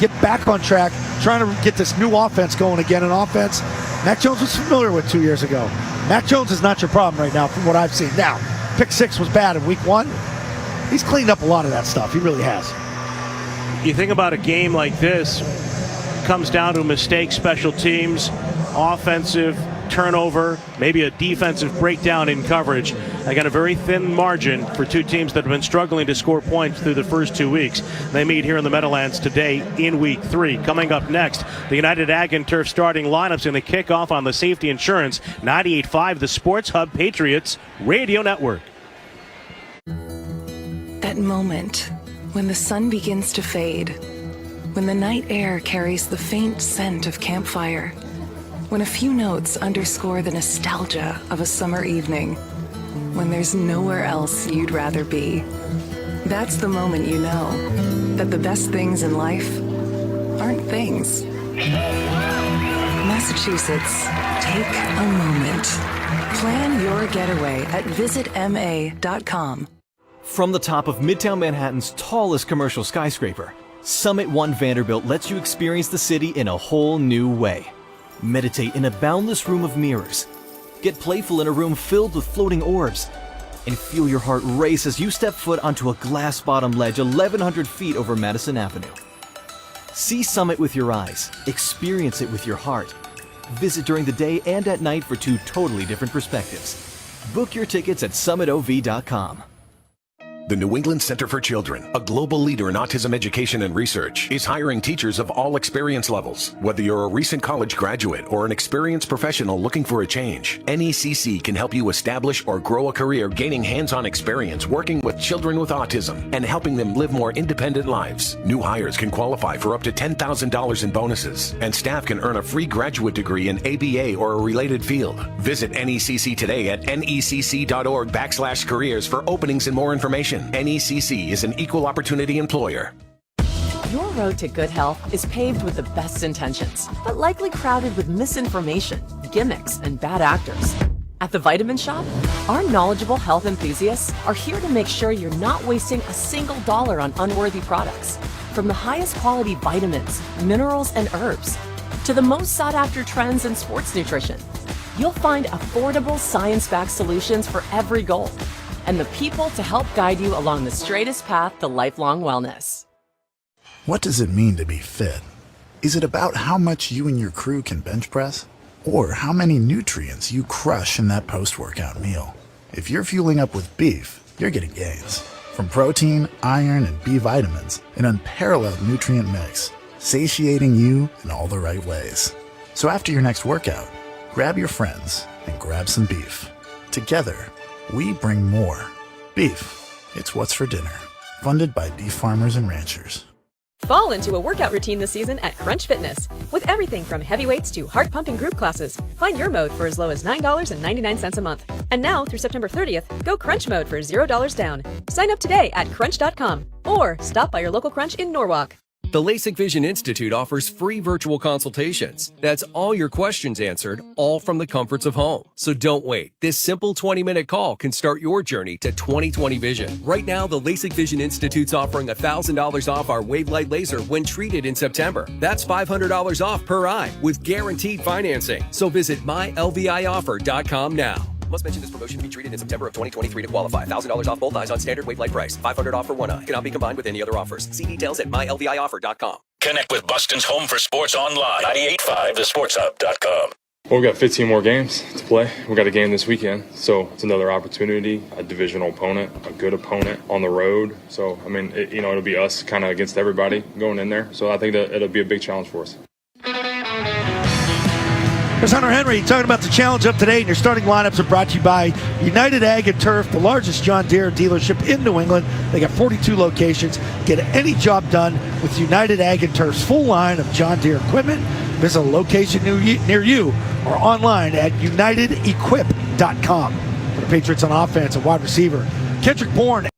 get back on track, trying to get this new offense going again. An offense Mac Jones was familiar with 2 years ago. Mac Jones is not your problem right now from what I've seen. Now, pick 6 was bad in week 1. He's cleaned up a lot of that stuff. He really has. You think about a game like this, comes down to mistakes, special teams, offensive turnover, maybe a defensive breakdown in coverage. I got a very thin margin for two teams that have been struggling to score points through the first 2 weeks. They meet here in the Meadowlands today in week 3. Coming up next, the United Ag and Turf starting lineups going to kick off on the Safety Insurance 98.5, the Sports Hub Patriots Radio Network. That moment when the sun begins to fade, when the night air carries the faint scent of campfire, when a few notes underscore the nostalgia of a summer evening, when there's nowhere else you'd rather be. That's the moment you know that the best things in life aren't things. Massachusetts, take a moment. Plan your getaway at visitma.com. From the top of Midtown Manhattan's tallest commercial skyscraper, Summit One Vanderbilt lets you experience the city in a whole new way. Meditate in a boundless room of mirrors. Get playful in a room filled with floating orbs. And feel your heart race as you step foot onto a glass-bottom ledge 1,100 feet over Madison Avenue. See Summit with your eyes. Experience it with your heart. Visit during the day and at night for 2 totally different perspectives. Book your tickets at summitov.com. The New England Center for Children, a global leader in autism education and research, is hiring teachers of all experience levels. Whether you're a recent college graduate or an experienced professional looking for a change, NECC can help you establish or grow a career gaining hands-on experience working with children with autism and helping them live more independent lives. New hires can qualify for up to $10,000 in bonuses, and staff can earn a free graduate degree in ABA or a related field. Visit NECC today at necc.org/careers for openings and more information. NECC is an equal opportunity employer. Your road to good health is paved with the best intentions, but likely crowded with misinformation, gimmicks, and bad actors. At the Vitamin Shop, our knowledgeable health enthusiasts are here to make sure you're not wasting a single dollar on unworthy products. From the highest quality vitamins, minerals, and herbs, to the most sought-after trends in sports nutrition, you'll find affordable, science-backed solutions for every goal, and the people to help guide you along the straightest path to lifelong wellness. What does it mean to be fit? Is it about how much you and your crew can bench press? Or how many nutrients you crush in that post-workout meal? If you're fueling up with beef, you're getting gains. From protein, iron, and B vitamins, an unparalleled nutrient mix, satiating you in all the right ways. So after your next workout, grab your friends and grab some beef. Together, we bring more. Beef, it's what's for dinner. Funded by beef farmers and ranchers. Fall into a workout routine this season at Crunch Fitness. With everything from heavy weights to heart-pumping group classes, find your mode for as low as $9.99 a month. And now, through September 30th, go Crunch mode for $0 down. Sign up today at crunch.com or stop by your local Crunch in Norwalk. The LASIK Vision Institute offers free virtual consultations. That's all your questions answered, all from the comforts of home. So don't wait. This simple 20-minute call can start your journey to 20/20 vision. Right now, the LASIK Vision Institute's offering $1,000 off our Wavelight laser when treated in September. That's $500 off per eye with guaranteed financing. So visit mylvioffer.com now. Must mention this promotion to be treated in September of 2023 to qualify. $1,000 off both eyes on standard Wavelight price. $500 off for one eye. Cannot be combined with any other offers. See details at mylvioffer.com. Connect with Boston's home for sports online. 98.5 thesportshub.com. Well, we've got 15 more games to play. We've got a game this weekend, so it's another opportunity, a divisional opponent, a good opponent on the road. So, I mean, it'll be us kind of against everybody going in there. So I think that it'll be a big challenge for us. There's Hunter Henry talking about the challenge up today, and your starting lineups are brought to you by United Ag and Turf, the largest John Deere dealership in New England. They got 42 locations. Get any job done with United Ag and Turf's full line of John Deere equipment. Visit a location near you or online at unitedequip.com. For the Patriots on offense, a wide receiver, Kendrick Bourne.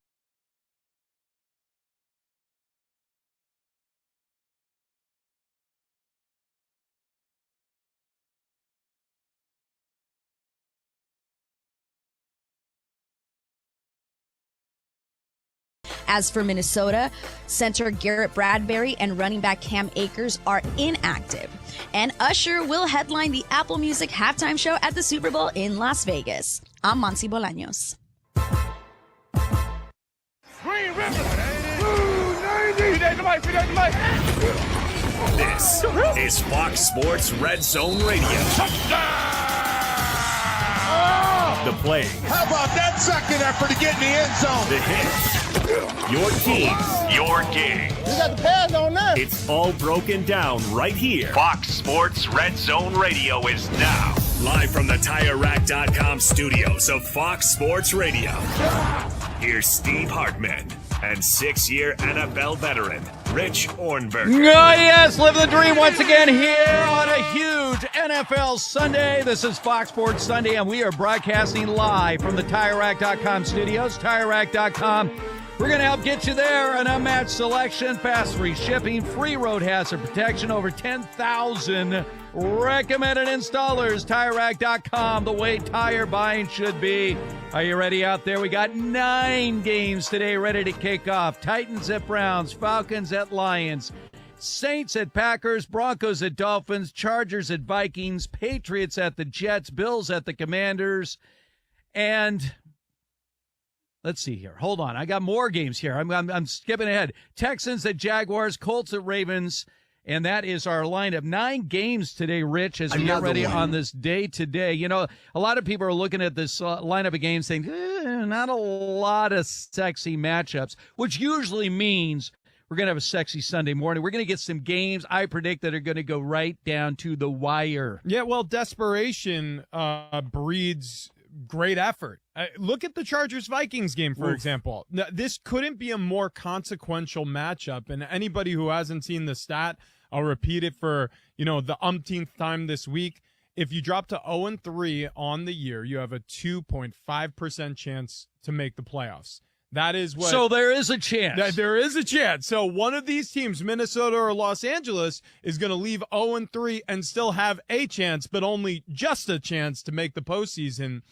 As for Minnesota, center Garrett Bradbury and running back Cam Akers are inactive. And Usher will headline the Apple Music halftime show at the Super Bowl in Las Vegas. I'm Monty Bolaños. This is Fox Sports Red Zone Radio. The plays. How about that second effort to get in the end zone? The hits. Your team. Your game. You got the pads on there. It's all broken down right here. Fox Sports Red Zone Radio is now live from the TireRack.com studios of Fox Sports Radio. Here's Steve Hartman and 6-year NFL veteran Rich Ornberger. Oh, yes, live the dream once again here on a huge NFL Sunday. This is Fox Sports Sunday, and we are broadcasting live from the TireRack.com studios. TireRack.com. We're going to help get you there. An unmatched selection, fast free shipping, free road hazard protection, over 10,000 recommended installers. TireRack.com, the way tire buying should be. Are you ready out there? We got 9 games today ready to kick off. Titans at Browns, Falcons at Lions, Saints at Packers, Broncos at Dolphins, Chargers at Vikings, Patriots at the Jets, Bills at the Commanders, and let's see here. Hold on. I got more games here. I'm skipping ahead. Texans at Jaguars, Colts at Ravens, and that is our lineup. 9 games today, Rich, as we get ready on this day today. You know, a lot of people are looking at this lineup of games saying, not a lot of sexy matchups, which usually means we're going to have a sexy Sunday morning. We're going to get some games, I predict, that are going to go right down to the wire. Yeah, well, desperation breeds great effort. Look at the Chargers-Vikings game, for example. Now, this couldn't be a more consequential matchup, and anybody who hasn't seen the stat, I'll repeat it for, the umpteenth time this week. If you drop to 0-3 on the year, you have a 2.5% chance to make the playoffs. That is what. So there is a chance. There is a chance. So one of these teams, Minnesota or Los Angeles, is going to leave 0-3 and still have a chance, but only just a chance to make the postseason.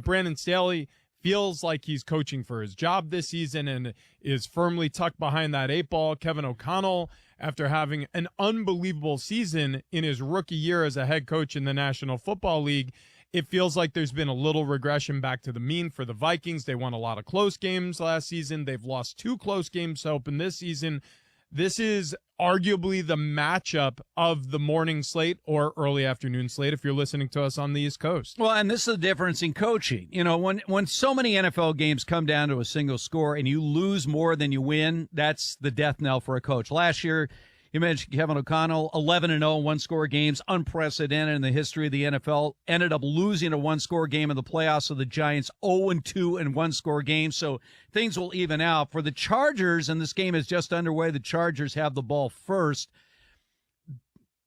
Brandon Staley feels like he's coaching for his job this season and is firmly tucked behind that 8 ball. Kevin O'Connell, after having an unbelievable season in his rookie year as a head coach in the National Football League, it feels like there's been a little regression back to the mean for the Vikings. They won a lot of close games last season. They've lost 2 close games to open this season. This is arguably the matchup of the morning slate or early afternoon slate if you're listening to us on the East Coast. Well, and this is the difference in coaching. You know, when so many NFL games come down to a single score and you lose more than you win, that's the death knell for a coach. Last year, you mentioned Kevin O'Connell, 11-0 one-score games, unprecedented in the history of the NFL. Ended up losing a one-score game in the playoffs of the Giants, 0-2 in one-score games. So things will even out. For the Chargers, and this game is just underway, the Chargers have the ball first.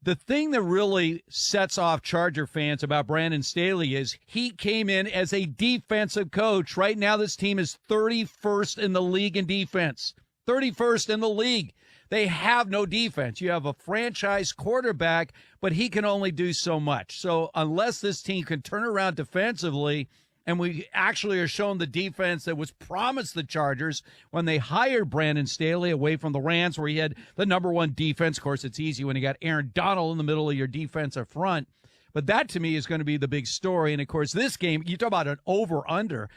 The thing that really sets off Charger fans about Brandon Staley is he came in as a defensive coach. Right now, this team is 31st in the league in defense. 31st in the league. They have no defense. You have a franchise quarterback, but he can only do so much. So unless this team can turn around defensively, and we actually are shown the defense that was promised the Chargers when they hired Brandon Staley away from the Rams, where he had the number 1 defense. Of course, it's easy when you got Aaron Donald in the middle of your defensive front. But that, to me, is going to be the big story. And, of course, this game, you talk about an over-under.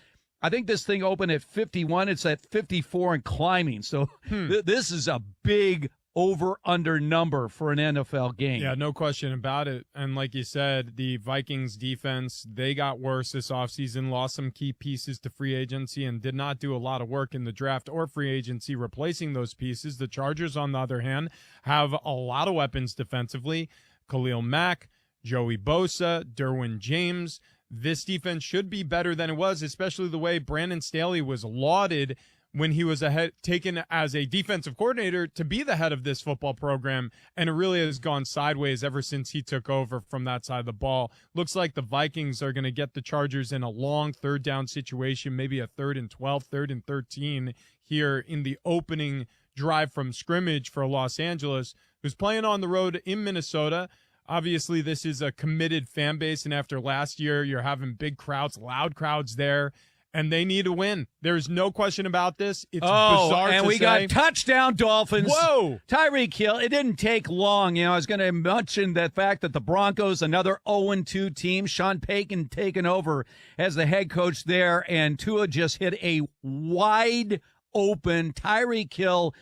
I think this thing opened at 51. It's at 54 and climbing. So this is a big over-under number for an NFL game. Yeah, no question about it. And like you said, the Vikings defense, they got worse this offseason, lost some key pieces to free agency, and did not do a lot of work in the draft or free agency replacing those pieces. The Chargers, on the other hand, have a lot of weapons defensively. Khalil Mack, Joey Bosa, Derwin James. This defense should be better than it was, especially the way Brandon Staley was lauded when he was taken as a defensive coordinator to be the head of this football program, and it really has gone sideways ever since he took over from that side of the ball. Looks like the Vikings are going to get the Chargers in a long third down situation, maybe a 3rd and 12, 3rd and 13 here in the opening drive from scrimmage for Los Angeles, who's playing on the road in Minnesota. Obviously, this is a committed fan base, and after last year, you're having big crowds, loud crowds there. and they need to win. There's no question about this. It's bizarre and to we say. got touchdown Dolphins. Whoa! Tyreek Hill. It didn't take long. I was going to mention the fact that the Broncos, another 0-2 team, Sean Payton taking over as the head coach there, and Tua just hit a wide open Tyreek Hill.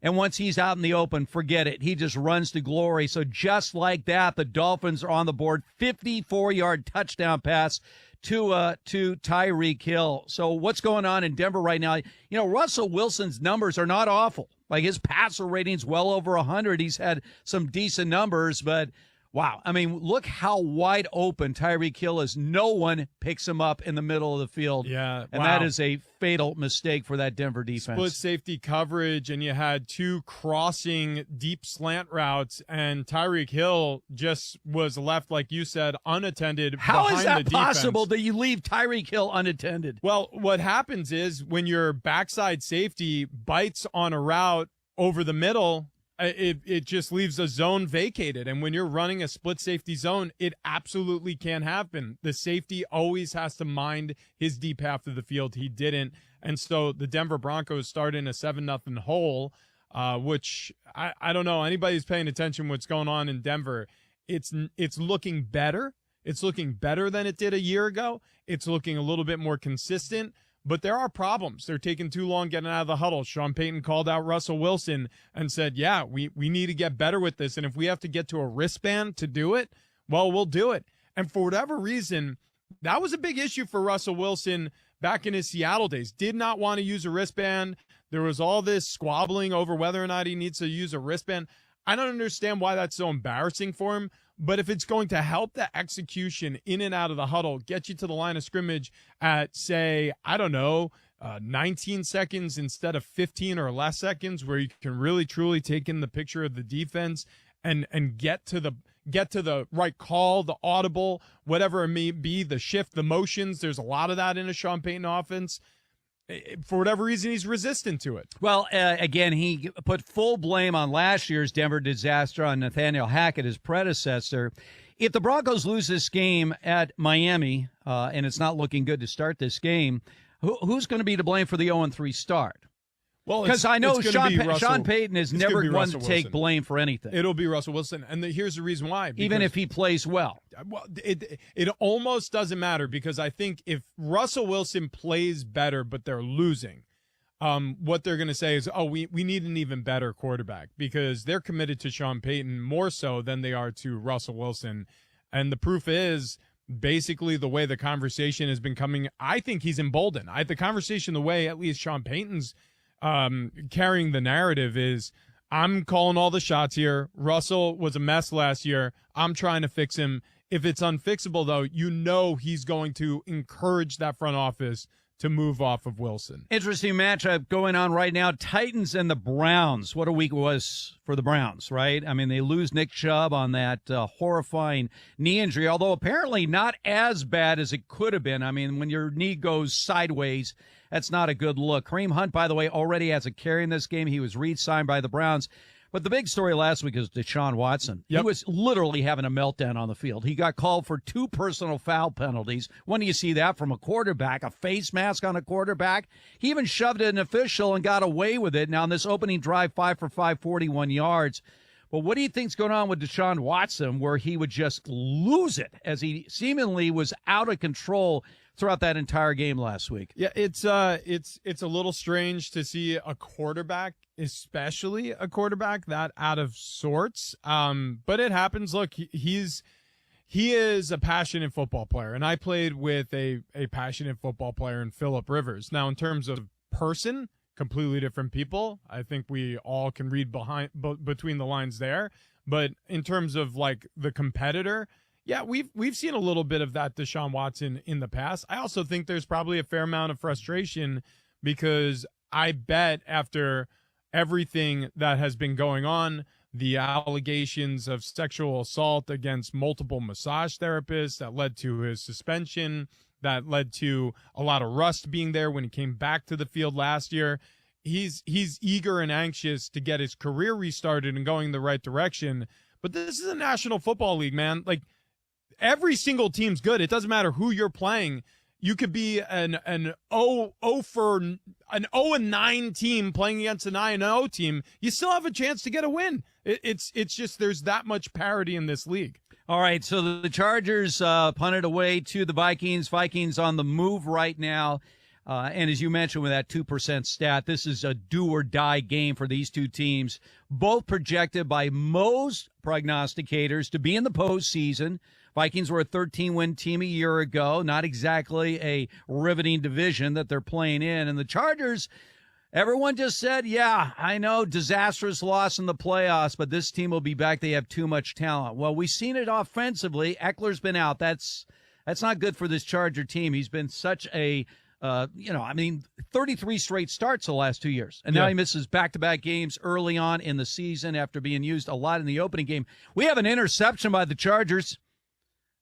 And once he's out in the open, forget it. He just runs to glory. So just like that, the Dolphins are on the board. 54-yard touchdown pass to Tyreek Hill. So what's going on in Denver right now? Russell Wilson's numbers are not awful. Like, his passer rating's well over 100. He's had some decent numbers, but wow. I mean, look how wide open Tyreek Hill is. No one picks him up in the middle of the field. Yeah, and that is a fatal mistake for that Denver defense. Split safety coverage, and you had two crossing deep slant routes, and Tyreek Hill just was left, like you said, unattended. How is that the possible defense. that you leave Tyreek Hill unattended? Well, what happens is when your backside safety bites on a route over the middle, it just leaves a zone vacated. And when you're running a split safety zone, it absolutely can happen. The safety always has to mind his deep half of the field. He didn't. And so the Denver Broncos start in a 7-0 hole, which I don't know. Anybody's paying attention what's going on in Denver. It's looking better. It's looking better than it did a year ago. It's looking a little bit more consistent. But there are problems. They're taking too long getting out of the huddle. Sean Payton called out Russell Wilson and said, yeah, we need to get better with this. And if we have to get to a wristband to do it, well, we'll do it. And for whatever reason, that was a big issue for Russell Wilson back in his Seattle days. Did not want to use a wristband. There was all this squabbling over whether or not he needs to use a wristband. I don't understand why that's so embarrassing for him. But if it's going to help the execution in and out of the huddle, get you to the line of scrimmage at, say, 19 seconds instead of 15 or less seconds, where you can really truly take in the picture of the defense and get to the right call, the audible, whatever it may be, the shift, the motions. There's a lot of that in a Sean Payton offense. For whatever reason, he's resistant to it. Well, again, he put full blame on last year's Denver disaster on Nathaniel Hackett, his predecessor. If the Broncos lose this game at Miami, and it's not looking good to start this game, who's going to be to blame for the 0-3 start? Well, because I know Sean Payton is never one to take blame for anything. It'll be Russell Wilson, and here's the reason why. Even if he plays well. Well, it almost doesn't matter, because I think if Russell Wilson plays better but they're losing, what they're going to say is, we need an even better quarterback, because they're committed to Sean Payton more so than they are to Russell Wilson. And the proof is basically the way the conversation has been coming. I think he's emboldened. The conversation, the way at least Sean Payton's carrying the narrative is, I'm calling all the shots here. Russell was a mess last year. I'm trying to fix him. If it's unfixable, though, he's going to encourage that front office to move off of Wilson. Interesting matchup going on right now. Titans and the Browns. What a week it was for the Browns, right? I mean, they lose Nick Chubb on that horrifying knee injury, although apparently not as bad as it could have been. I mean, when your knee goes sideways, that's not a good look. Kareem Hunt, by the way, already has a carry in this game. He was re-signed by the Browns. But the big story last week is Deshaun Watson. Yep. He was literally having a meltdown on the field. He got called for 2 personal foul penalties. When do you see that from a quarterback? A face mask on a quarterback? He even shoved an official and got away with it. Now, in this opening drive, 5 for 5, 41 yards. Well, what do you think's going on with Deshaun Watson, where he would just lose it as he seemingly was out of control throughout that entire game last week? Yeah, it's a little strange to see a quarterback, especially a quarterback, that out of sorts. But it happens. Look, he is a passionate football player, and I played with a passionate football player in Phillip Rivers. Now, in terms of person, completely different people. I think we all can read between the lines there. But in terms of like the competitor, yeah, we've seen a little bit of that Deshaun Watson in the past. I also think there's probably a fair amount of frustration, because I bet after everything that has been going on, the allegations of sexual assault against multiple massage therapists that led to his suspension, that led to a lot of rust being there when he came back to the field last year. He's eager and anxious to get his career restarted and going the right direction. But this is a National Football League, man. Like, every single team's good. It doesn't matter who you're playing. you could be an 0-9 team playing against an 9-0 team. You still have a chance to get a win. It's just there's that much parity in this league. All right, so the Chargers punted away to the Vikings. Vikings on the move right now. And as you mentioned with that 2% stat, this is a do-or-die game for these two teams, both projected by most prognosticators to be in the postseason. Vikings were a 13-win team a year ago, not exactly a riveting division that they're playing in. And the Chargers, everyone just said, yeah, I know, disastrous loss in the playoffs, but this team will be back. They have too much talent. Well, we've seen it offensively. Eckler's been out. That's not good for this Charger team. He's been such a 33 straight starts the last 2 years. And now he misses back-to-back games early on in the season after being used a lot in the opening game. We have an interception by the Chargers.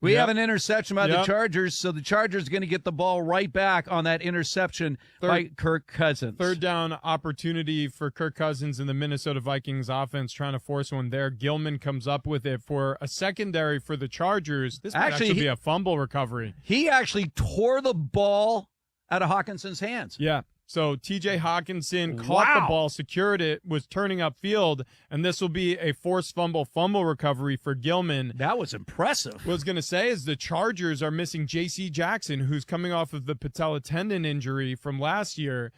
We have an interception by the Chargers, so the Chargers are going to get the ball right back on that interception by Kirk Cousins. Third down opportunity for Kirk Cousins and the Minnesota Vikings offense trying to force one there. Gilman comes up with it for a secondary for the Chargers. This might actually be a fumble recovery. He actually tore the ball out of Hawkinson's hands. Yeah. So T.J. Hawkinson caught the ball, secured it, was turning upfield, and this will be a forced fumble recovery for Gilman. That was impressive. What I was going to say is the Chargers are missing J.C. Jackson, who's coming off of the patella tendon injury from last year,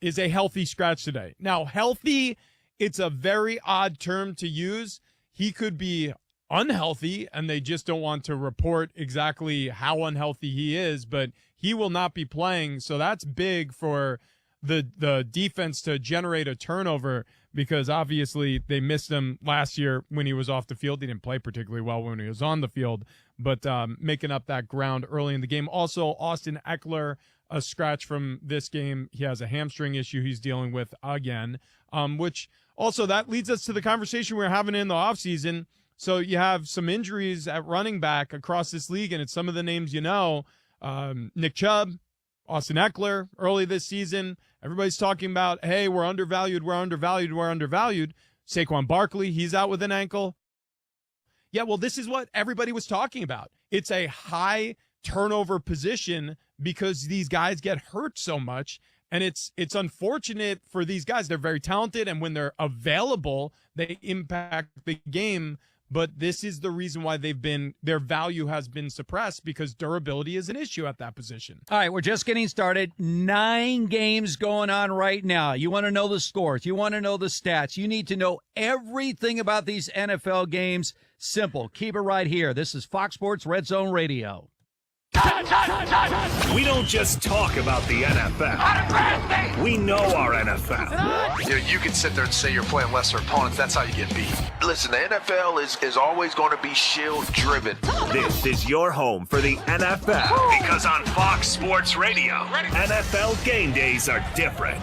is a healthy scratch today. Now, healthy, it's a very odd term to use. He could be unhealthy, and they just don't want to report exactly how unhealthy he is, but he will not be playing, so that's big for the defense to generate a turnover because obviously they missed him last year when he was off the field. He didn't play particularly well when he was on the field, but making up that ground early in the game. Also, Austin Eckler, a scratch from this game. He has a hamstring issue he's dealing with again, which also that leads us to the conversation we were having in the offseason. So you have some injuries at running back across this league, and it's some of the names you know. Nick Chubb, Austin Eckler early this season. Everybody's talking about, hey, we're undervalued. Saquon Barkley, he's out with an ankle. Yeah, well, this is what everybody was talking about. It's a high turnover position because these guys get hurt so much, and it's unfortunate for these guys. They're very talented, and when they're available, they impact the game. But this is the reason why their value has been suppressed because durability is an issue at that position. All right, we're just getting started. 9 games going on right now. You want to know the scores. You want to know the stats. You need to know everything about these NFL games. Simple. Keep it right here. This is Fox Sports Red Zone Radio. We don't just talk about the NFL. We know our NFL. You can sit there and say you're playing lesser opponents. That's how you get beat. Listen, the NFL is always going to be shield-driven. This is your home for the NFL because on Fox Sports Radio, NFL game days are different.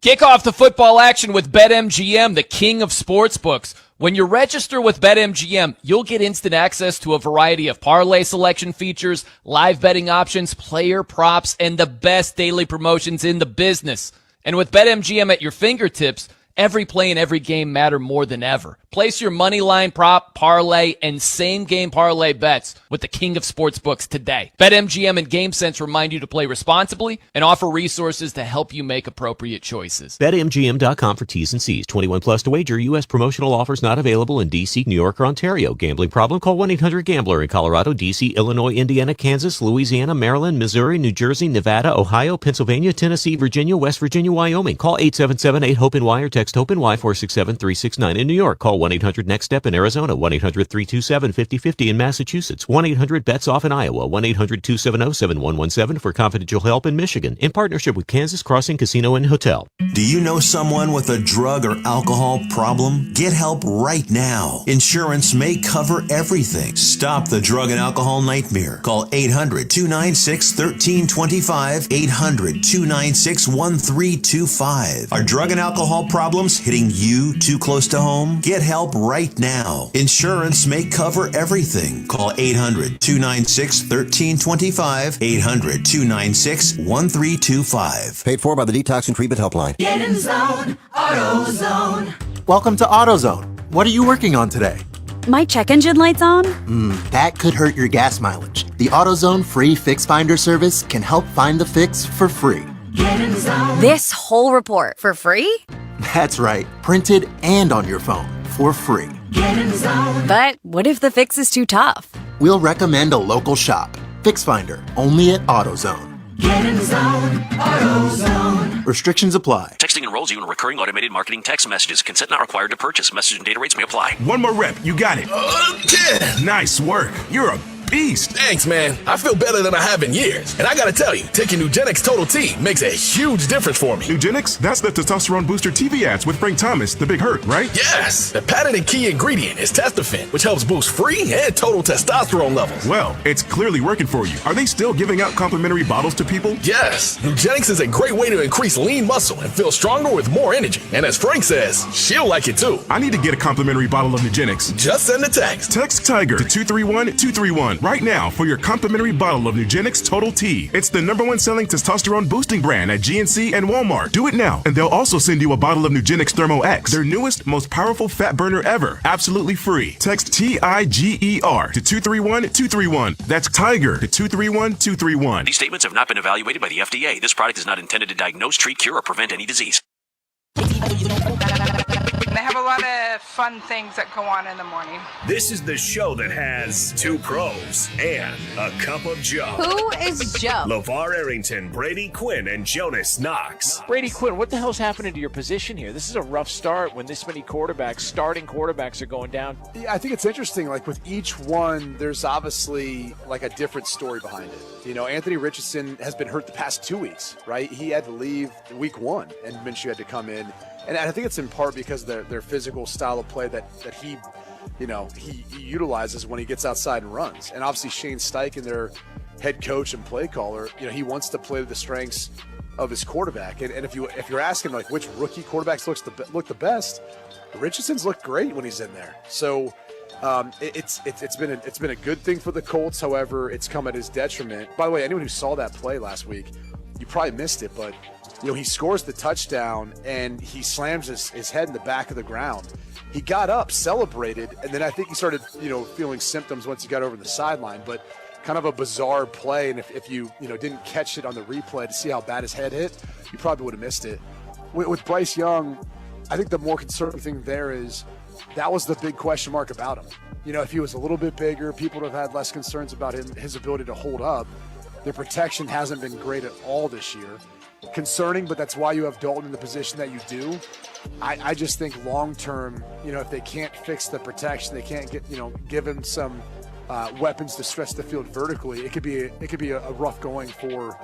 Kick off the football action with BetMGM, the king of sportsbooks. When you register with BetMGM, you'll get instant access to a variety of parlay selection features, live betting options, player props, and the best daily promotions in the business. And with BetMGM at your fingertips, every play and every game matter more than ever. Place your money line prop, parlay, and same-game parlay bets with the king of sportsbooks today. BetMGM and GameSense remind you to play responsibly and offer resources to help you make appropriate choices. BetMGM.com for T's and C's. 21 plus to wager. U.S. promotional offers not available in D.C., New York, or Ontario. Gambling problem? Call 1-800-GAMBLER in Colorado, D.C., Illinois, Indiana, Kansas, Louisiana, Maryland, Missouri, New Jersey, Nevada, Ohio, Pennsylvania, Tennessee, Virginia, West Virginia, Wyoming. Call 877-8-HOPE-NY or text HOPE-NY 467-369 in New York. Call 1-800-NEXT-STEP in Arizona, 1-800-327-5050 in Massachusetts, 1-800-BETS-OFF in Iowa, 1-800-270-7117 for confidential help in Michigan, in partnership with Kansas Crossing Casino and Hotel. Do you know someone with a drug or alcohol problem? Get help right now. Insurance may cover everything. Stop the drug and alcohol nightmare. Call 800-296-1325, 800-296-1325. Are drug and alcohol problems hitting you too close to home? Get help right now. Insurance may cover everything. Call 800-296-1325, 800-296-1325. Paid for by the Detox and Treatment Helpline. Get in zone, AutoZone. Welcome to AutoZone. What are you working on today? My check engine light's on? That could hurt your gas mileage. The AutoZone free Fix Finder service can help find the fix for free. This whole report for free? That's right, printed and on your phone for free. But what if the fix is too tough? We'll recommend a local shop. Fix Finder, only at AutoZone. AutoZone. Restrictions apply. Texting enrolls you in recurring automated marketing text messages. Consent not required to purchase. Message and data rates may apply. One more rep. You got it. Nice work. You're a beast. Thanks, man. I feel better than I have in years. And I gotta tell you, taking Nugenix Total T makes a huge difference for me. Nugenix? That's the testosterone booster TV ads with Frank Thomas, the Big Hurt, right? Yes. The patented key ingredient is testofen, which helps boost free and total testosterone levels. Well, it's clearly working for you. Are they still giving out complimentary bottles to people? Yes. Nugenix is a great way to increase lean muscle and feel stronger with more energy. And as Frank says, she'll like it too. I need to get a complimentary bottle of Nugenix. Just send a text. Text TIGER to 231-231 right now for your complimentary bottle of Nugenix Total T. It's the #1 selling testosterone boosting brand at GNC and Walmart. Do it now, and they'll also send you a bottle of Nugenix Thermo X, their newest, most powerful fat burner ever, absolutely free. Text TIGER to 231-231. That's TIGER to 231-231. These statements have not been evaluated by the FDA. This product is not intended to diagnose, treat, cure, or prevent any disease. They have a lot of fun things that go on in the morning. This is the show that has two pros and a cup of Joe. Who is Joe? LeVar Arrington, Brady Quinn, and Jonas Knox. Brady Quinn, what the hell's happening to your position here? This is a rough start when this many starting quarterbacks are going down. Yeah, I think it's interesting. Like with each one, there's obviously like a different story behind it. You know, Anthony Richardson has been hurt the past 2 weeks, right? He had to leave week 1, and Minshew had to come in. And I think it's in part because of their physical style of play that he utilizes when he gets outside and runs. And obviously Shane Steichen, their head coach and play caller, he wants to play to the strengths of his quarterback. And if you're asking like which rookie quarterbacks look the best, Richardson's looked great when he's in there. So it's been a good thing for the Colts. However, it's come at his detriment. By the way, anyone who saw that play last week, you probably missed it, but he scores the touchdown and he slams his head in the back of the ground. He got up, celebrated, and then I think he started, feeling symptoms once he got over the sideline. But kind of a bizarre play, and if you didn't catch it on the replay to see how bad his head hit, you probably would have missed it. With Bryce Young, I think the more concerning thing there is that was the big question mark about him. If he was a little bit bigger, people would have had less concerns about his ability to hold up. The protection hasn't been great at all this year. Concerning, but that's why you have Dalton in the position that you do. I just think long term, if they can't fix the protection, they can't give him some weapons to stretch the field vertically. It could be a rough going for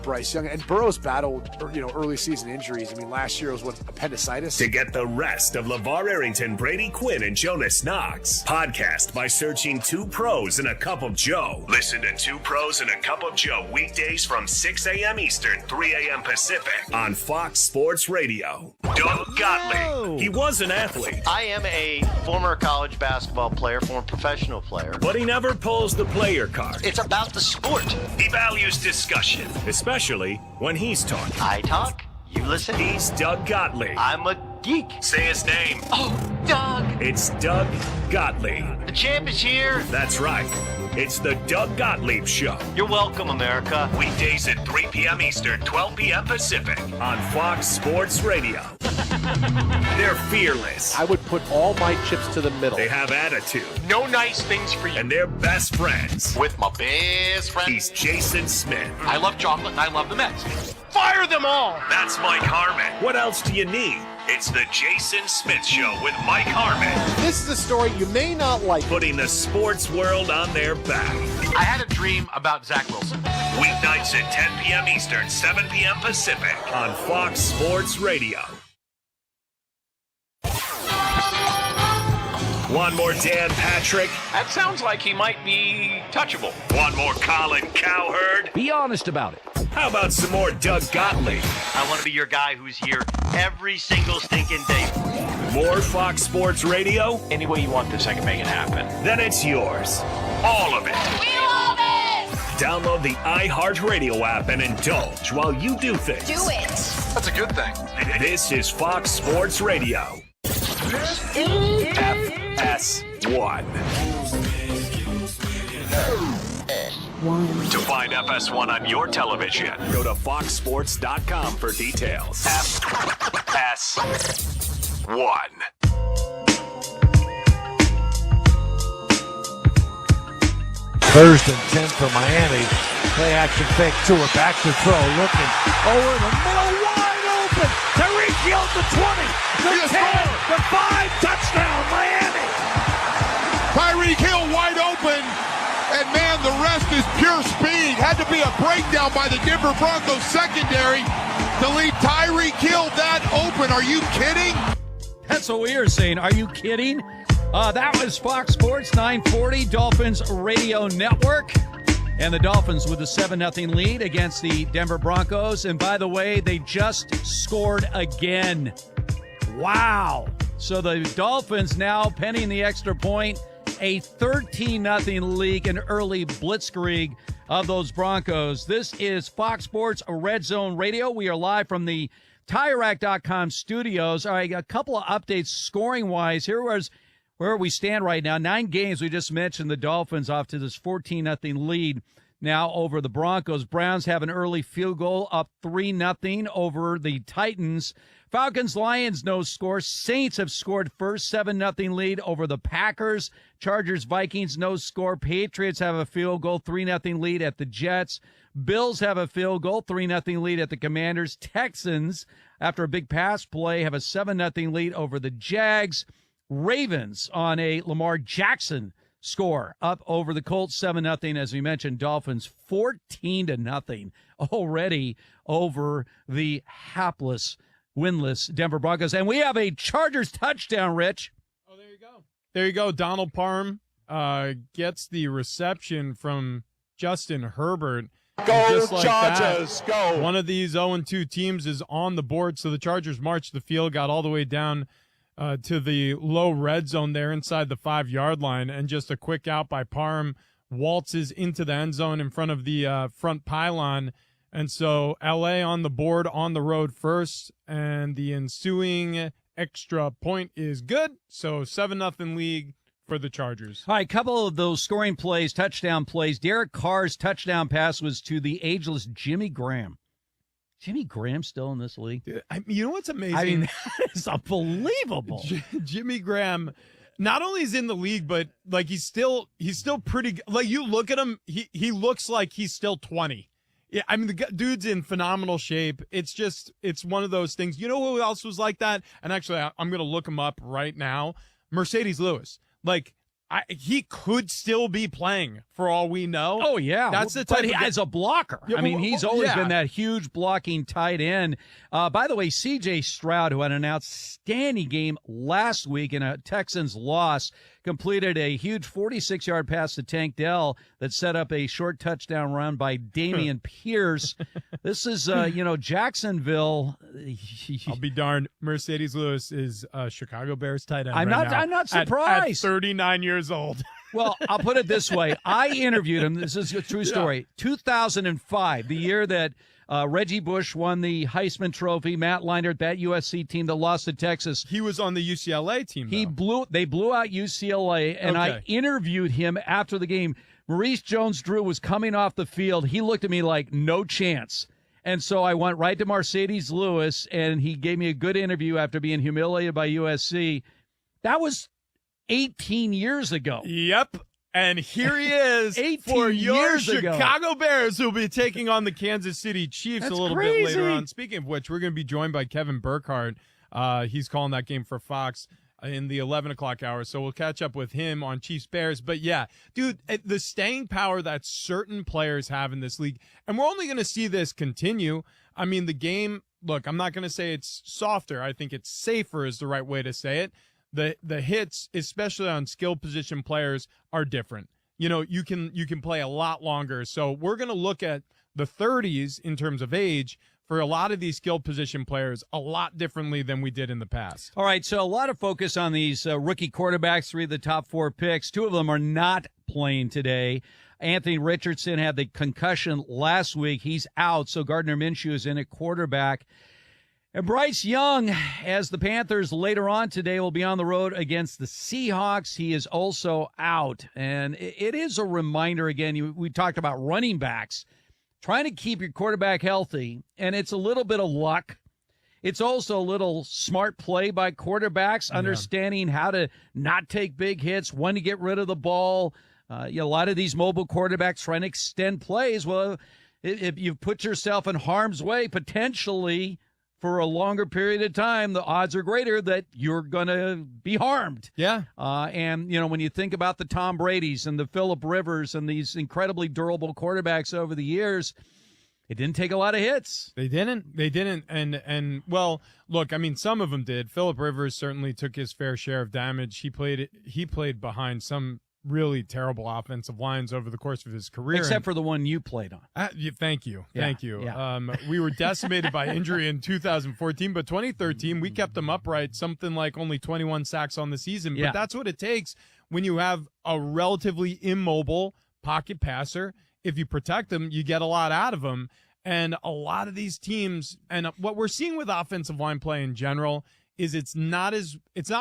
Bryce Young. And Burrow's battled early season injuries. I mean, last year was appendicitis. To get the rest of LeVar Arrington, Brady Quinn, and Jonas Knox, podcast by searching Two Pros and a Cup of Joe. Listen to Two Pros and a Cup of Joe weekdays from 6 a.m. Eastern, 3 a.m. Pacific on Fox Sports Radio. Doug Gottlieb. He was an athlete. I am a former college basketball player, former professional player. But he never pulls the player card. It's about the sport. He values discussion, especially when he's talking. I talk, you listen. He's Doug Gottlieb. I'm a geek. Say his name. Oh, Doug. It's Doug Gottlieb. The champ is here. That's right. It's the Doug Gottlieb Show. You're welcome, America. Weekdays at 3 p.m. Eastern, 12 p.m. Pacific on Fox Sports Radio. They're fearless. I would put all my chips to the middle. They have attitude. No nice things for you. And they're best friends. With my best friend. He's Jason Smith. I love chocolate and I love the Mets. Fire them all. That's Mike Harmon. What else do you need? It's the Jason Smith Show with Mike Harmon. This is a story you may not like. Putting the sports world on their back. I had a dream about Zach Wilson. Weeknights at 10 p.m. Eastern, 7 p.m. Pacific on Fox Sports Radio. One more Dan Patrick. That sounds like he might be touchable. One more Colin Cowherd. Be honest about it. How about some more Doug Gottlieb? I want to be your guy who's here every single stinking day. More Fox Sports Radio? Any way you want this, I can make it happen. Then it's yours. All of it. We love it! Download the iHeartRadio app and indulge while you do things. Do it! That's a good thing. This is Fox Sports Radio. FS1. FS1. To find FS1 on your television, go to foxsports.com for details. FS1. First and 10 for Miami. Play action fake to her, back to throw, looking over the middle, wide open. Tyreek Hill at the 20, the 10, the 5, touchdown, Miami. Tyreek Hill wide open, and man, the rest is pure speed. Had to be a breakdown by the Denver Broncos secondary to leave Tyreek Hill that open. Are you kidding? That's what we were saying. Are you kidding? That was Fox Sports 940 Dolphins Radio Network. And the Dolphins with a 7-0 lead against the Denver Broncos. And by the way, they just scored again. Wow. So the Dolphins now, pending the extra point, a 13-0 lead, an early blitzkrieg of those Broncos. This is Fox Sports Red Zone Radio. We are live from the TireRack.com studios. All right, a couple of updates scoring-wise. Here was where we stand right now. 9 games. We just mentioned the Dolphins off to this 14-0 lead now over the Broncos. Browns have an early field goal up 3-0 over the Titans. Falcons, Lions, no score. Saints have scored first, 7-0 lead over the Packers. Chargers, Vikings, no score. Patriots have a field goal, 3-0 lead at the Jets. Bills have a field goal, 3-0 lead at the Commanders. Texans, after a big pass play, have a 7-0 lead over the Jags. Ravens on a Lamar Jackson score up over the Colts 7-0. As we mentioned, Dolphins 14-0 already over the hapless, winless Denver Broncos. And we have a Chargers touchdown, Rich. Oh, there you go. There you go. Donald Parham gets the reception from Justin Herbert. Go, just like Chargers, that, go. one of these 0-2 teams is on the board. So the Chargers marched the field, got all the way down to the low red zone there inside the 5-yard line, and just a quick out by Parham waltzes into the end zone in front of the front pylon. And so LA on the board on the road first, and the ensuing extra point is good. So 7-0 lead for the Chargers. All right, a couple of those scoring plays, touchdown plays. Derek Carr's touchdown pass was to the ageless Jimmy Graham. Jimmy Graham still in this league? You know what's amazing? I mean, that is unbelievable. Jimmy Graham not only is in the league, but like he's still pretty good. Like you look at him, he looks like he's still 20. Yeah, I mean the dude's in phenomenal shape. It's one of those things. You know who else was like that? And actually, I'm gonna look him up right now. Mercedes Lewis. Like he could still be playing for all we know. Oh, yeah. That's the type as a blocker. Yeah, I mean, he's always yeah. been that huge blocking tight end. By the way, C.J. Stroud, who had an outstanding game last week in a Texans loss, completed a huge 46-yard pass to Tank Dell that set up a short touchdown run by Damian Pierce. This is, Jacksonville. I'll be darned. Mercedes Lewis is Chicago Bears tight end. I'm not surprised. At 39 years old. Well, I'll put it this way. I interviewed him. This is a true story. 2005, the year that Reggie Bush won the Heisman Trophy. Matt Leinart, that USC team that lost to Texas. He was on the UCLA team, though. They blew out UCLA, and I interviewed him after the game. Maurice Jones-Drew was coming off the field. He looked at me like, no chance. And so I went right to Mercedes Lewis, and he gave me a good interview after being humiliated by USC. That was 18 years ago. Yep. And here he is for your Chicago Bears, who will be taking on the Kansas City Chiefs a little bit later on. Speaking of which, we're going to be joined by Kevin Burkhardt. He's calling that game for Fox in the 11 o'clock hour. So we'll catch up with him on Chiefs Bears. But yeah, dude, the staying power that certain players have in this league, and we're only going to see this continue. I mean, the game, look, I'm not going to say it's softer. I think it's safer is the right way to say it. The hits, especially on skill position players, are different. You know, you can play a lot longer. So we're going to look at the 30s in terms of age for a lot of these skill position players a lot differently than we did in the past. All right, so a lot of focus on these rookie quarterbacks, 3 of the top 4 picks. 2 of them are not playing today. Anthony Richardson had the concussion last week. He's out, so Gardner Minshew is in at quarterback. And Bryce Young, as the Panthers later on today will be on the road against the Seahawks, he is also out. And it is a reminder, again, we talked about running backs, trying to keep your quarterback healthy, and it's a little bit of luck. It's also a little smart play by quarterbacks, understanding how to not take big hits, when to get rid of the ball. A lot of these mobile quarterbacks trying to extend plays. Well, if you put yourself in harm's way, potentially for a longer period of time, the odds are greater that you're going to be harmed. Yeah. And, when you think about the Tom Bradys and the Phillip Rivers and these incredibly durable quarterbacks over the years, it didn't take a lot of hits. They didn't. And well, look, I mean, some of them did. Phillip Rivers certainly took his fair share of damage. He played behind some really terrible offensive lines over the course of his career. Except for the one you played on. Thank you. Yeah, Thank you. yeah. We were decimated by injury in 2014, but 2013, we kept them upright, something like only 21 sacks on the season. Yeah. But that's what it takes when you have a relatively immobile pocket passer. If you protect them, you get a lot out of them. And a lot of these teams, and what we're seeing with offensive line play in general, is it's not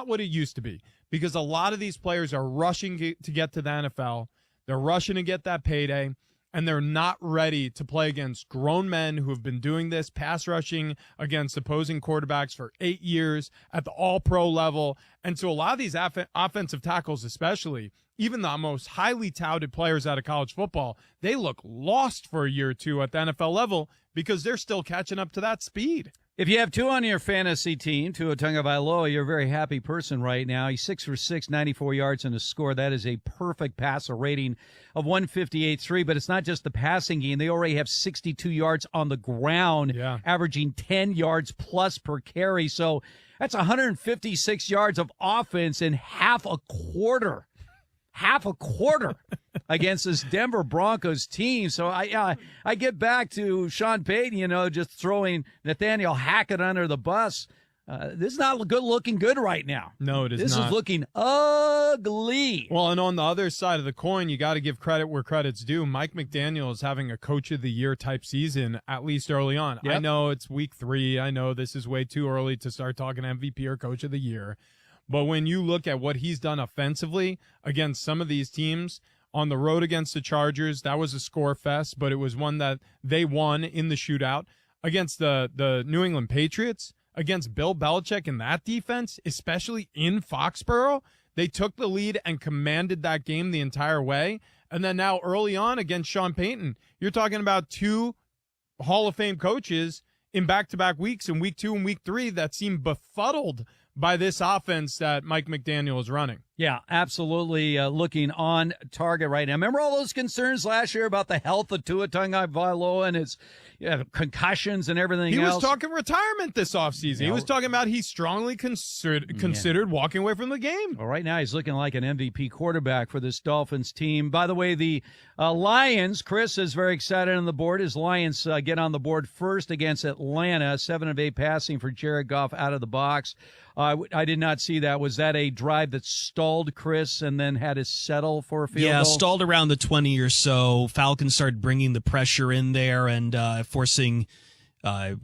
what it used to be. Because a lot of these players are rushing to get to the NFL. They're rushing to get that payday, and they're not ready to play against grown men who have been doing this, pass rushing against opposing quarterbacks for 8 years at the all-pro level. And so a lot of these offensive tackles especially, even the most highly touted players out of college football, they look lost for a year or two at the NFL level because they're still catching up to that speed. If you have two on your fantasy team, Tua Tagovailoa, you're a very happy person right now. He's 6 for 6, 94 yards and a score. That is a perfect passer rating of 158.3. But it's not just the passing game. They already have 62 yards on the ground, averaging 10 yards plus per carry. So that's 156 yards of offense in half a quarter against this Denver Broncos team. So I get back to Sean Payton, just throwing Nathaniel Hackett under the bus. This is not looking good right now. No, it is not. This is looking ugly. Well, and on the other side of the coin, you got to give credit where credit's due. Mike McDaniel is having a coach of the year type season, at least early on. Yep. I know it's week 3. I know this is way too early to start talking MVP or coach of the year. But when you look at what he's done offensively against some of these teams, on the road against the Chargers, that was a score fest, but it was one that they won in the shootout. Against the New England Patriots, against Bill Belichick and that defense, especially in Foxborough, they took the lead and commanded that game the entire way. And then now early on against Sean Payton, you're talking about 2 Hall of Fame coaches in back-to-back weeks, in week 2 and week 3, that seem befuddled by this offense that Mike McDaniel is running. Yeah, absolutely looking on target right now. Remember all those concerns last year about the health of Tua Tagovailoa and his concussions and everything else? He was talking retirement this offseason. He was talking about he strongly considered walking away from the game. Well, right now he's looking like an MVP quarterback for this Dolphins team. By the way, the Lions, Chris is very excited on the board. His Lions get on the board first against Atlanta, 7 of 8 passing for Jared Goff out of the box. I did not see that. Was that a drive that stalled, Chris, and then had to settle for a field goal? Yeah, stalled around the 20 or so. Falcons started bringing the pressure in there and forcing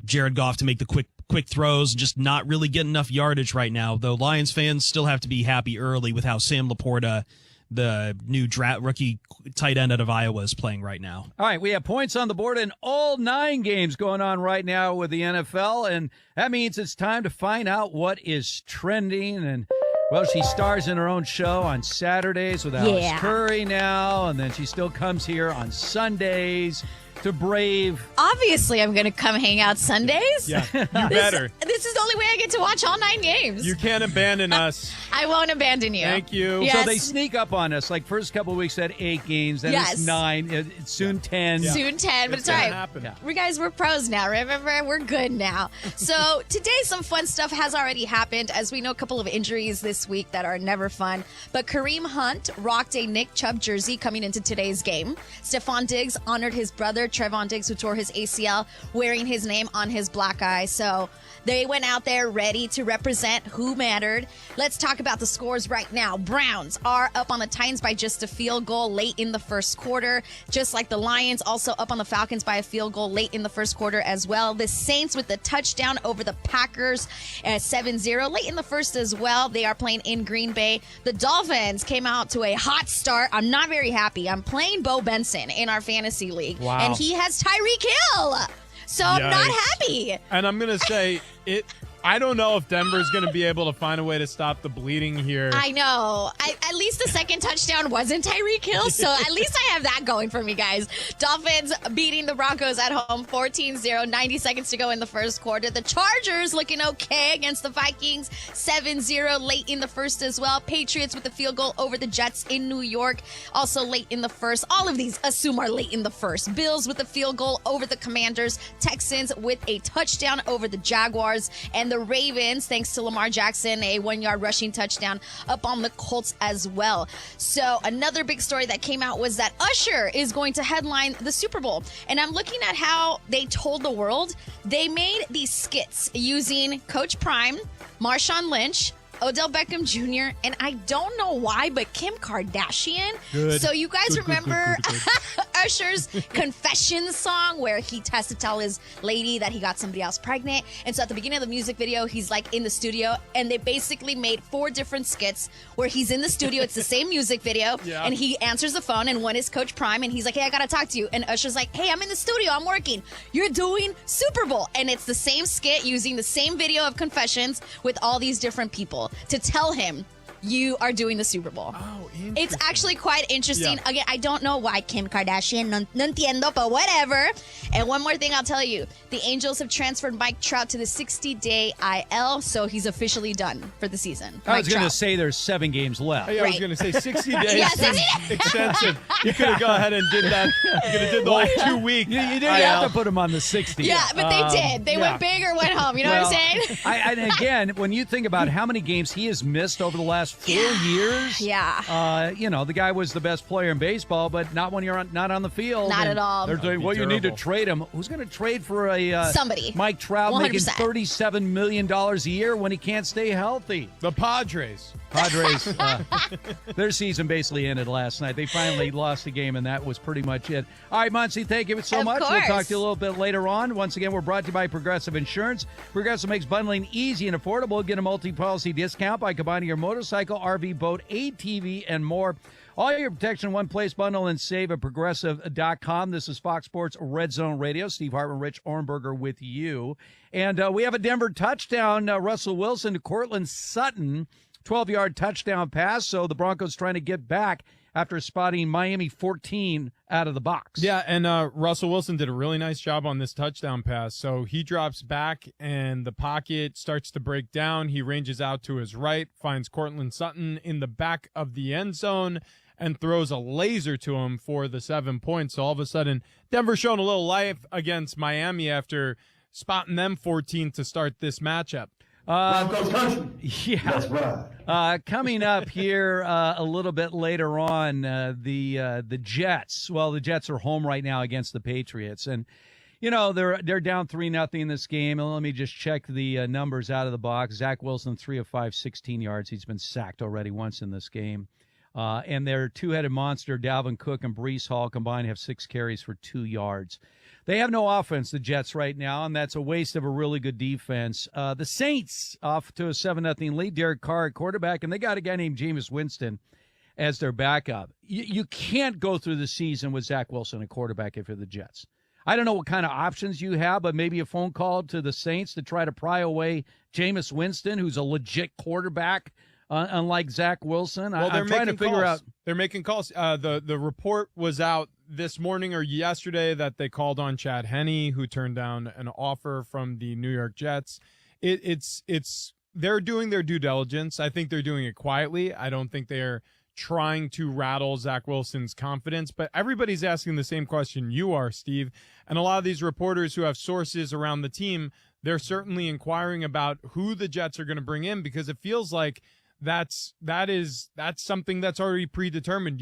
Jared Goff to make the quick throws, just not really getting enough yardage right now. Though Lions fans still have to be happy early with how Sam Laporta, the new rookie tight end out of Iowa, is playing right now. All right, we have points on the board in all 9 games going on right now with the NFL, and that means it's time to find out what is trending. And, well, she stars in her own show on Saturdays with Alice Curry now, and then she still comes here on Sundays to brave. Obviously, I'm going to come hang out Sundays. Yeah, you better. This is the only way I get to watch all 9 games. You can't abandon us. I won't abandon you. Thank you. Yes. So they sneak up on us. Like first couple of weeks had 8 games, then it's 9, it's soon 10. Yeah. Soon 10, but it's all right. Yeah. We guys, we're pros now. Remember, we're good now. So today, some fun stuff has already happened. As we know, a couple of injuries this week that are never fun. But Kareem Hunt rocked a Nick Chubb jersey coming into today's game. Stephon Diggs honored his brother Trevon Diggs, who tore his ACL, wearing his name on his black eye. So they went out there ready to represent who mattered. Let's talk about the scores right now. Browns are up on the Titans by just a field goal late in the first quarter, just like the Lions, also up on the Falcons by a field goal late in the first quarter as well. The Saints with the touchdown over the Packers at 7-0 late in the first as well. They are playing in Green Bay. The Dolphins came out to a hot start. I'm not very happy. I'm playing Bo Benson in our fantasy league, and he has Tyreek Hill. So I'm not happy. And I'm going to say, I don't know if Denver's going to be able to find a way to stop the bleeding here. I know. At least the second touchdown wasn't Tyreek Hill, so at least I have that going for me, guys. Dolphins beating the Broncos at home 14-0, 90 seconds to go in the first quarter. The Chargers looking okay against the Vikings, 7-0 late in the first as well. Patriots with a field goal over the Jets in New York, also late in the first. All of these assume are late in the first. Bills with a field goal over the Commanders. Texans with a touchdown over the Jaguars. And the Ravens, thanks to Lamar Jackson, a 1-yard rushing touchdown up on the Colts as well. So another big story that came out was that Usher is going to headline the Super Bowl. And I'm looking at how they told the world. They made these skits using Coach Prime, Marshawn Lynch, Odell Beckham Jr., and I don't know why, but Kim Kardashian. Good. So you guys Good, remember good. Usher's confession song where he has to tell his lady that he got somebody else pregnant? And so at the beginning of the music video, he's like in the studio, and they basically made 4 different skits where he's in the studio. It's the same music video, and he answers the phone, and one is Coach Prime, and he's like, hey, I got to talk to you. And Usher's like, hey, I'm in the studio. I'm working. You're doing Super Bowl. And it's the same skit using the same video of confessions with all these different people to tell him you are doing the Super Bowl. Oh, it's actually quite interesting. Yeah. Again, I don't know why Kim Kardashian, no entiendo, but whatever. And one more thing I'll tell you. The Angels have transferred Mike Trout to the 60-day IL, so he's officially done for the season. I was going to say there's 7 games left. Yeah, I was going to say 60 days seems extensive. You could have gone ahead and did that. You could have did the whole 2-week. You didn't have to put him on the 60. Yeah, but they did. They went big or went home. You know what I'm saying? And again, when you think about how many games he has missed over the last 4 years. Yeah. The guy was the best player in baseball, but not when you're not on the field. Not at all. They're doing, well, you need to trade him. Who's going to trade for a somebody? Mike Trout 100%. making $37 million a year when he can't stay healthy. The Padres. Their season basically ended last night. They finally lost the game, and that was pretty much it. All right, Muncie, thank you so much. Course. We'll talk to you a little bit later on. Once again, we're brought to you by Progressive Insurance. Progressive makes bundling easy and affordable. Get a multi-policy discount by combining your motorcycle, RV, boat, ATV, and more. All your protection in one place. Bundle and save at Progressive.com. This is Fox Sports Red Zone Radio. Steve Hartman, Rich Ornberger with you. And we have a Denver touchdown. Russell Wilson to Cortland Sutton. 12-yard touchdown pass. So the Broncos trying to get back after spotting Miami 14 out of the box. Yeah, and Russell Wilson did a really nice job on this touchdown pass. So he drops back, and the pocket starts to break down. He ranges out to his right, finds Cortland Sutton in the back of the end zone, and throws a laser to him for the 7 points. So all of a sudden, Denver showing a little life against Miami after spotting them 14 to start this matchup. Yeah. That's right. Coming up here a little bit later on, the Jets. Well, the Jets are home right now against the Patriots, and they're down 3-0 in this game. And let me just check the numbers out of the box. Zach Wilson 3 of 5, 16 yards. He's been sacked already once in this game. And their two-headed monster, Dalvin Cook and Breece Hall, combined have 6 carries for 2 yards. They have no offense, the Jets, right now, and that's a waste of a really good defense. The Saints off to a 7-0 lead. Derek Carr at quarterback, and they got a guy named Jameis Winston as their backup. You can't go through the season with Zach Wilson at quarterback if you're the Jets. I don't know what kind of options you have, but maybe a phone call to the Saints to try to pry away Jameis Winston, who's a legit quarterback, unlike Zach Wilson. Well, I'm trying to figure out. They're making calls. The report was out this morning or yesterday that they called on Chad Henne, who turned down an offer from the New York Jets. They're doing their due diligence. I think they're doing it quietly. I don't think they're trying to rattle Zach Wilson's confidence, but everybody's asking the same question you are, Steve. And a lot of these reporters who have sources around the team, they're certainly inquiring about who the Jets are going to bring in, because it feels like that's something that's already predetermined.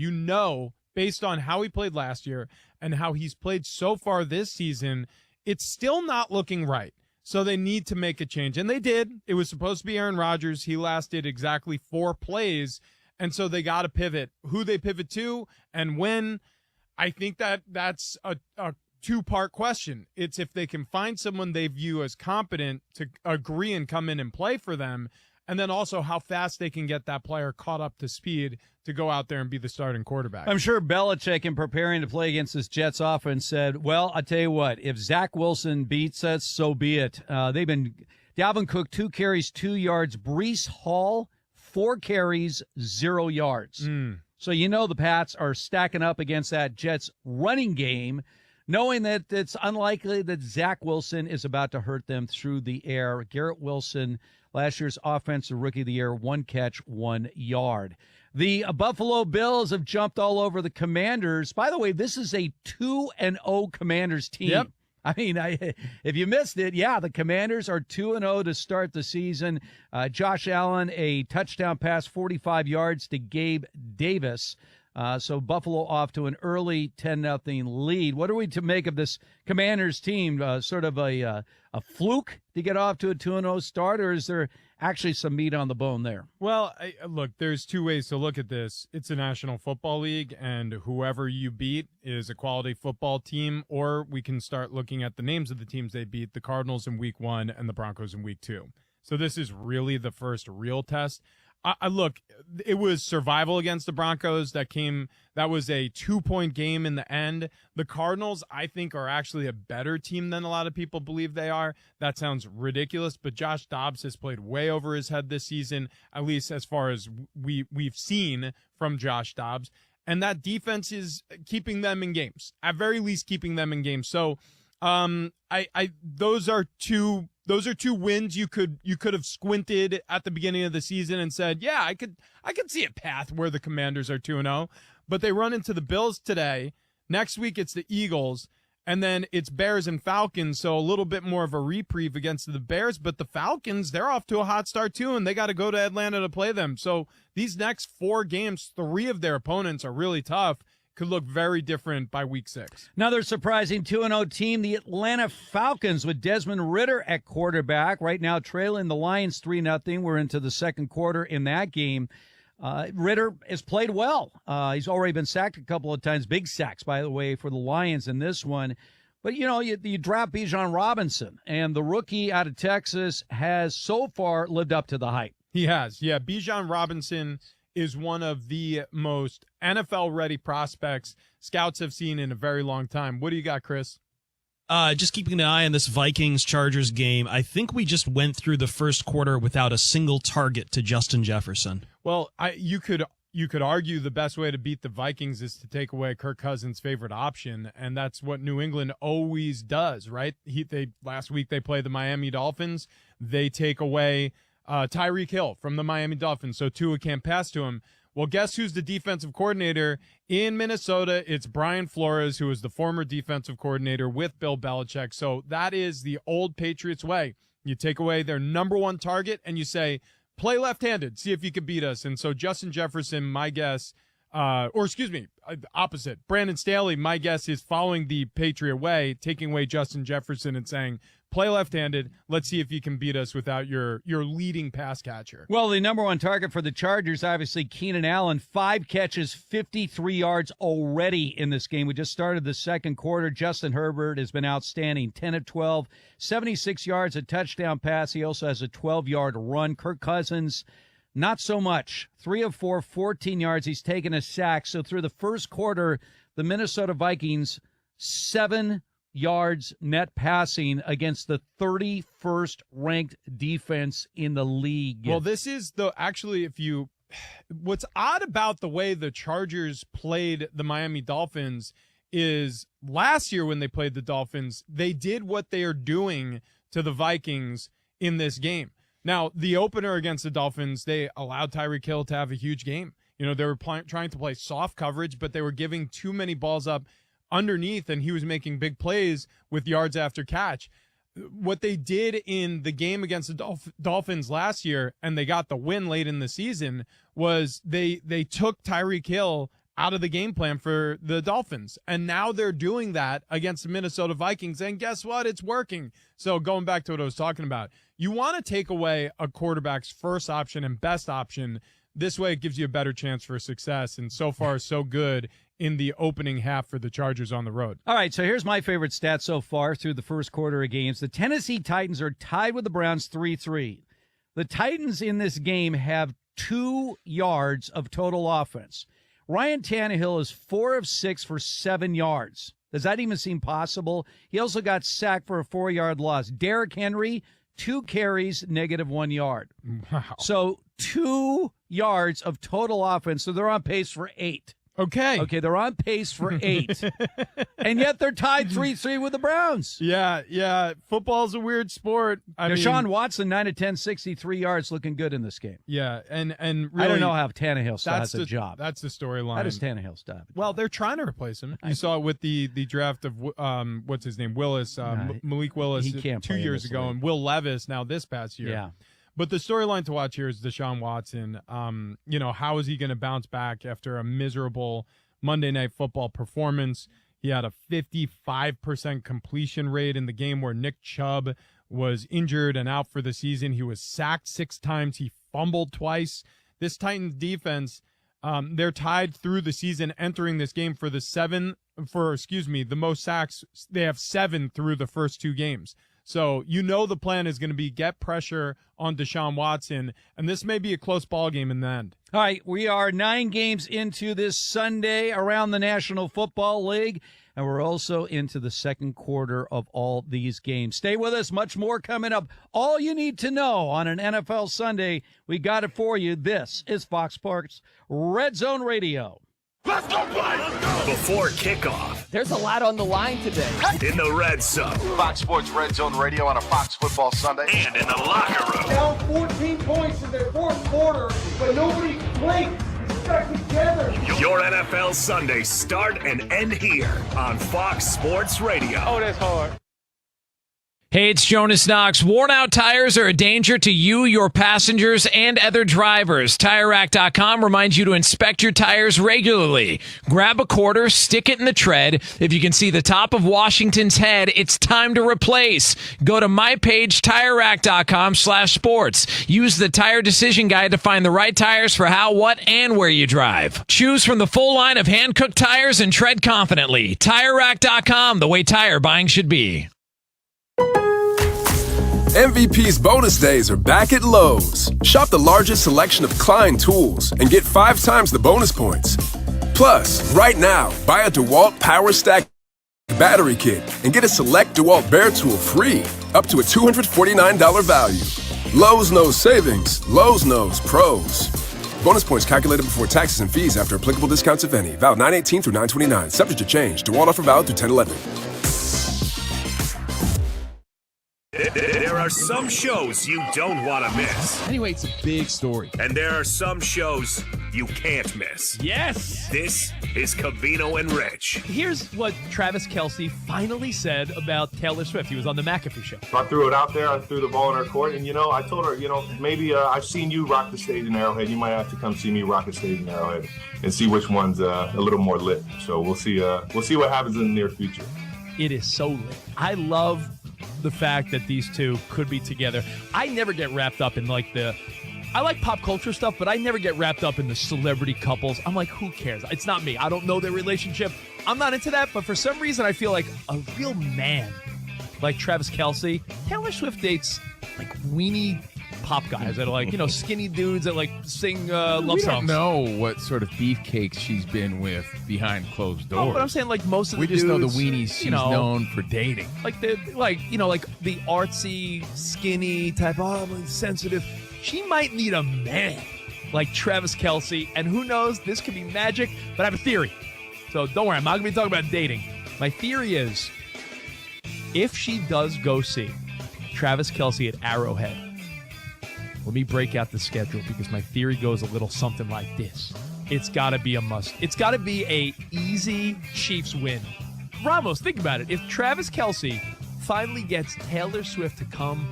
based on how he played last year and how he's played so far this season, it's still not looking right. So they need to make a change. And they did. It was supposed to be Aaron Rodgers. He lasted exactly 4 plays. And so they got to pivot. Who they pivot to and when, I think that's a two-part question. It's if they can find someone they view as competent to agree and come in and play for them, and then also how fast they can get that player caught up to speed to go out there and be the starting quarterback. I'm sure Belichick, in preparing to play against this Jets offense, said, well, I tell you what, if Zach Wilson beats us, so be it. They've been Dalvin Cook, 2 carries, 2 yards. Breece Hall, 4 carries, 0 yards. So you know the Pats are stacking up against that Jets running game, knowing that it's unlikely that Zach Wilson is about to hurt them through the air. Garrett Wilson, last year's Offensive Rookie of the Year, 1 catch, 1 yard. The Buffalo Bills have jumped all over the Commanders. By the way, this is a 2-0 Commanders team. Yep. I mean, if you missed it, yeah, the Commanders are 2-0 to start the season. Josh Allen, a touchdown pass, 45 yards to Gabe Davis. So Buffalo off to an early 10-0 lead. What are we to make of this Commanders team? Sort of a fluke to get off to a 2-0 start, or is there actually some meat on the bone there? Well, look, there's 2 ways to look at this. It's a National Football League, and whoever you beat is a quality football team, or we can start looking at the names of the teams they beat, the Cardinals in Week 1 and the Broncos in Week 2. So this is really the first real test. Look, it was survival against the Broncos that was a 2-point game in the end. The Cardinals, I think, are actually a better team than a lot of people believe they are. That sounds ridiculous, but Josh Dobbs has played way over his head this season, at least as far as we've seen from Josh Dobbs. And that defense is keeping them in games, at very least keeping them in games. So, those are two wins you could have squinted at the beginning of the season and said, yeah, I could see a path where the Commanders are 2-0, but they run into the Bills today. Next week it's the Eagles, and then it's Bears and Falcons, so a little bit more of a reprieve against the Bears, but the Falcons, they're off to a hot start too, and they got to go to Atlanta to play them. So these next 4 games, 3 of their opponents are really tough. Could look very different by week 6. Another surprising 2-0 team, the Atlanta Falcons, with Desmond Ridder at quarterback. Right now trailing the Lions 3-0. We're into the second quarter in that game. Ridder has played well. He's already been sacked a couple of times. Big sacks, by the way, for the Lions in this one. But, you draft Bijan Robinson, and the rookie out of Texas has so far lived up to the hype. He has. Yeah, Bijan Robinson is one of the most NFL-ready prospects scouts have seen in a very long time. What do you got, Chris? Just keeping an eye on this Vikings-Chargers game. I think we just went through the first quarter without a single target to Justin Jefferson. Well, you could argue the best way to beat the Vikings is to take away Kirk Cousins' favorite option, and that's what New England always does, right? Last week they played the Miami Dolphins. They take away Tyreek Hill from the Miami Dolphins, so Tua can't pass to him. Well, guess who's the defensive coordinator in Minnesota? It's Brian Flores, who is the former defensive coordinator with Bill Belichick. So that is the old Patriots way. You take away their number 1 target and you say, play left-handed, see if you can beat us. And so Justin Jefferson, my guess, opposite. Brandon Staley, my guess, is following the Patriot way, taking away Justin Jefferson and saying, play left-handed. Let's see if you can beat us without your leading pass catcher. Well, the number 1 target for the Chargers, obviously, Keenan Allen, 5 catches, 53 yards already in this game. We just started the second quarter. Justin Herbert has been outstanding, 10 of 12, 76 yards, a touchdown pass. He also has a 12-yard run. Kirk Cousins, not so much. 3 of 4, 14 yards. He's taken a sack. So through the first quarter, the Minnesota Vikings, 7 yards net passing against the 31st ranked defense in the league. Well, this is what's odd about the way the Chargers played the Miami Dolphins is last year when they played the Dolphins, they did what they are doing to the Vikings in this game. Now, the opener against the Dolphins, they allowed Tyreek Hill to have a huge game. They were trying to play soft coverage, but they were giving too many balls up underneath, and he was making big plays with yards after catch. What they did in the game against the Dolphins last year, and they got the win late in the season, was they took Tyreek Hill out of the game plan for the Dolphins. And now they're doing that against the Minnesota Vikings. And guess what? It's working. So going back to what I was talking about, you want to take away a quarterback's first option and best option. This way it gives you a better chance for success. And so far, so good in the opening half for the Chargers on the road. All right, so here's my favorite stat so far through the first quarter of games. The Tennessee Titans are tied with the Browns 3-3. The Titans in this game have 2 yards of total offense. Ryan Tannehill is 4 of 6 for 7 yards. Does that even seem possible? He also got sacked for a 4-yard loss. Derrick Henry, 2 carries, -1 yard. Wow. So 2 yards of total offense. So they're on pace for 8. Okay, they're on pace for 8. And yet they're tied 3-3 with the Browns. Yeah. Football's a weird sport. Deshaun Watson, 9 of 10, 63 yards, looking good in this game. Yeah, and really, I don't know how Tannehill still has a job. That's the storyline. How does Tannehill stop? Well, they're trying to replace him. You saw it with the draft of what's his name, Willis, Malik Willis, he can't 2 years ago, and Will Levis now this past year. Yeah. But the storyline to watch here is Deshaun Watson. How is he going to bounce back after a miserable Monday Night Football performance? He had a 55% completion rate in the game where Nick Chubb was injured and out for the season. He was sacked 6 times. He fumbled twice. This Titans defense, they're tied through the season entering this game for the most sacks. They have 7 through the first 2 games. So the plan is going to be get pressure on Deshaun Watson, and this may be a close ball game in the end. All right, we are 9 games into this Sunday around the National Football League, and we're also into the second quarter of all these games. Stay with us, much more coming up. All you need to know on an NFL Sunday, we got it for you. This is Fox Sports Red Zone Radio. Let's go play! Before kickoff. There's a lot on the line today. In the red zone. Fox Sports Red Zone Radio on a Fox Football Sunday. And in the locker room. Down 14 points in their fourth quarter, but nobody blinked. Stuck together. Your NFL Sunday start and end here on Fox Sports Radio. Oh, that's hard. Hey, it's Jonas Knox. Worn-out tires are a danger to you, your passengers, and other drivers. TireRack.com reminds you to inspect your tires regularly. Grab a quarter, stick it in the tread. If you can see the top of Washington's head, it's time to replace. Go to my page, TireRack.com/sports. Use the Tire Decision Guide to find the right tires for how, what, and where you drive. Choose from the full line of hand-cooked tires and tread confidently. TireRack.com, the way tire buying should be. MVP's bonus days are back at Lowe's. Shop the largest selection of Klein tools and get 5 times the bonus points. Plus, right now, buy a DeWalt Power Stack battery kit and get a select DeWalt Bear tool free, up to a $249 value. Lowe's knows savings. Lowe's knows pros. Bonus points calculated before taxes and fees after applicable discounts, if any. Valid 9/18 through 9/29. Subject to change. DeWalt offer valid through 10/11. There are some shows you don't want to miss. Anyway, it's a big story. And there are some shows you can't miss. Yes! This is Covino and Rich. Here's what Travis Kelce finally said about Taylor Swift. He was on the McAfee show. I threw it out there. I threw the ball in her court. And, I told her, maybe I've seen you rock the stage in Arrowhead. You might have to come see me rock the stage in Arrowhead and see which one's a little more lit. So we'll see what happens in the near future. It is so lit. I love the fact that these two could be together. I never get wrapped up in I like pop culture stuff, but I never get wrapped up in the celebrity couples. I'm like, who cares? It's not me. I don't know their relationship. I'm not into that, but for some reason I feel like a real man like Travis Kelce. Taylor Swift dates weenie pop guys that are skinny dudes that sing love songs. We don't know what sort of beefcakes she's been with behind closed doors. No, but I'm saying most of the dudes. We just know the dudes, weenies she's known for dating. The artsy, skinny type, sensitive. She might need a man like Travis Kelce, and who knows, this could be magic, but I have a theory. So don't worry, I'm not going to be talking about dating. My theory is, if she does go see Travis Kelce at Arrowhead, let me break out the schedule because my theory goes a little something like this. It's got to be a must. It's got to be a easy Chiefs win. Ramos, think about it. If Travis Kelce finally gets Taylor Swift to come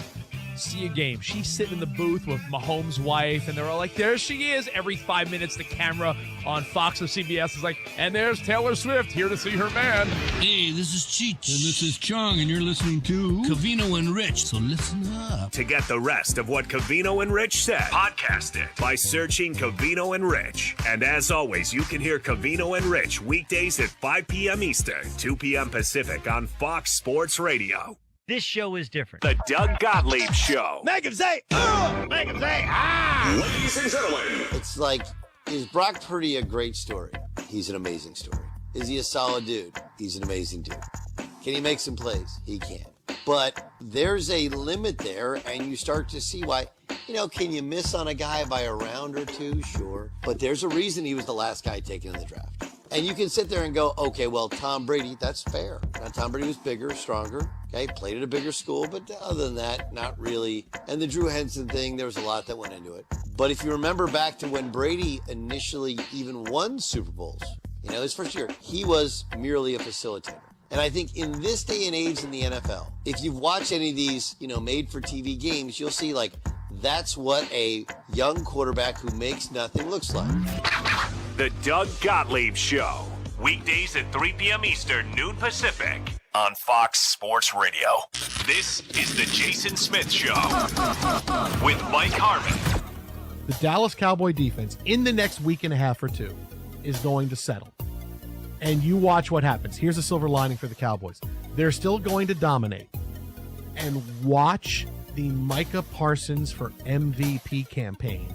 see a game. She's sitting in the booth with Mahomes' wife, and they're all like, there she is. Every 5 minutes, the camera on Fox or CBS is like, and there's Taylor Swift here to see her man. Hey, this is Cheech. And this is Chong, and you're listening to Covino and Rich, so listen up. To get the rest of what Covino and Rich said, podcast it by searching Covino and Rich. And as always, you can hear Covino and Rich weekdays at 5 p.m. Eastern, 2 p.m. Pacific on Fox Sports Radio. This show is different. The Doug Gottlieb Show. Make him say, make him say, Ladies and gentlemen. It's like, is Brock Purdy a great story? He's an amazing story. Is he a solid dude? He's an amazing dude. Can he make some plays? He can. But there's a limit there, and you start to see why. Can you miss on a guy by a round or two? Sure. But there's a reason he was the last guy taken in the draft. And you can sit there and go, okay, well, Tom Brady, that's fair. Now, Tom Brady was bigger, stronger, okay, played at a bigger school, but other than that, not really. And the Drew Henson thing, there was a lot that went into it. But if you remember back to when Brady initially even won Super Bowls, his first year, he was merely a facilitator. And I think in this day and age in the NFL, if you've watched any of these, made-for-TV games, you'll see, that's what a young quarterback who makes nothing looks like. The Doug Gottlieb Show. Weekdays at 3 p.m. Eastern, noon Pacific on Fox Sports Radio. This is the Jason Smith Show with Mike Harmon. The Dallas Cowboy defense in the next week and a half or two is going to settle. And you watch what happens. Here's a silver lining for the Cowboys. They're still going to dominate. And watch the Micah Parsons for MVP campaign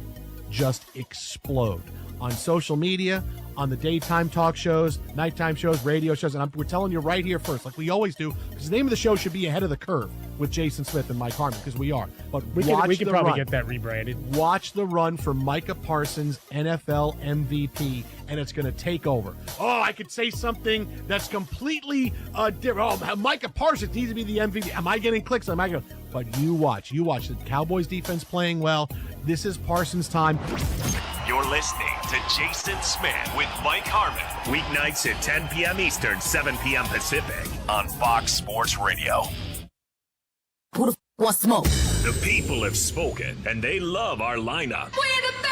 just explode on social media, on the daytime talk shows, nighttime shows, radio shows, and we're telling you right here first, like we always do, because the name of the show should be Ahead of the Curve with Jason Smith and Mike Harmon, because we are. But we could probably get that rebranded. Watch the run for Micah Parsons, NFL MVP, and it's going to take over. Oh, I could say something that's completely different. Oh, Micah Parsons needs to be the MVP. Am I getting clicks? Am I going? But you watch the Cowboys defense playing well. This is Parsons' time. You're listening to Jason Smith with Mike Harmon. Weeknights at 10 p.m. Eastern, 7 p.m. Pacific on Fox Sports Radio. Who the f wants smoke? The people have spoken, and they love our lineup. We're the best!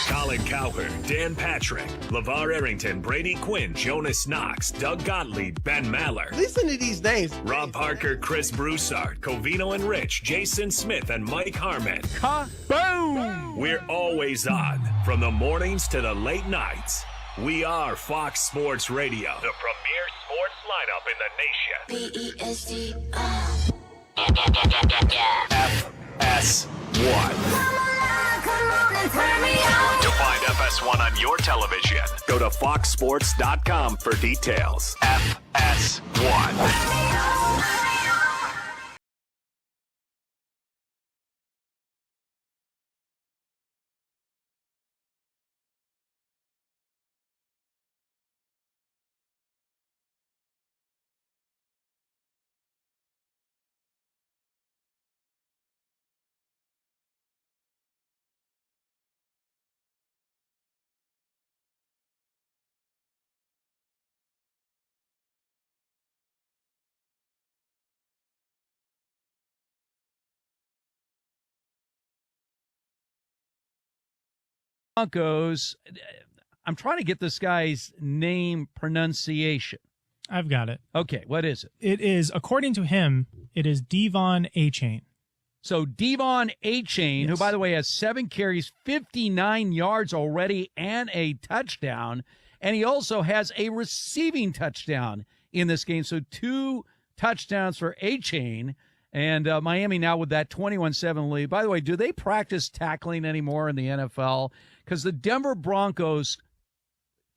Colin Cowherd, Dan Patrick, LeVar Arrington, Brady Quinn, Jonas Knox, Doug Gottlieb, Ben Maller. Listen to these names. Rob Parker, Chris Broussard, Covino and Rich, Jason Smith, and Mike Harmon. Kaboom! We're always on, from the mornings to the late nights. We are Fox Sports Radio, the premier sports lineup in the nation. B-E-S-T, FS1. To find FS1 on your television, go to foxsports.com for details. FS1. Broncos. I'm trying to get this guy's name pronunciation. I've got it. Okay, what is it? It is, according to him, it is Devon Achane. So Devon Achane, Yes. who, by the way, has 7 carries, 59 yards already, and a touchdown. And he also has a receiving touchdown in this game. So 2 touchdowns for Achane. And Miami now with that 21-7 lead. By the way, do they practice tackling anymore in the NFL? Because the Denver Broncos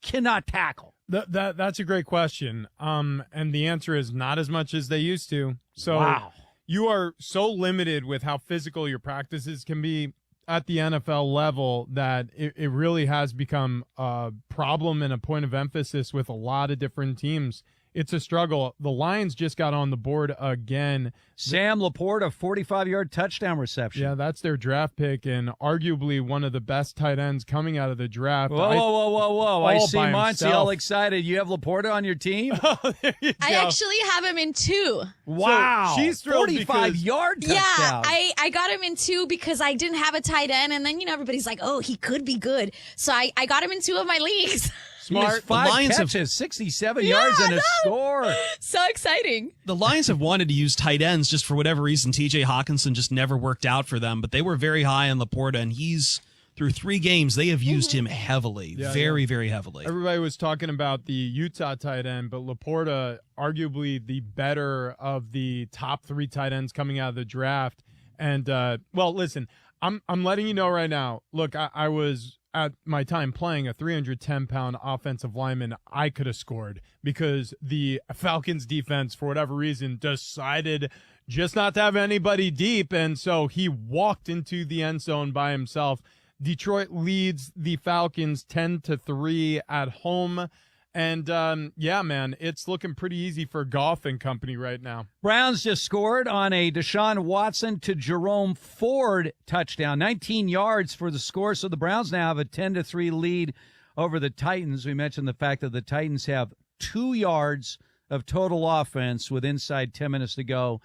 cannot tackle. That's a great question. And the answer is not as much as they used to. So wow. You are so limited with how physical your practices can be at the NFL level that it really has become a problem and a point of emphasis with a lot of different teams it's a struggle. The Lions just got on the board again. Sam Laporta, 45-yard touchdown reception. Yeah, that's their draft pick and arguably one of the best tight ends coming out of the draft. Whoa. I see Monty all excited. You have Laporta on your team? I actually have him in 2. Wow. So she's thrilled 45-yard touchdown. Yeah, I got him in 2 because I didn't have a tight end. And then, everybody's like, oh, he could be good. So I got him in 2 of my leagues. Smart. 5 catches, 67 yards, and a score. So exciting. The Lions have wanted to use tight ends just for whatever reason. TJ Hawkinson just never worked out for them, but they were very high on Laporta, and he's through 3 games, they have used him heavily, very heavily. Everybody was talking about the Utah tight end, but Laporta, arguably the better of the top 3 tight ends coming out of the draft. And, well, listen, I'm letting you know right now, look, I was at my time playing a 310-pound offensive lineman. I could have scored because the Falcons defense, for whatever reason, decided just not to have anybody deep, and so he walked into the end zone by himself. Detroit leads the Falcons 10-3 at home. And, yeah, man, it's looking pretty easy for Goff and company right now. Browns just scored on a Deshaun Watson to Jerome Ford touchdown. 19 yards for the score, so the Browns now have a 10-3 lead over the Titans. We mentioned the fact that the Titans have 2 yards of total offense with inside 10 minutes to go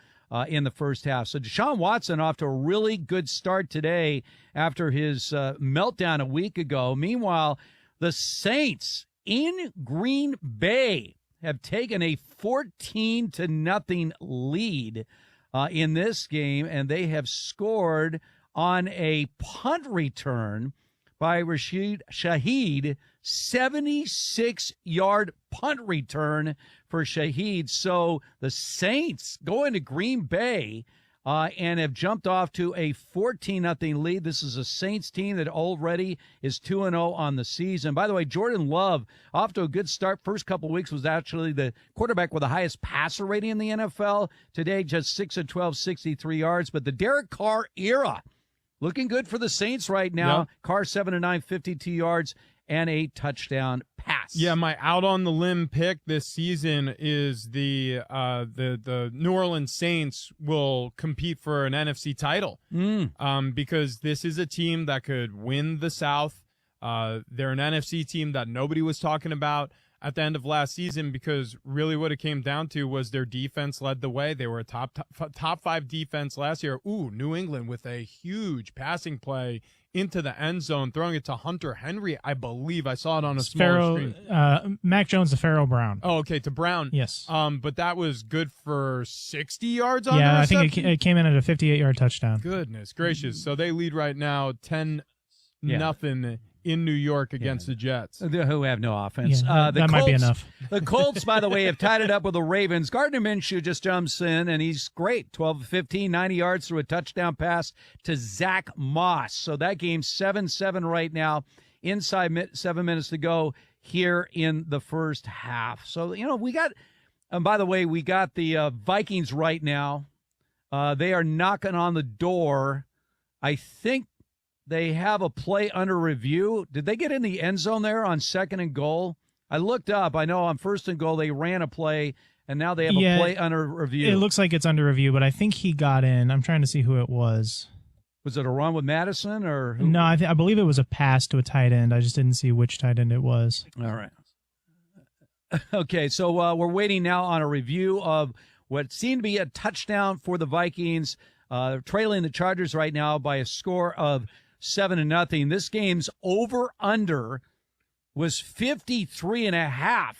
in the first half. So Deshaun Watson off to a really good start today after his meltdown a week ago. Meanwhile, the Saints in Green Bay have taken a 14-0 lead in this game, and they have scored on a punt return by Rashid Shaheed, 76-yard punt return for Shaheed. So the Saints go into Green Bay and have jumped off to a 14-0 lead. This is a Saints team that already is 2-0 on the season. By the way, Jordan Love, off to a good start. First couple weeks was actually the quarterback with the highest passer rating in the NFL. Today, just 6 of 12, 63 yards. But the Derek Carr era, looking good for the Saints right now. Yep. Carr 7 of 9, 52 yards, and a touchdown pass. Yeah, my out on the limb pick this season is the New Orleans Saints will compete for an NFC title. Because this is a team that could win the South. They're an NFC team that nobody was talking about at the end of last season because really what it came down to was their defense led the way. They were a top 5 defense last year. New England with a huge passing play into the end zone, throwing it to Hunter Henry, I believe. I saw it on a small screen. Mac Jones to Pharaoh Brown. Oh, okay, to Brown. Yes. But that was good for 60 yards on I think it came in at a 58-yard touchdown. Goodness gracious. So they lead right now 10-0 in New York against the Jets. Who have no offense. Yeah, that might be enough. The Colts, by the way, have tied it up with the Ravens. Gardner Minshew just jumps in, and he's great. 12 of 15, 90 yards through a touchdown pass to Zach Moss. So that game's 7-7 right now, inside 7 minutes to go here in the first half. So, we got, and by the way, we got the Vikings right now. They are knocking on the door. I think they have a play under review. Did they get in the end zone there on 2nd and goal? I looked up. I know on 1st and goal they ran a play, and now they have a play under review. It looks like it's under review, but I think he got in. I'm trying to see who it was. Was it a run with Madison or who? No, I believe it was a pass to a tight end. I just didn't see which tight end it was. All right. Okay, so we're waiting now on a review of what seemed to be a touchdown for the Vikings, trailing the Chargers right now by a score of 7-0. This game's over-under was 53.5,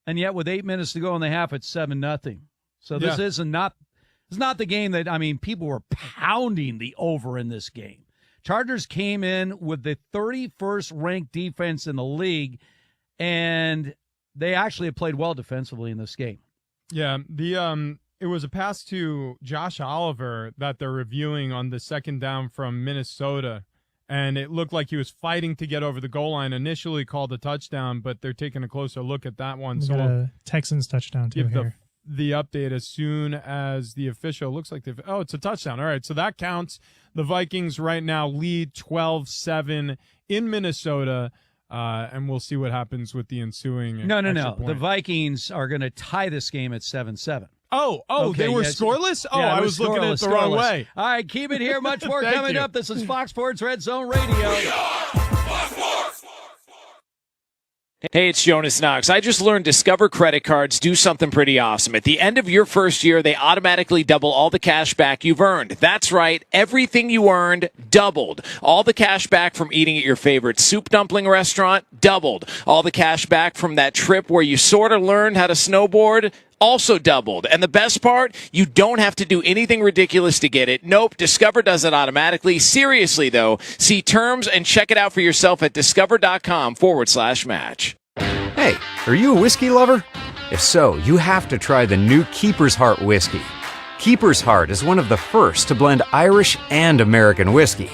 and yet with 8 minutes to go in the half, it's 7-0. So this is not the game that, people were pounding the over in this game. Chargers came in with the 31st ranked defense in the league, and they actually have played well defensively in this game. Yeah, it was a pass to Josh Oliver that they're reviewing on the 2nd down from Minnesota, and it looked like he was fighting to get over the goal line. Initially called a touchdown, but they're taking a closer look at that one. We got a Texans touchdown too here. The update as soon as the official looks like it's a touchdown. All right, so that counts. The Vikings right now lead 12-7 in Minnesota. and we'll see what happens with the ensuing. No. extra point. The Vikings are going to tie this game at 7-7. Oh, Okay, they were yes. scoreless? Oh, Yeah, I it was looking at it the wrong scoreless. way. All right, keep it here. Much more Thank coming you. up. This is Fox Sports Red Zone Radio. Hey, it's Jonas Knox. I just learned Discover credit cards do something pretty awesome. At the end of your first year, they automatically double all the cash back you've earned. That's right. Everything you earned doubled. All the cash back from eating at your favorite soup dumpling restaurant doubled. All the cash back from that trip where you sort of learned how to snowboard also doubled. And the best part, you don't have to do anything ridiculous to get it. Nope, Discover does it automatically. Seriously, though, see terms and check it out for yourself at discover.com/match. Hey, are you a whiskey lover? If so, you have to try the new Keeper's Heart whiskey. Keeper's Heart is one of the first to blend Irish and American whiskey.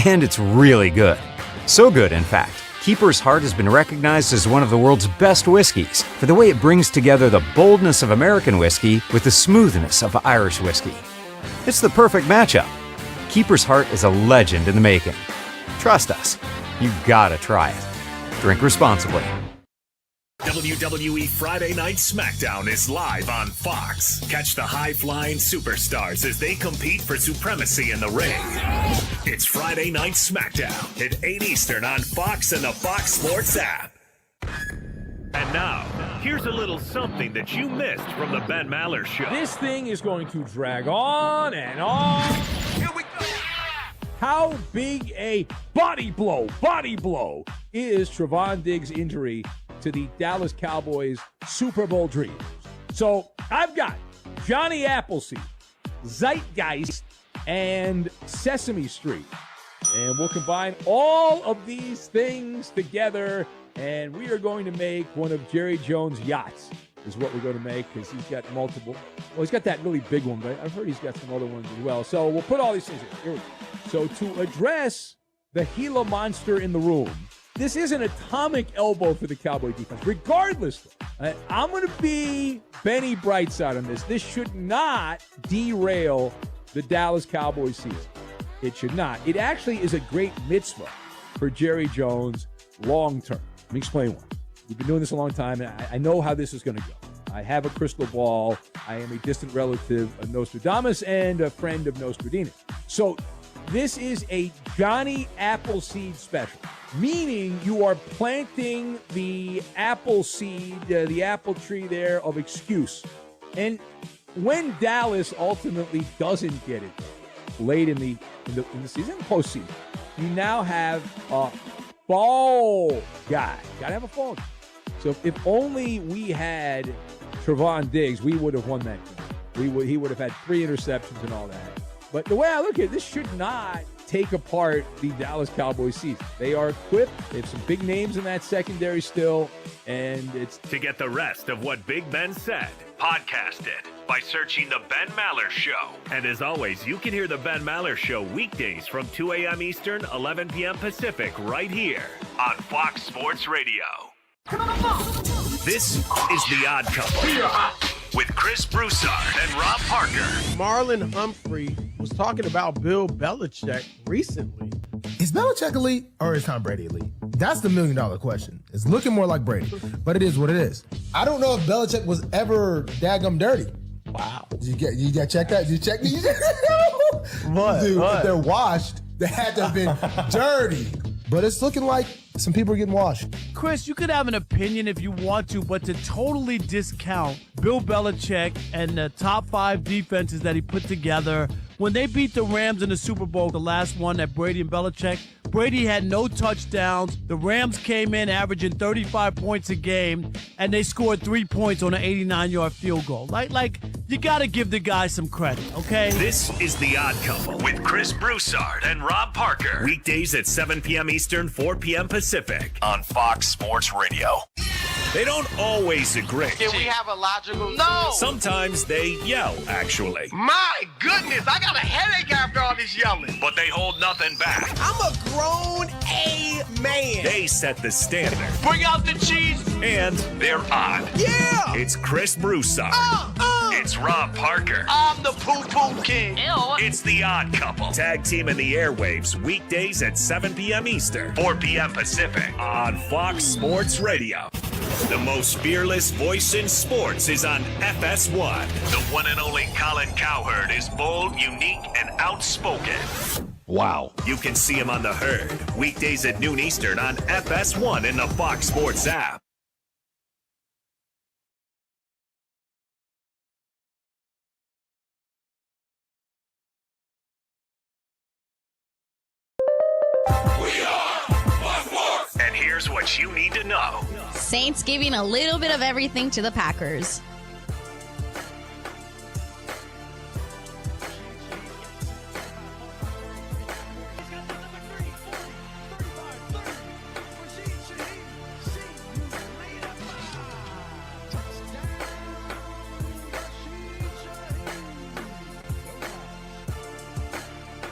And it's really good. So good, in fact. Keeper's Heart has been recognized as one of the world's best whiskeys for the way it brings together the boldness of American whiskey with the smoothness of Irish whiskey. It's the perfect matchup. Keeper's Heart is a legend in the making. Trust us, you gotta try it. Drink responsibly. WWE Friday Night SmackDown is live on Fox. Catch the high-flying superstars as they compete for supremacy in the ring. It's Friday Night SmackDown at 8 Eastern on Fox and the Fox Sports app. And now, here's a little something that you missed from the Ben Maller Show. This thing is going to drag on and on. Here we go. How big a body blow is Trevon Diggs' injury to the Dallas Cowboys Super Bowl dreams? So I've got Johnny Appleseed, Zeitgeist, and Sesame Street. And we'll combine all of these things together, and we are going to make one of Jerry Jones' yachts is what we're going to make, because he's got multiple. Well, he's got that really big one, but I've heard he's got some other ones as well. So we'll put all these things in. Here we go. So to address the Gila monster in the room, this is an atomic elbow for the Cowboy defense. Regardless, I'm going to be Benny Brightside on this. This should not derail the Dallas Cowboys season. It should not. It actually is a great mitzvah for Jerry Jones long term. Let me explain why. We've been doing this a long time, and I know how this is going to go. I have a crystal ball. I am a distant relative of Nostradamus and a friend of Nostradamus. So this is a Johnny Appleseed special, meaning you are planting the apple seed, the apple tree there of excuse. And when Dallas ultimately doesn't get it late in the season, postseason, you now have a fall guy. Got to have a fall guy. So if only we had Trevon Diggs, we would have won that game. He would have had 3 interceptions and all that. But the way I look at it, this should not take apart the Dallas Cowboys season. They are equipped. They have some big names in that secondary still, and it's... To get the rest of what Big Ben said, podcast it by searching The Ben Maller Show. And as always, you can hear The Ben Maller Show weekdays from 2 a.m. Eastern, 11 p.m. Pacific, right here on Fox Sports Radio. This is The Odd Couple with Chris Broussard and Rob Parker. Marlon Humphrey was talking about Bill Belichick recently. Is Belichick elite or is Tom Brady elite? That's the $1 million question. It's looking more like Brady, but it is what it is. I don't know if Belichick was ever daggum dirty. Wow. You got check that? Did you check these? What? Dude, What? if they're washed, they had to have been dirty. But it's looking like some people are getting washed. Chris, you could have an opinion if you want to, but to totally discount Bill Belichick and the top 5 defenses that he put together, when they beat the Rams in the Super Bowl, the last one at Brady and Belichick, Brady had no touchdowns. The Rams came in averaging 35 points a game, and they scored 3 points on an 89-yard field goal. Like you got to give the guy some credit, okay? This is The Odd Couple with Chris Broussard and Rob Parker. Weekdays at 7 p.m. Eastern, 4 p.m. Pacific on Fox Sports Radio. They don't always agree. Can we have a logical... No! Sometimes they yell, actually. My goodness, I got a headache after all this yelling. But they hold nothing back. I'm a grown man. They set the standard. Bring out the cheese. And they're odd. Yeah! It's Chris Broussard It's Rob Parker. I'm the poo-poo king. Ew. It's The Odd Couple. Tag team in the airwaves weekdays at 7 p.m. Eastern, 4 p.m. Pacific on Fox Sports Radio. The most fearless voice in sports is on FS1. The one and only Colin Cowherd is bold, unique, and outspoken. Wow. You can see him on The Herd, weekdays at noon Eastern on FS1 in the Fox Sports app. And here's what you need to know. Saints giving a little bit of everything to the Packers.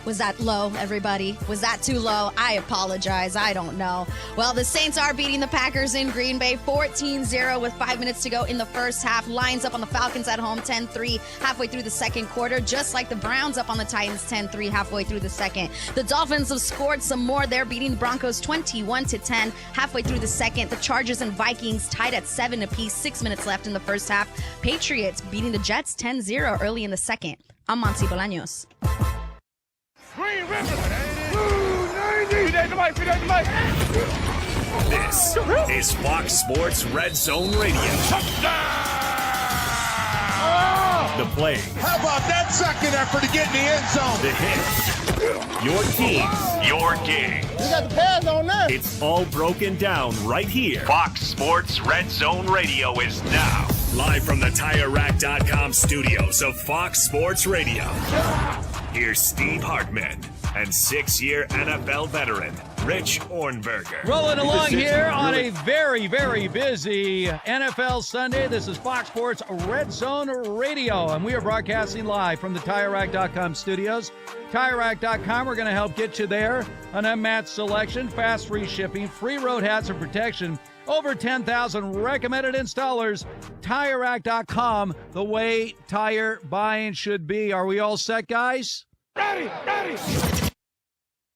Was that low, everybody? Was that too low? I apologize. I don't know. Well, the Saints are beating the Packers in Green Bay 14-0 with 5 minutes to go in the first half. Lions up on the Falcons at home 10-3 halfway through the second quarter, just like the Browns up on the Titans 10-3 halfway through the second. The Dolphins have scored some more. They're beating the Broncos 21-10 halfway through the second. The Chargers and Vikings tied at 7 apiece, 6 minutes left in the first half. Patriots beating the Jets 10-0 early in the second. I'm Monty Bolaños. Green River. 290. This is Fox Sports Red Zone Radio. The play. How about that second effort to get in the end zone? The hit. Your team. Your game. You got the pads on there. It's all broken down right here. Fox Sports Red Zone Radio is now live from the TireRack.com studios of Fox Sports Radio. Here's Steve Hartman and 6-year NFL veteran Rich Ornberger. Rolling along here on a very, very busy NFL Sunday. This is Fox Sports Red Zone Radio, and we are broadcasting live from the TireRack.com studios. TireRack.com, we're going to help get you there. An unmatched selection, fast free shipping, free road hats and protection. Over 10,000 recommended installers. TireRack.com, the way tire buying should be. Are we all set, guys? Ready.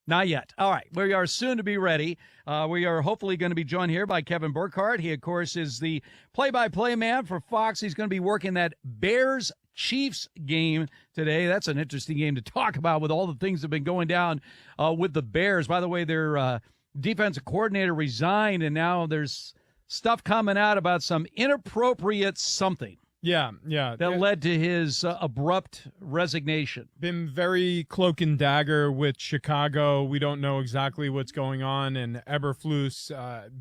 Not yet. All right. We are soon to be ready. We are hopefully going to be joined here by Kevin Burkhardt. He, of course, is the play-by-play man for Fox. He's going to be working that Bears-Chiefs game today. That's an interesting game to talk about with all the things that have been going down with the Bears. By the way, their defensive coordinator resigned, and now there's stuff coming out about some inappropriate something. Yeah. That led to his abrupt resignation. Been very cloak and dagger with Chicago. We don't know exactly what's going on, and Eberflus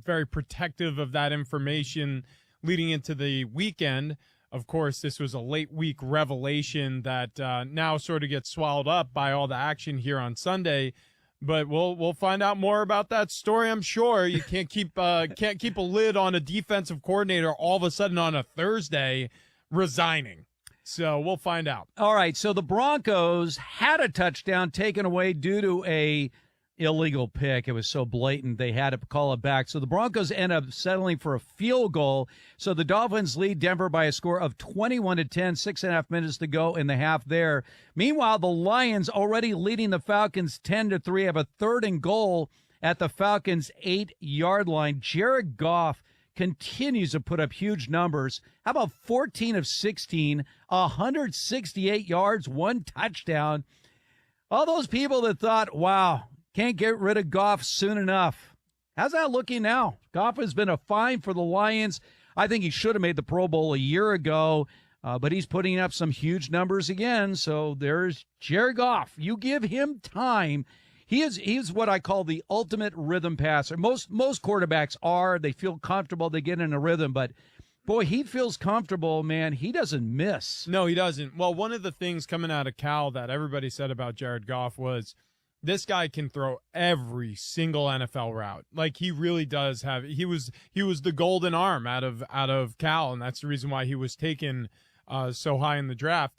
very protective of that information leading into the weekend. Of course, this was a late week revelation that now sort of gets swallowed up by all the action here on Sunday. But we'll find out more about that story, I'm sure. You can't keep a lid on a defensive coordinator all of a sudden on a Thursday resigning. So we'll find out. All right, so the Broncos had a touchdown taken away due to a illegal pick. It was so blatant they had to call it back. So the Broncos end up settling for a field goal. So the Dolphins lead Denver by a score of 21-10, 6.5 minutes to go in the half there. Meanwhile, the Lions already leading the Falcons 10-3, have a 3rd and goal at the Falcons' 8-yard line. Jared Goff continues to put up huge numbers. How about 14 of 16, 168 yards, 1 touchdown? All those people that thought, wow, can't get rid of Goff soon enough. How's that looking now? Goff has been a find for the Lions. I think he should have made the Pro Bowl a year ago, but he's putting up some huge numbers again. So there's Jared Goff. You give him time. He's what I call the ultimate rhythm passer. Most quarterbacks are. They feel comfortable. They get in a rhythm. But, boy, he feels comfortable, man. He doesn't miss. No, he doesn't. Well, one of the things coming out of Cal that everybody said about Jared Goff was this guy can throw every single NFL route. Like, he really does have. He was the golden arm out of Cal, and that's the reason why he was taken so high in the draft.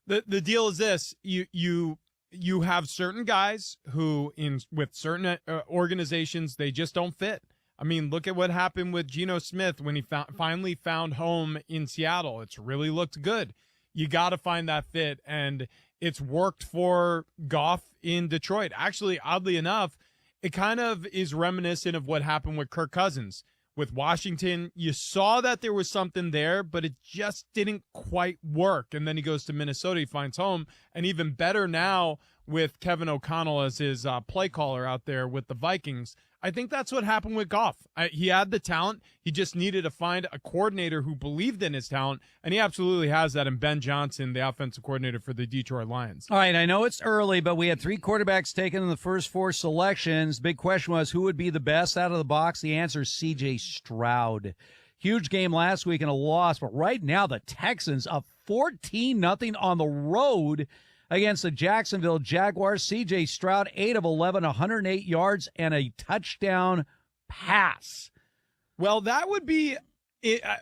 The deal is this: you have certain guys who with certain organizations, they just don't fit. I mean, look at what happened with Geno Smith when he finally found home in Seattle. It's really looked good. you got to find that fit, and it's worked for Goff in Detroit. Actually, oddly enough, it kind of is reminiscent of what happened with Kirk Cousins. With Washington, you saw that there was something there, but it just didn't quite work. And then he goes to Minnesota, he finds home, and even better now with Kevin O'Connell as his play caller out there with the Vikings. I think that's what happened with Goff. He had the talent. He just needed to find a coordinator who believed in his talent, and he absolutely has that in Ben Johnson, the offensive coordinator for the Detroit Lions. All right, I know it's early, but we had 3 quarterbacks taken in the first 4 selections. Big question was who would be the best out of the box. The answer is C.J. Stroud. Huge game last week and a loss, but right now the Texans up 14-0 on the road against the Jacksonville Jaguars. C.J. Stroud, 8 of 11, 108 yards, and a touchdown pass. Well, that would be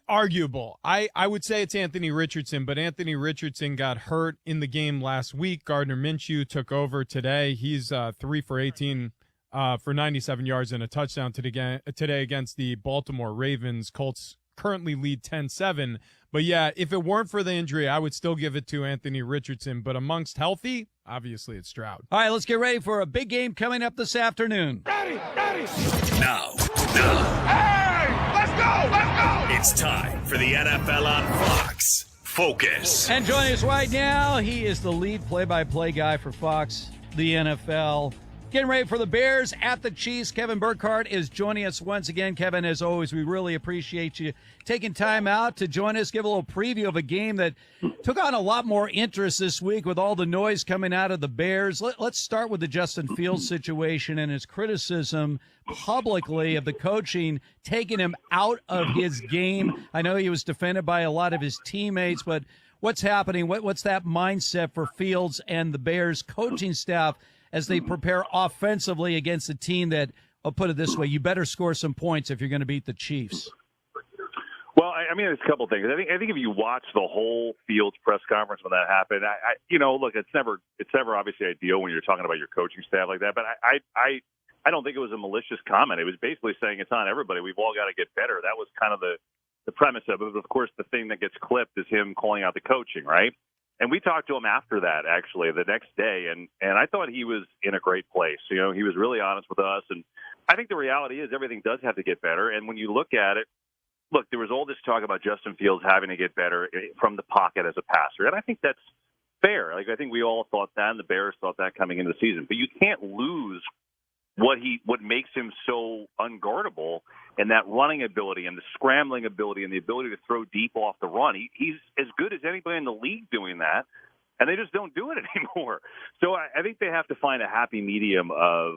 arguable. I would say it's Anthony Richardson, but Anthony Richardson got hurt in the game last week. Gardner Minshew took over today. He's 3 for 18 for 97 yards and a touchdown today against the Baltimore Ravens. Colts currently lead 10-7. But, yeah, if it weren't for the injury, I would still give it to Anthony Richardson. But amongst healthy, obviously it's Stroud. All right, let's get ready for a big game coming up this afternoon. Ready. Now. Hey, let's go. It's time for the NFL on Fox. Focus. And joining us right now, he is the lead play-by-play guy for Fox, the NFL. Getting ready for the Bears at the Chiefs. Kevin Burkhardt is joining us once again. Kevin, as always, we really appreciate you taking time out to join us, give a little preview of a game that took on a lot more interest this week with all the noise coming out of the Bears. Let's start with the Justin Fields situation and his criticism publicly of the coaching, taking him out of his game. I know he was defended by a lot of his teammates, but what's happening? What's that mindset for Fields and the Bears coaching staff as they prepare offensively against a team that, I'll put it this way, you better score some points if you're going to beat the Chiefs? Well, I mean, there's a couple of things. I think if you watch the whole Fields press conference when that happened, look, it's never obviously ideal when you're talking about your coaching staff like that. But I don't think it was a malicious comment. It was basically saying it's on everybody. We've all got to get better. That was kind of the premise of it. Of course, the thing that gets clipped is him calling out the coaching, right? And we talked to him after that, actually, the next day, and I thought he was in a great place. You know, he was really honest with us, and I think the reality is everything does have to get better. And when you look at it, look, there was all this talk about Justin Fields having to get better from the pocket as a passer, and I think that's fair. Like, I think we all thought that, and the Bears thought that coming into the season. But you can't lose what makes him so unguardable, and that running ability and the scrambling ability and the ability to throw deep off the run. He's as good as anybody in the league doing that, and they just don't do it anymore. So I think they have to find a happy medium of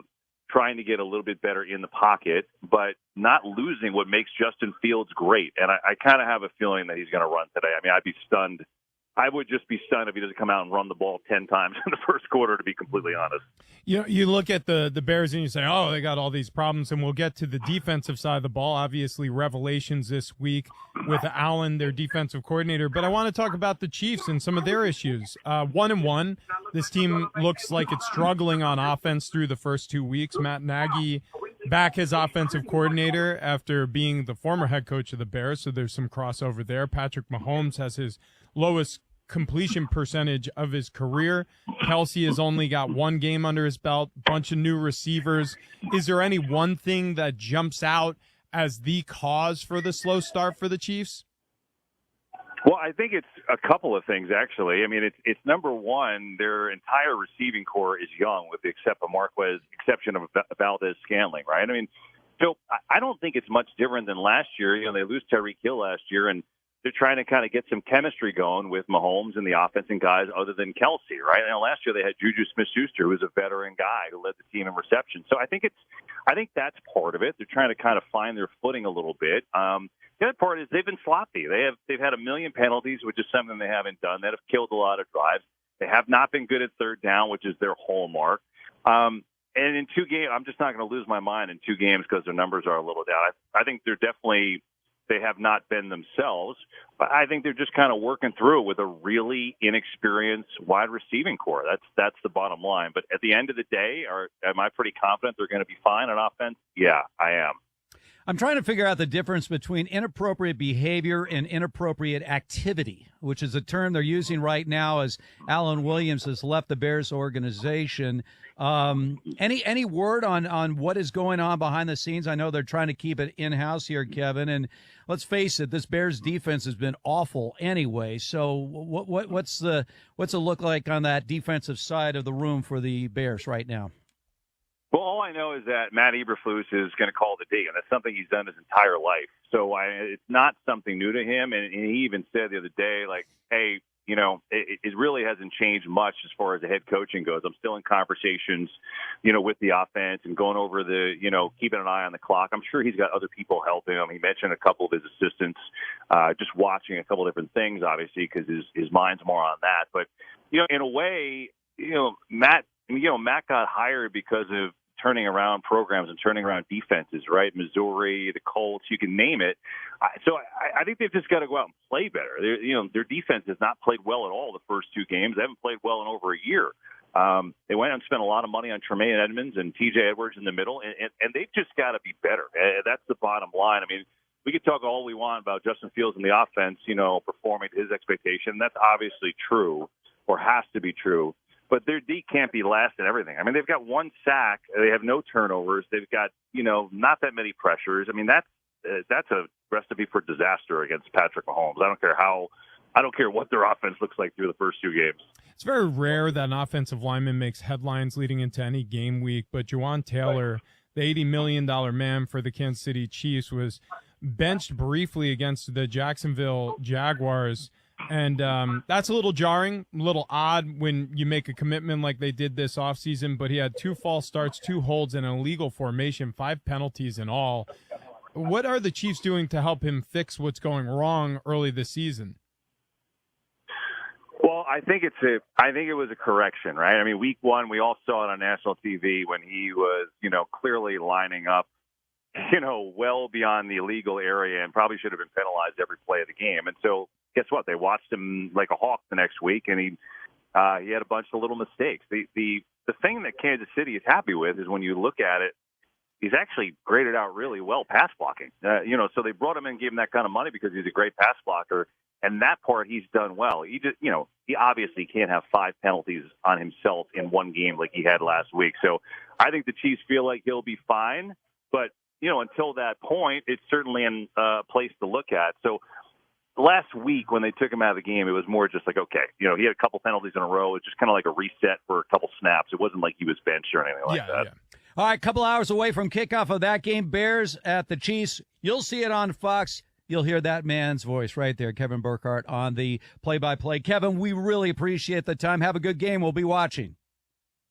trying to get a little bit better in the pocket, but not losing what makes Justin Fields great. And I kind of have a feeling that he's going to run today. I mean, I'd be stunned. I would just be stunned if he doesn't come out and run the ball 10 times in the first quarter, to be completely honest. You look at the Bears and you say, oh, they got all these problems, and we'll get to the defensive side of the ball. Obviously, revelations this week with Allen, their defensive coordinator. But I want to talk about the Chiefs and some of their issues. 1-1, this team looks like it's struggling on offense through the first 2 weeks. Matt Nagy back as offensive coordinator after being the former head coach of the Bears, so there's some crossover there. Patrick Mahomes has his lowest completion percentage of his career. Kelsey has only got 1 game under his belt, bunch of new receivers. Is there any one thing that jumps out as the cause for the slow start for the Chiefs? Well, I think it's a couple of things, actually. I mean, it's number one, their entire receiving core is young, with the exception of Valdez-Scantling, right? I mean, so I don't think it's much different than last year. You know, they lose Tyreek Hill last year, and they're trying to kind of get some chemistry going with Mahomes and the offense and guys other than Kelsey, right? And last year they had Juju Smith-Schuster, who was a veteran guy who led the team in reception. So I think that's part of it. They're trying to kind of find their footing a little bit. The other part is they've been sloppy. They've had 1 million penalties, which is something they haven't done. That have killed a lot of drives. They have not been good at third down, which is their hallmark. And in 2 games, I'm just not going to lose my mind in 2 games because their numbers are a little down. I think they have not been themselves, but I think they're just kind of working through it with a really inexperienced wide receiving core. That's the bottom line. But at the end of the day, am I pretty confident they're going to be fine on offense? Yeah, I am. I'm trying to figure out the difference between inappropriate behavior and inappropriate activity, which is a term they're using right now as Alan Williams has left the Bears organization. Any word on what is going on behind the scenes? I know they're trying to keep it in-house here, Kevin, and let's face it, this Bears defense has been awful anyway. So what's it look like on that defensive side of the room for the Bears right now? Well, all I know is that Matt Eberflus is going to call the D, and that's something he's done his entire life. So it's not something new to him. And he even said the other day, like, hey, you know, it really hasn't changed much as far as the head coaching goes. I'm still in conversations, you know, with the offense and going over keeping an eye on the clock. I'm sure he's got other people helping him. He mentioned a couple of his assistants, just watching a couple of different things, obviously, because his mind's more on that. But, you know, in a way, Matt got hired because of turning around programs and turning around defenses, right? Missouri, the Colts, you can name it. So I think they've just got to go out and play better. Their defense has not played well at all the first two games. They haven't played well in over a year. They went out and spent a lot of money on Tremaine Edmonds and TJ Edwards in the middle, and they've just got to be better. That's the bottom line. I mean, we could talk all we want about Justin Fields and the offense, performing to his expectation. That's obviously true, or has to be true. But their D can't be last in everything. I mean, they've got one sack. They have no turnovers. They've got, not that many pressures. I mean, that's a recipe for disaster against Patrick Mahomes. I don't care what their offense looks like through the first two games. It's very rare that an offensive lineman makes headlines leading into any game week, but Juwan Taylor, the $80 million man for the Kansas City Chiefs, was benched briefly against the Jacksonville Jaguars. And that's a little jarring, a little odd when you make a commitment like they did this offseason, but he had 2 false starts, 2 holds, and an illegal formation, 5 penalties in all. What are the Chiefs doing to help him fix what's going wrong early this season? Well, I think it was a correction, right? I mean, week 1, we all saw it on national TV when he was, clearly lining up, well beyond the illegal area and probably should have been penalized every play of the game. And so guess what? They watched him like a hawk the next week, and he had a bunch of little mistakes. The thing that Kansas City is happy with is when you look at it, he's actually graded out really well pass blocking. So they brought him in and gave him that kind of money because he's a great pass blocker, and that part he's done well. He just, he obviously can't have 5 penalties on himself in one game like he had last week. So I think the Chiefs feel like he'll be fine, but until that point, it's certainly a place to look at. So last week when they took him out of the game, it was more just like, okay, he had a couple penalties in a row. It's just kind of like a reset for a couple snaps. It wasn't like he was benched or anything like that. Yeah. All right, a couple hours away from kickoff of that game, Bears at the Chiefs. You'll see it on Fox. You'll hear that man's voice right there, Kevin Burkhardt, on the play-by-play. Kevin, we really appreciate the time. Have a good game. We'll be watching.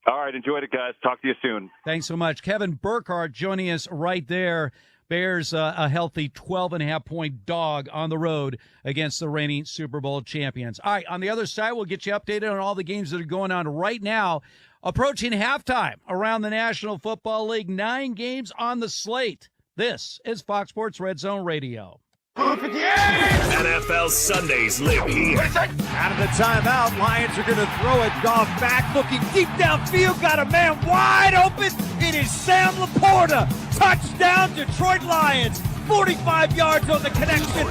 All right, enjoyed it, guys. Talk to you soon. Thanks so much. Kevin Burkhardt joining us right there. Bears a healthy 12.5-point dog on the road against the reigning Super Bowl champions. All right, on the other side, we'll get you updated on all the games that are going on right now. Approaching halftime around the National Football League, 9 games on the slate. This is Fox Sports Red Zone Radio. NFL Sundays live here. Out of the timeout, Lions are going to throw it. Goff back, looking deep downfield, got a man wide open. It is Sam Laporta. Touchdown, Detroit Lions. 45 yards on the connection.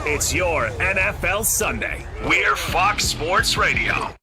It's your NFL Sunday. We're Fox Sports Radio.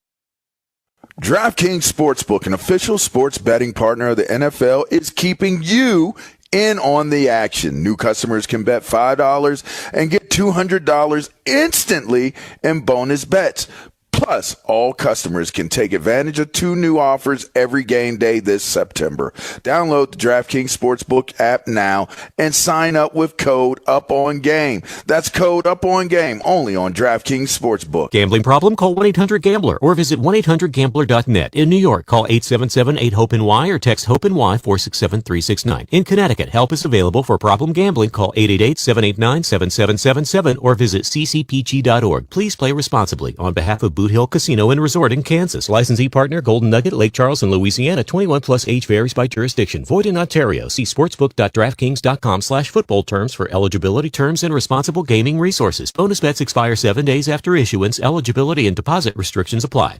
DraftKings Sportsbook, an official sports betting partner of the NFL, is keeping you in on the action. New customers can bet $5 and get $200 instantly in bonus bets. Plus, all customers can take advantage of 2 new offers every game day this September. Download the DraftKings Sportsbook app now and sign up with code UPONGAME. That's code UPONGAME only on DraftKings Sportsbook. Gambling problem? Call 1-800-GAMBLER or visit 1-800-GAMBLER.net. In New York, call 877-8-HOPE-NY or text HOPE-NY 467-369. In Connecticut, help is available for problem gambling. Call 888-789-7777 or visit ccpg.org. Please play responsibly. On behalf of Boot Hill Casino and Resort in Kansas. Licensee partner Golden Nugget, Lake Charles, and Louisiana. 21 plus age varies by jurisdiction. Void in Ontario. See sportsbook.draftkings.com/football terms for eligibility, terms, and responsible gaming resources. Bonus bets expire 7 days after issuance. Eligibility and deposit restrictions apply.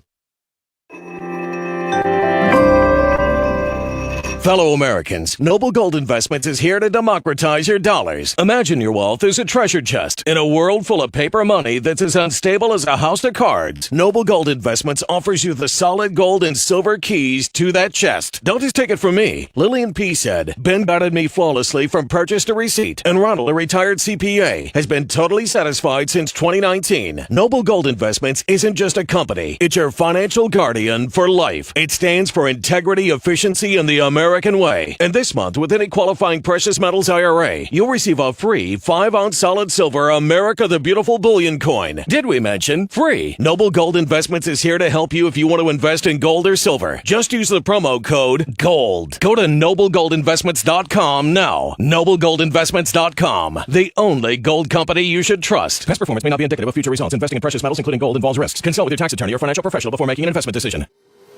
Fellow Americans, Noble Gold Investments is here to democratize your dollars. Imagine your wealth as a treasure chest in a world full of paper money that's as unstable as a house of cards. Noble Gold Investments offers you the solid gold and silver keys to that chest. Don't just take it from me. Lillian P. said, Ben guided me flawlessly from purchase to receipt, and Ronald, a retired CPA, has been totally satisfied since 2019. Noble Gold Investments isn't just a company. It's your financial guardian for life. It stands for integrity, efficiency, and the American way. And this month, with any qualifying precious metals IRA, you'll receive a free 5-ounce solid silver America the Beautiful bullion coin. Did we mention free? Noble Gold Investments is here to help you if you want to invest in gold or silver. Just use the promo code GOLD. Go to noblegoldinvestments.com now. Noblegoldinvestments.com. The only gold company you should trust. Past performance may not be indicative of future results. Investing in precious metals, including gold, involves risks. Consult with your tax attorney or financial professional before making an investment decision.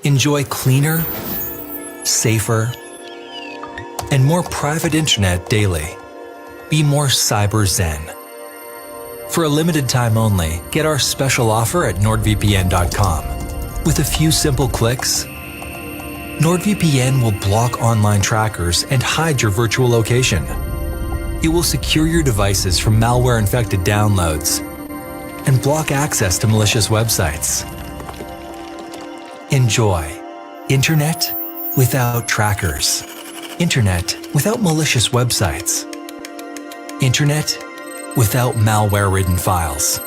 Enjoy cleaner, safer, and more private internet daily. Be more cyber zen. For a limited time only, get our special offer at nordvpn.com. With a few simple clicks, NordVPN will block online trackers and hide your virtual location. It will secure your devices from malware-infected downloads and block access to malicious websites. Enjoy internet without trackers. Internet without malicious websites. Internet without malware-ridden files.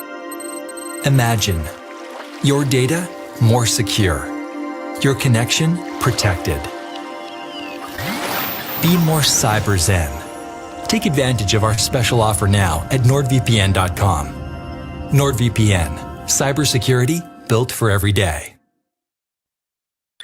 Imagine your data more secure, your connection protected. Be more cyber zen. Take advantage of our special offer now at nordvpn.com. NordVPN, cybersecurity built for every day.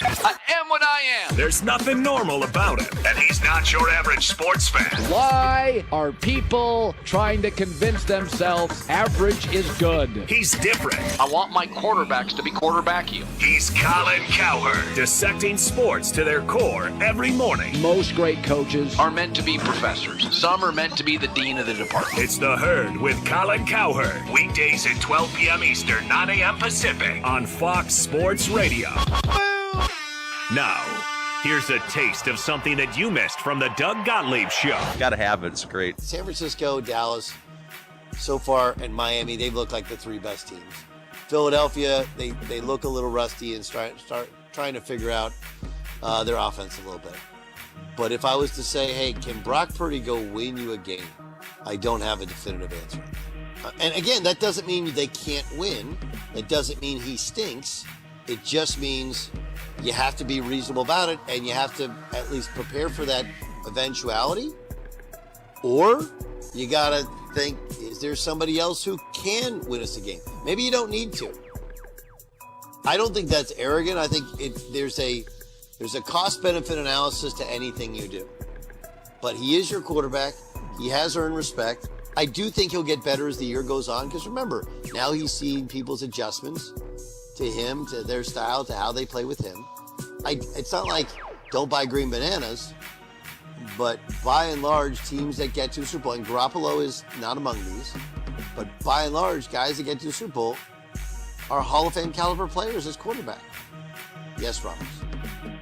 I am what I am. There's nothing normal about him, and he's not your average sports fan. Why are people trying to convince themselves average is good? He's different. I want my quarterbacks to be quarterbacky. He's Colin Cowherd, dissecting sports to their core every morning. Most great coaches are meant to be professors. Some are meant to be the dean of the department. It's The Herd with Colin Cowherd. Weekdays at 12 p.m. Eastern, 9 a.m. Pacific on Fox Sports Radio. Now, here's a taste of something that you missed from the Doug Gottlieb Show. Gotta have it. It's great. San Francisco, Dallas, so far, and Miami, they look like the three best teams. Philadelphia, they look a little rusty and start trying to figure out their offense a little bit. But if I was to say, hey, can Brock Purdy go win you a game? I don't have a definitive answer. And again, that doesn't mean they can't win. It doesn't mean he stinks. It just means you have to be reasonable about it, and you have to at least prepare for that eventuality. Or you got to think, is there somebody else who can win us a game? Maybe you don't need to. I don't think that's arrogant. I think there's a cost-benefit analysis to anything you do. But he is your quarterback. He has earned respect. I do think he'll get better as the year goes on, because remember, now he's seeing people's adjustments to him, to their style, to how they play with him. It's not like don't buy green bananas, but by and large, teams that get to the Super Bowl, and Garoppolo is not among these, but by and large, guys that get to the Super Bowl are Hall of Fame caliber players as quarterback. Yes, Ramos.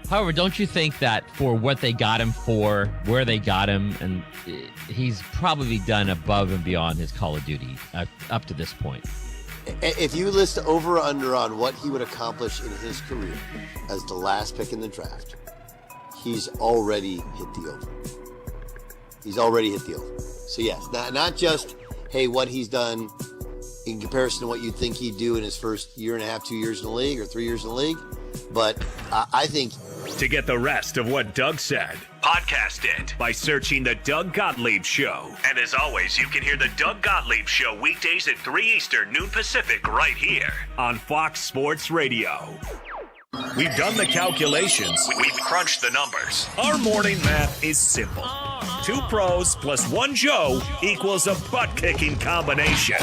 However, don't you think that for what they got him for, where they got him, and he's probably done above and beyond his Call of Duty up to this point? If you list over or under on what he would accomplish in his career as the last pick in the draft, he's already hit the over. He's already hit the over. So yes, not just, hey, what he's done in comparison to what you'd think he'd do in his first year and a half, 2 years in the league, or 3 years in the league, but I think... To get the rest of what Doug said, podcast it by searching The Doug Gottlieb Show. And as always, you can hear The Doug Gottlieb Show weekdays at 3 Eastern, noon Pacific, right here on Fox Sports Radio. We've done the calculations. We've crunched the numbers. Our morning math is simple. 2 pros plus 1 Joe equals a butt-kicking combination.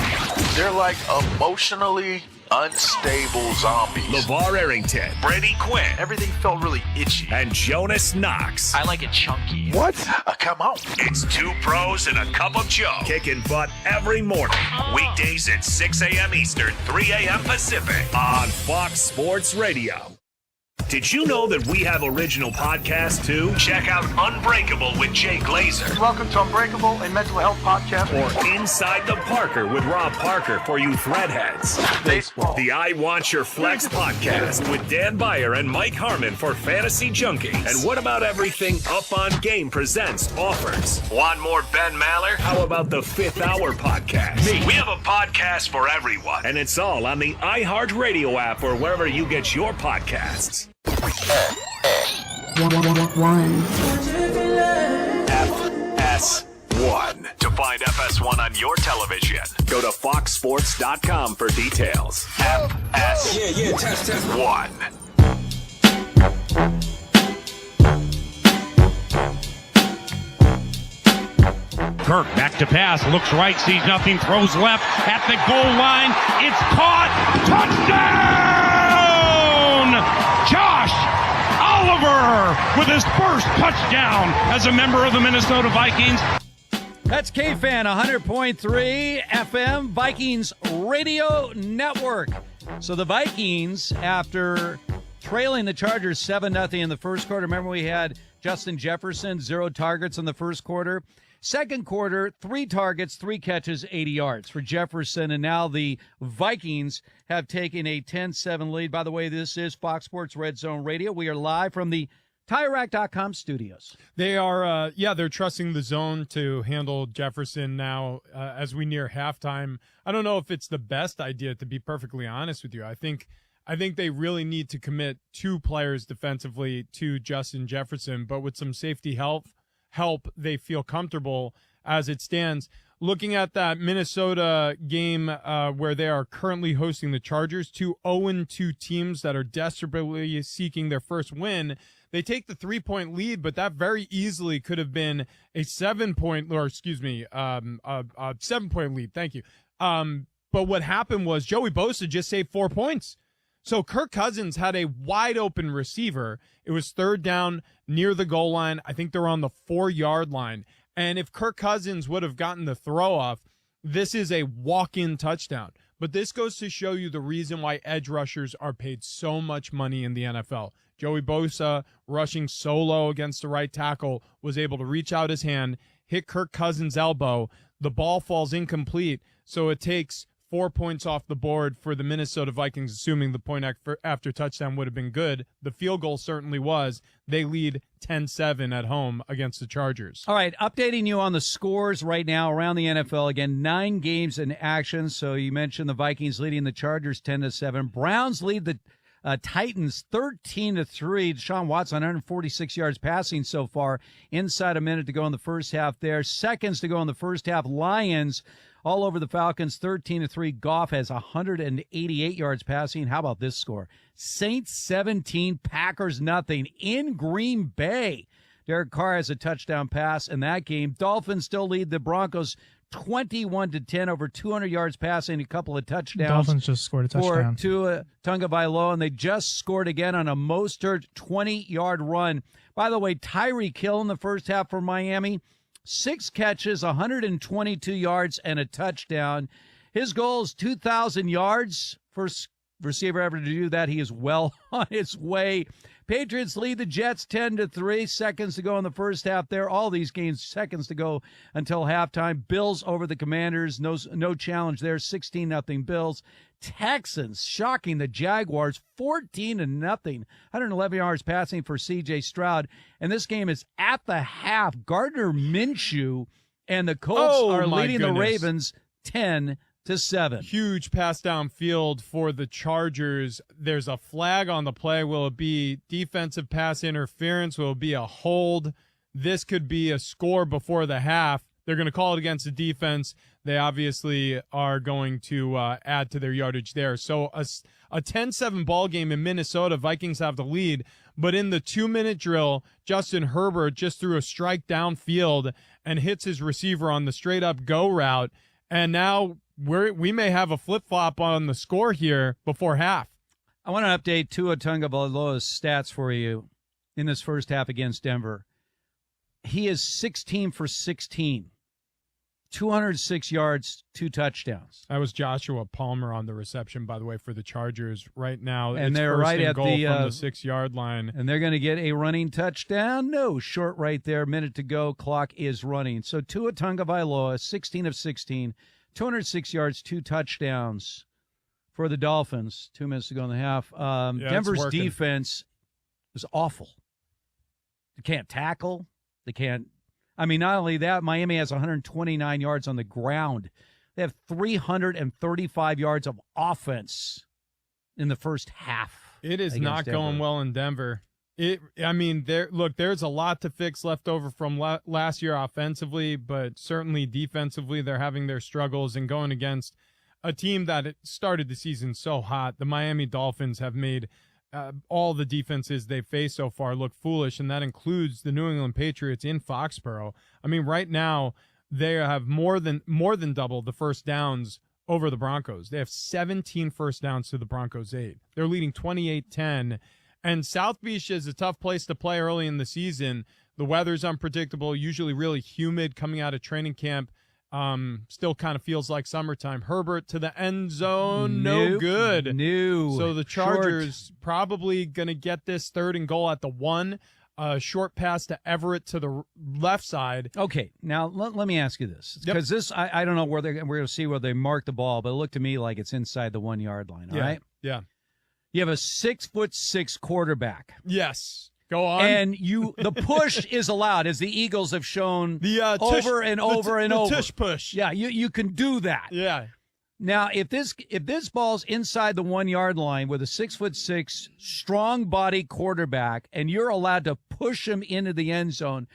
They're like emotionally unstable zombies. LeVar Arrington, Brady Quinn. Everything felt really itchy. And Jonas Knox. I like it chunky. What? Come on. It's 2 pros and a cup of Joe. Kicking butt every morning. Weekdays at 6 a.m. Eastern, 3 a.m. Pacific on Fox Sports Radio. Did you know that we have original podcasts too? Check out Unbreakable with Jay Glazer. Welcome to Unbreakable, a mental health podcast. Or Inside the Parker with Rob Parker for you threadheads. Baseball. The I Want Your Flex podcast with Dan Beyer and Mike Harmon for fantasy junkies. And what about everything Up on Game Presents offers? Want more Ben Maller? How about the Fifth Hour podcast? We have a podcast for everyone. And it's all on the iHeartRadio app or wherever you get your podcasts. FS1. To find FS1 on your television, go to foxsports.com for details. FS1. Kirk back to pass, looks right, sees nothing, throws left at the goal line. It's caught. Touchdown! Josh Oliver with his first touchdown as a member of the Minnesota Vikings. That's K-Fan 100.3 FM Vikings Radio Network. So the Vikings, after trailing the Chargers 7-0 in the first quarter, remember we had Justin Jefferson, 0 targets in the first quarter. Second quarter, 3 targets, 3 catches, 80 yards for Jefferson. And now the Vikings have taken a 10-7 lead. By the way, this is Fox Sports Red Zone Radio. We are live from the TireRack.com studios. They are, they're trusting the zone to handle Jefferson now as we near halftime. I don't know if it's the best idea, to be perfectly honest with you. I think they really need to commit 2 players defensively to Justin Jefferson, but with some safety help, they feel comfortable as it stands. Looking at that Minnesota game where they are currently hosting the Chargers, 2 0-2 teams that are desperately seeking their first win. They take the 3-point lead, but that very easily could have been a 7-point lead. Thank you. But what happened was Joey Bosa just saved 4 points. So Kirk Cousins had a wide open receiver. It was 3rd down near the goal line. I think they're on the 4-yard line. And if Kirk Cousins would have gotten the throw off, this is a walk-in touchdown. But this goes to show you the reason why edge rushers are paid so much money in the NFL. Joey Bosa, rushing solo against the right tackle, was able to reach out his hand, hit Kirk Cousins' elbow. The ball falls incomplete, so it takes 4 points off the board for the Minnesota Vikings, assuming the point after touchdown would have been good. The field goal certainly was. They lead 10-7 at home against the Chargers. All right, updating you on the scores right now around the NFL. Again, 9 games in action. So you mentioned the Vikings leading the Chargers 10-7. Browns lead the Titans 13-3. Deshaun Watson 146 yards passing so far. Inside a minute to go in the first half there. Seconds to go in the first half. Lions all over the Falcons 13-3. Goff has 188 yards passing. How about this score? Saints 17, Packers nothing in Green Bay. Derek Carr has a touchdown pass in that game. Dolphins still lead the Broncos 21-10, over 200 yards passing, a couple of touchdowns. Dolphins just scored a touchdown. For Tua Tagovailoa, and they just scored again on a Mostert 20-yard run. By the way, Tyreek Hill in the first half for Miami, 6 catches, 122 yards, and a touchdown. His goal is 2,000 yards. First receiver ever to do that. He is well on his way. Patriots lead the Jets 10-3. Seconds to go in the first half there. All these games, seconds to go until halftime. Bills over the Commanders. No challenge there. 16-0 Bills. Texans shocking the Jaguars 14-0. 111 yards passing for C.J. Stroud. And this game is at the half. Gardner Minshew and the Colts are leading the Ravens 10-7. Huge pass downfield for the Chargers. There's a flag on the play. Will it be defensive pass interference? Will it be a hold? This could be a score before the half. They're going to call it against the defense. They obviously are going to add to their yardage there. So a 10-7 ball game in Minnesota. Vikings have the lead. But in the 2-minute drill, Justin Herbert just threw a strike downfield and hits his receiver on the straight-up go route. And now we may have a flip-flop on the score here before half. I want to update Tua Tagovailoa's stats for you in this first half against Denver. He is 16 for 16. 206 yards, 2 touchdowns. That was Joshua Palmer on the reception, by the way, for the Chargers right now. And it's they're first right and at goal the from the 6-yard line. And they're going to get a running touchdown. No, short right there. Minute to go. Clock is running. So Tua Tagovailoa, 16 of 16, 206 yards, 2 touchdowns for the Dolphins. 2 minutes to go in the half. Denver's defense is awful. They can't tackle. They can't. I mean, not only that, Miami has 129 yards on the ground. They have 335 yards of offense in the first half. It is not going well in Denver. There's a lot to fix left over from last year offensively, but certainly defensively they're having their struggles, and going against a team that started the season so hot. The Miami Dolphins have made all the defenses they've faced so far look foolish, and that includes the New England Patriots in Foxborough. I mean, right now they have more than double the first downs over the Broncos. They have 17 first downs to the Broncos 8. They're leading 28-10, and South Beach is a tough place to play early in the season. The weather's unpredictable, usually really humid coming out of training camp. Still kind of feels like summertime. Herbert to the end zone, no good. So the Chargers probably going to get this 3rd and goal at the 1. Short pass to Everett to the left side. Okay, now let me ask you this, because this I don't know where we're going to see where they mark the ball, but it looked to me like it's inside the 1 yard line. All right. Yeah. You have a 6'6" quarterback. Yes. Go on. And the push is allowed, as the Eagles have shown over and over. Tush push. Yeah, you can do that. Yeah. Now, if this ball's inside the 1 yard line with a 6'6" strong body quarterback, and you're allowed to push him into the end zone,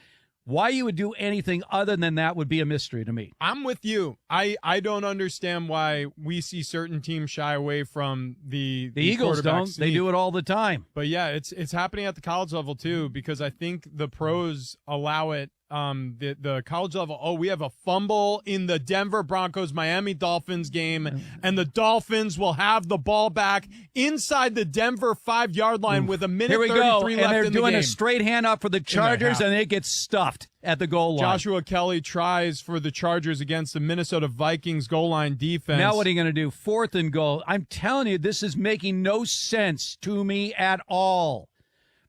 why you would do anything other than that would be a mystery to me. I'm with you. I don't understand why we see certain teams shy away from the Eagles don't. Sneak. They do it all the time. But yeah, it's happening at the college level too, because I think the pros allow it. The college level, we have a fumble in the Denver Broncos Miami Dolphins game, and the Dolphins will have the ball back inside the Denver 5 yard line with a minute 33 left in the game. And they're doing a straight handoff for the Chargers, and it gets stuffed at the goal line. Joshua Kelly tries for the Chargers against the Minnesota Vikings goal line defense. Now what are you going to do? 4th and goal. I'm telling you, this is making no sense to me at all.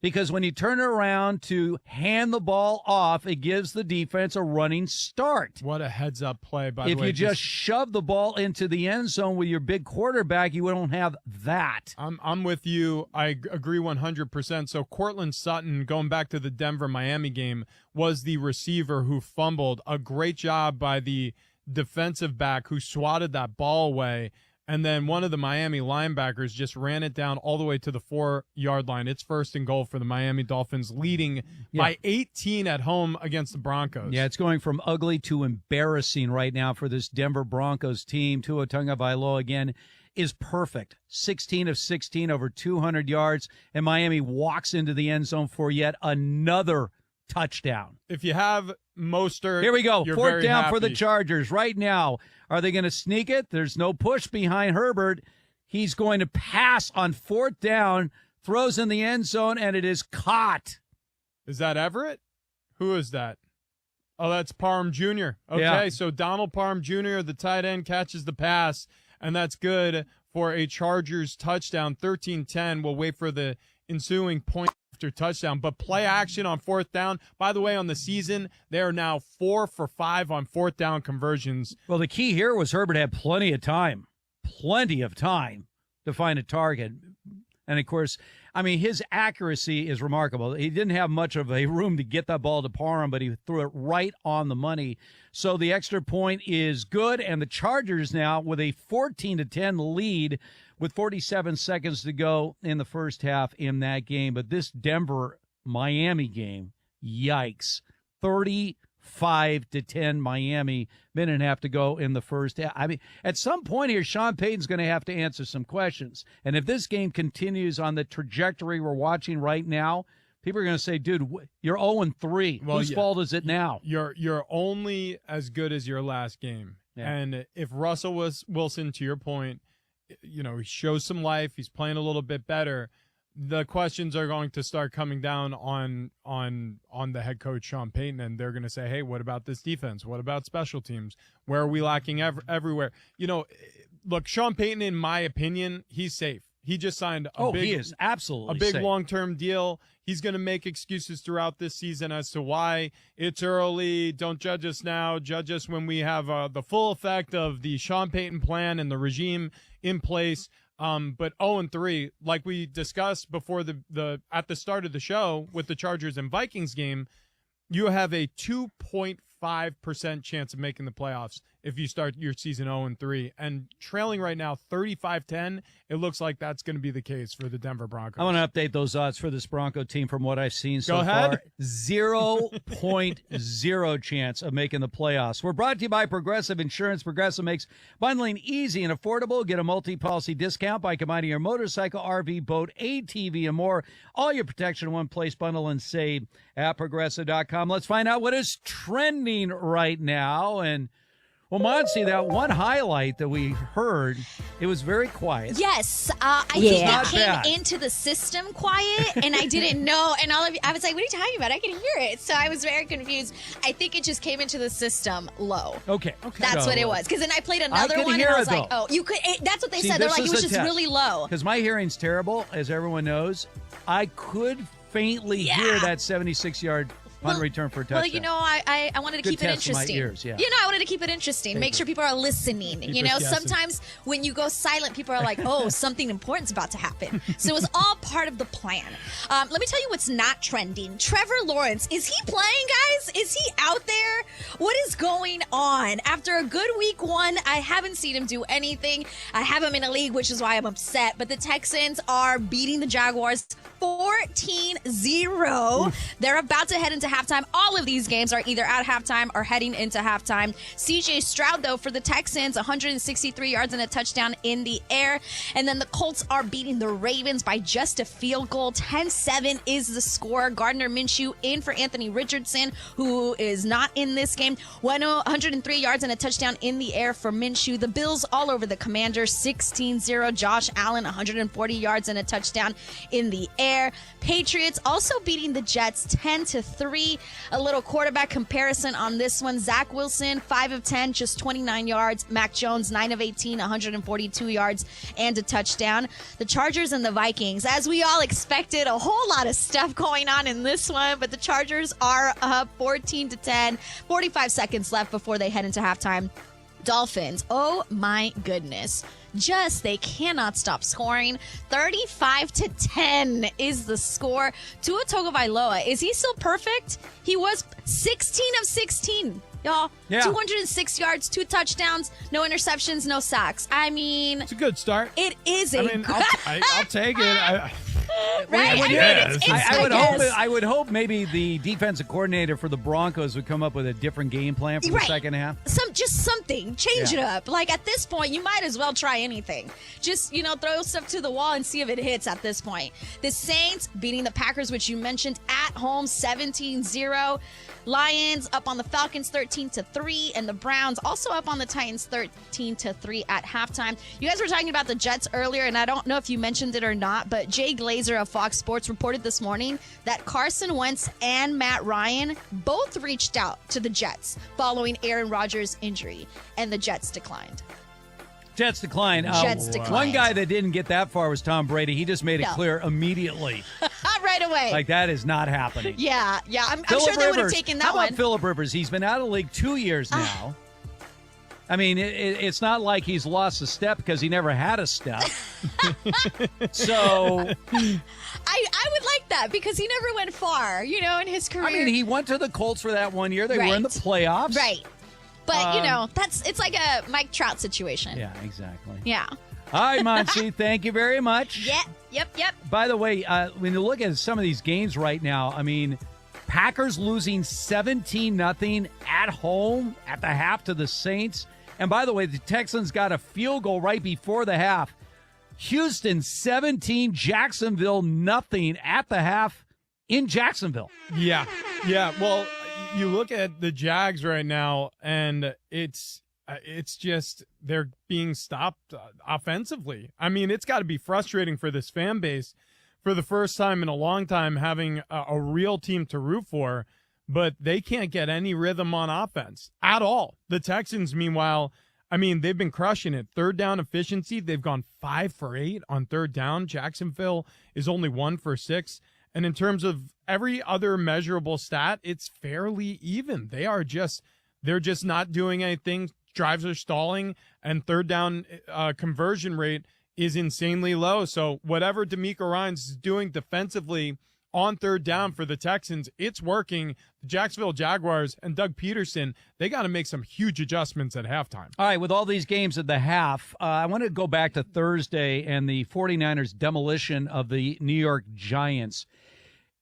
Because when you turn it around to hand the ball off, it gives the defense a running start. What a heads-up play, by the way. If you just shove the ball into the end zone with your big quarterback, you don't have that. I'm with you. I agree 100%. So Cortland Sutton, going back to the Denver-Miami game, was the receiver who fumbled. A great job by the defensive back who swatted that ball away. And then one of the Miami linebackers just ran it down all the way to the 4 yard line. It's 1st and goal for the Miami Dolphins, leading by 18 at home against the Broncos. Yeah, it's going from ugly to embarrassing right now for this Denver Broncos team. Tua Tagovailoa again is perfect. 16 of 16 over 200 yards, and Miami walks into the end zone for yet another touchdown. If you have Mostert, here we go. 4th down happy for the Chargers right now. Are they going to sneak it? There's no push behind Herbert. He's going to pass on 4th down, throws in the end zone, and it is caught. Is that Everett? Who is that? Oh, that's Parham Jr. Okay, Yeah. So Donald Parham Jr., the tight end, catches the pass, and that's good for a Chargers touchdown. 13-10. We'll wait for the ensuing point after touchdown. But play action on 4th down. By the way, on the season, they are now 4 for 5 on 4th down conversions. Well, the key here was Herbert had plenty of time to find a target. And, of course, I mean, his accuracy is remarkable. He didn't have much of a room to get that ball to Parham, but he threw it right on the money. So the extra point is good, and the Chargers now with a 14-10 lead with 47 seconds to go in the first half in that game. But this Denver-Miami game, yikes, 35-10 Miami, minute and a half to go in the first half. I mean, at some point here, Sean Payton's going to have to answer some questions. And if this game continues on the trajectory we're watching right now, people are going to say, dude, you're 0-3. Well, whose fault is it now? You're only as good as your last game. Yeah. And if Russell Wilson, to your point, he shows some life, he's playing a little bit better, the questions are going to start coming down on the head coach Sean Payton, and they're going to say, "Hey, what about this defense? What about special teams? Where are we lacking everywhere?" Look, Sean Payton, in my opinion, he's safe. He just signed he is absolutely a big safe. long-term deal. He's going to make excuses throughout this season as to why it's early. Don't judge us now. Judge us when we have the full effect of the Sean Payton plan and the regime in place. But 0-3, like we discussed before the at the start of the show with the Chargers and Vikings game, you have a 2.5% chance of making the playoffs if you start your season 0-3. And trailing right now 35-10, it looks like that's going to be the case for the Denver Broncos. I want to update those odds for this Bronco team from what I've seen so Go ahead. far. 0.0 chance of making the playoffs. We're brought to you by Progressive Insurance. Progressive makes bundling easy and affordable. Get a multi-policy discount by combining your motorcycle, RV, boat, ATV, and more. All your protection in one place. Bundle and save at Progressive.com. Let's find out what is trending right now. And well, Monty, that one highlight that we heard, it was very quiet. Yes, I think it came bad. into the system quiet, and I didn't know. And all of you, I was like, "What are you talking about? I can hear it." So I was very confused. I think it just came into the system low. Okay. That's what it was. Because then I played another one, and I was like, "Oh, you could." That's what they said. They're like, "It was just really low." Because my hearing's terrible, as everyone knows. I could faintly hear that 76-yard punt return for a touchdown. Well, I wanted to Good keep it test for my interesting. ears, yeah. I wanted to keep it interesting. Make sure people are listening. Keep us guessing. Sometimes when you go silent, people are like, "Oh, something important's about to happen." So it was all part of the plan. Let me tell you what's not trending. Trevor Lawrence, is he playing, guys? Is he out there? What is going on? After a good week 1, I haven't seen him do anything. I have him in a league, which is why I'm upset. But the Texans are beating the Jaguars 14-0. They're about to head into halftime. All of these games are either at halftime or heading into halftime. CJ Stroud, though, for the Texans, 163 yards and a touchdown in the air. And then the Colts are beating the Ravens by just a field goal. 10-7 is the score. Gardner Minshew in for Anthony Richardson, who is not in this game. 103 yards and a touchdown in the air for Minshew. The Bills all over the Commanders, 16-0. Josh Allen, 140 yards and a touchdown in the air. Patriots also beating the Jets 10-3. A little quarterback comparison on this one. Zach Wilson, 5 of 10, just 29 yards. Mac Jones, 9 of 18, 142 yards and a touchdown. The Chargers and the Vikings, as we all expected, a whole lot of stuff going on in this one, but the Chargers are up 14-10. 45 seconds left before they head into halftime. Dolphins, oh my goodness. They cannot stop scoring. 35-10 is the score. Tua Tagovailoa, is he still perfect? He was 16 of 16. Y'all, 206 yards, 2 touchdowns, no interceptions, no sacks. I mean, it's a good start. It is I'll take it. Right? I would hope maybe the defensive coordinator for the Broncos would come up with a different game plan for the second half. Just something. Change it up. Like, at this point, you might as well try anything. Just, throw stuff to the wall and see if it hits at this point. The Saints beating the Packers, which you mentioned, at home, 17-0. Lions up on the Falcons 13-3, and the Browns also up on the Titans 13-3 at halftime. You guys were talking about the Jets earlier, and I don't know if you mentioned it or not, but Jay Glazer of Fox Sports reported this morning that Carson Wentz and Matt Ryan both reached out to the Jets following Aaron Rodgers' injury, and the Jets declined. Jets declined. Declined. One guy that didn't get that far was Tom Brady. He just made it clear immediately. Right away. Like, that is not happening. Yeah. I'm sure they would have taken that one. How about one. Phillip Rivers? He's been out of the league 2 years now. I mean, it's not like he's lost a step because he never had a step. So I would like that because he never went far, in his career. I mean, he went to the Colts for that 1 year. They were in the playoffs. Right. But, it's like a Mike Trout situation. Yeah, exactly. Yeah. All right, Monty, thank you very much. Yep. By the way, when you look at some of these games right now, I mean, Packers losing 17-0 at home at the half to the Saints. And by the way, the Texans got a field goal right before the half. Houston 17, Jacksonville 0 at the half in Jacksonville. Yeah. Well, you look at the Jags right now, and it's just they're being stopped offensively. I mean, it's got to be frustrating for this fan base. for the first time in a long time having a real team to root for, but they can't get any rhythm on offense at all. The Texans, meanwhile, I mean, they've been crushing it. Third down efficiency, they've gone 5 for 8 on third down. Jacksonville is only 1 for 6. And in terms of every other measurable stat, it's fairly even. They're just not doing anything. Drives are stalling, and third down conversion rate is insanely low. So whatever DeMeco Ryans is doing defensively on third down for the Texans, it's working. The Jacksonville Jaguars and Doug Peterson, they got to make some huge adjustments at halftime. All right, with all these games at the half, I want to go back to Thursday and the 49ers' demolition of the New York Giants.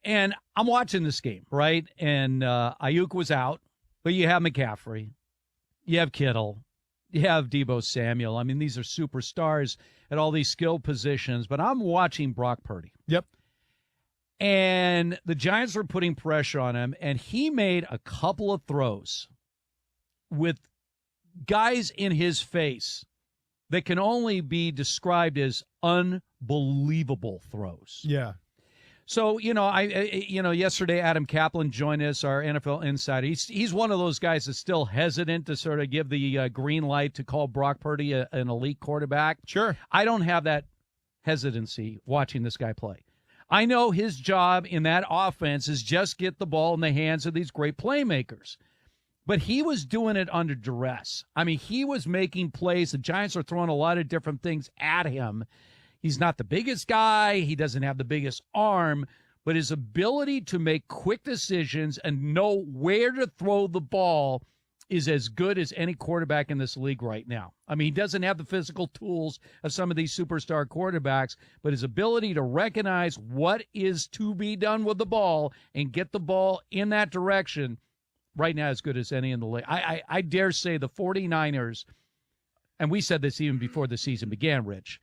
And I'm watching this game, right? And Ayuk was out, but you have McCaffrey, you have Kittle, you have Deebo Samuel. I mean, these are superstars at all these skill positions, but I'm watching Brock Purdy. Yep. And the Giants were putting pressure on him, and he made a couple of throws with guys in his face that can only be described as unbelievable throws. Yeah. So, yesterday Adam Kaplan joined us, our NFL insider. He's one of those guys that's still hesitant to sort of give the green light to call Brock Purdy an elite quarterback. Sure. I don't have that hesitancy watching this guy play. I know his job in that offense is just get the ball in the hands of these great playmakers. But he was doing it under duress. I mean, he was making plays. The Giants are throwing a lot of different things at him. He's not the biggest guy. He doesn't have the biggest arm. But his ability to make quick decisions and know where to throw the ball is as good as any quarterback in this league right now. I mean, he doesn't have the physical tools of some of these superstar quarterbacks, but his ability to recognize what is to be done with the ball and get the ball in that direction right now is as good as any in the league. I dare say the 49ers, and we said this even before the season began, Rich,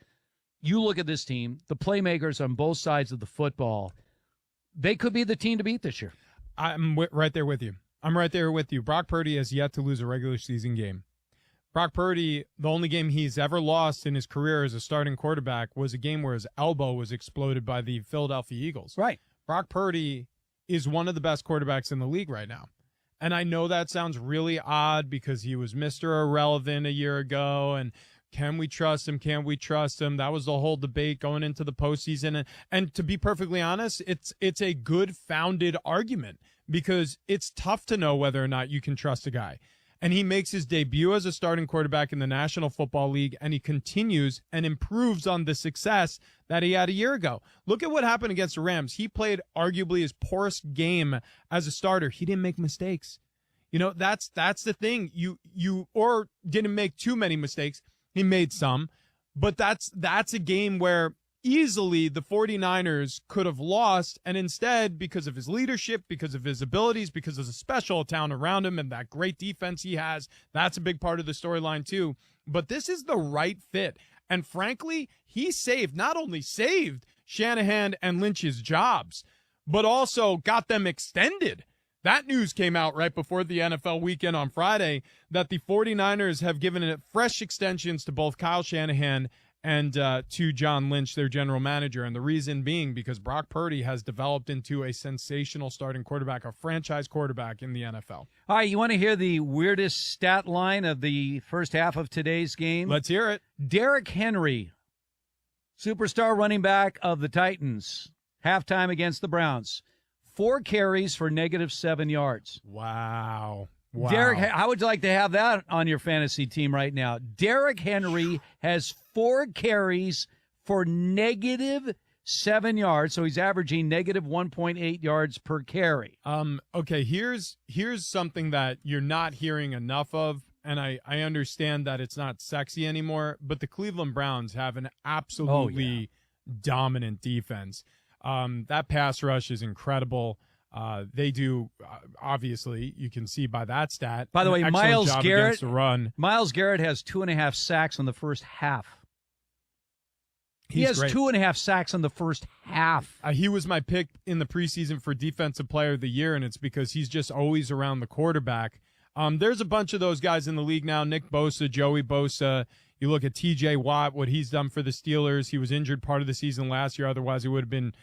you look at this team, the playmakers on both sides of the football, they could be the team to beat this year. I'm right there with you. I'm right there with you. Brock Purdy has yet to lose a regular season game. Brock Purdy, the only game he's ever lost in his career as a starting quarterback was a game where his elbow was exploded by the Philadelphia Eagles. Right. Brock Purdy is one of the best quarterbacks in the league right now. And I know that sounds really odd because he was Mr. Irrelevant a year ago, and can we trust him? Can't we trust him? That was the whole debate going into the postseason. And to be perfectly honest, it's a good founded argument because it's tough to know whether or not you can trust a guy. And he makes his debut as a starting quarterback in the National Football League, and he continues and improves on the success that he had a year ago. Look at what happened against the Rams. He played arguably his poorest game as a starter. He didn't make mistakes. You know, that's the thing. You or didn't make too many mistakes. He made some, but that's a game where easily the 49ers could have lost, and instead, because of his leadership, because of his abilities, because of the special talent around him and that great defense he has, that's a big part of the storyline too. But this is the right fit. And frankly, he not only saved Shanahan and Lynch's jobs, but also got them extended. That news came out right before the NFL weekend on Friday that the 49ers have given it fresh extensions to both Kyle Shanahan and to John Lynch, their general manager. And the reason being because Brock Purdy has developed into a sensational starting quarterback, a franchise quarterback in the NFL. All right, you want to hear the weirdest stat line of the first half of today's game? Let's hear it. Derrick Henry, superstar running back of the Titans, halftime against the Browns. 4 carries for -7 yards. Wow. Derrick, how would you like to have that on your fantasy team right now? Derrick Henry has 4 carries for -7 yards, so he's averaging -1.8 yards per carry. Okay, here's something that you're not hearing enough of, and I understand that it's not sexy anymore, but the Cleveland Browns have an absolutely dominant defense. That pass rush is incredible. They do, obviously, you can see by that stat. By the way, Myles Garrett has 2.5 sacks in the first half. He has great. 2.5 sacks in the first half. He was my pick in the preseason for Defensive Player of the Year, and it's because he's just always around the quarterback. There's a bunch of those guys in the league now. Nick Bosa, Joey Bosa. You look at T.J. Watt, what he's done for the Steelers. He was injured part of the season last year. Otherwise, it would have been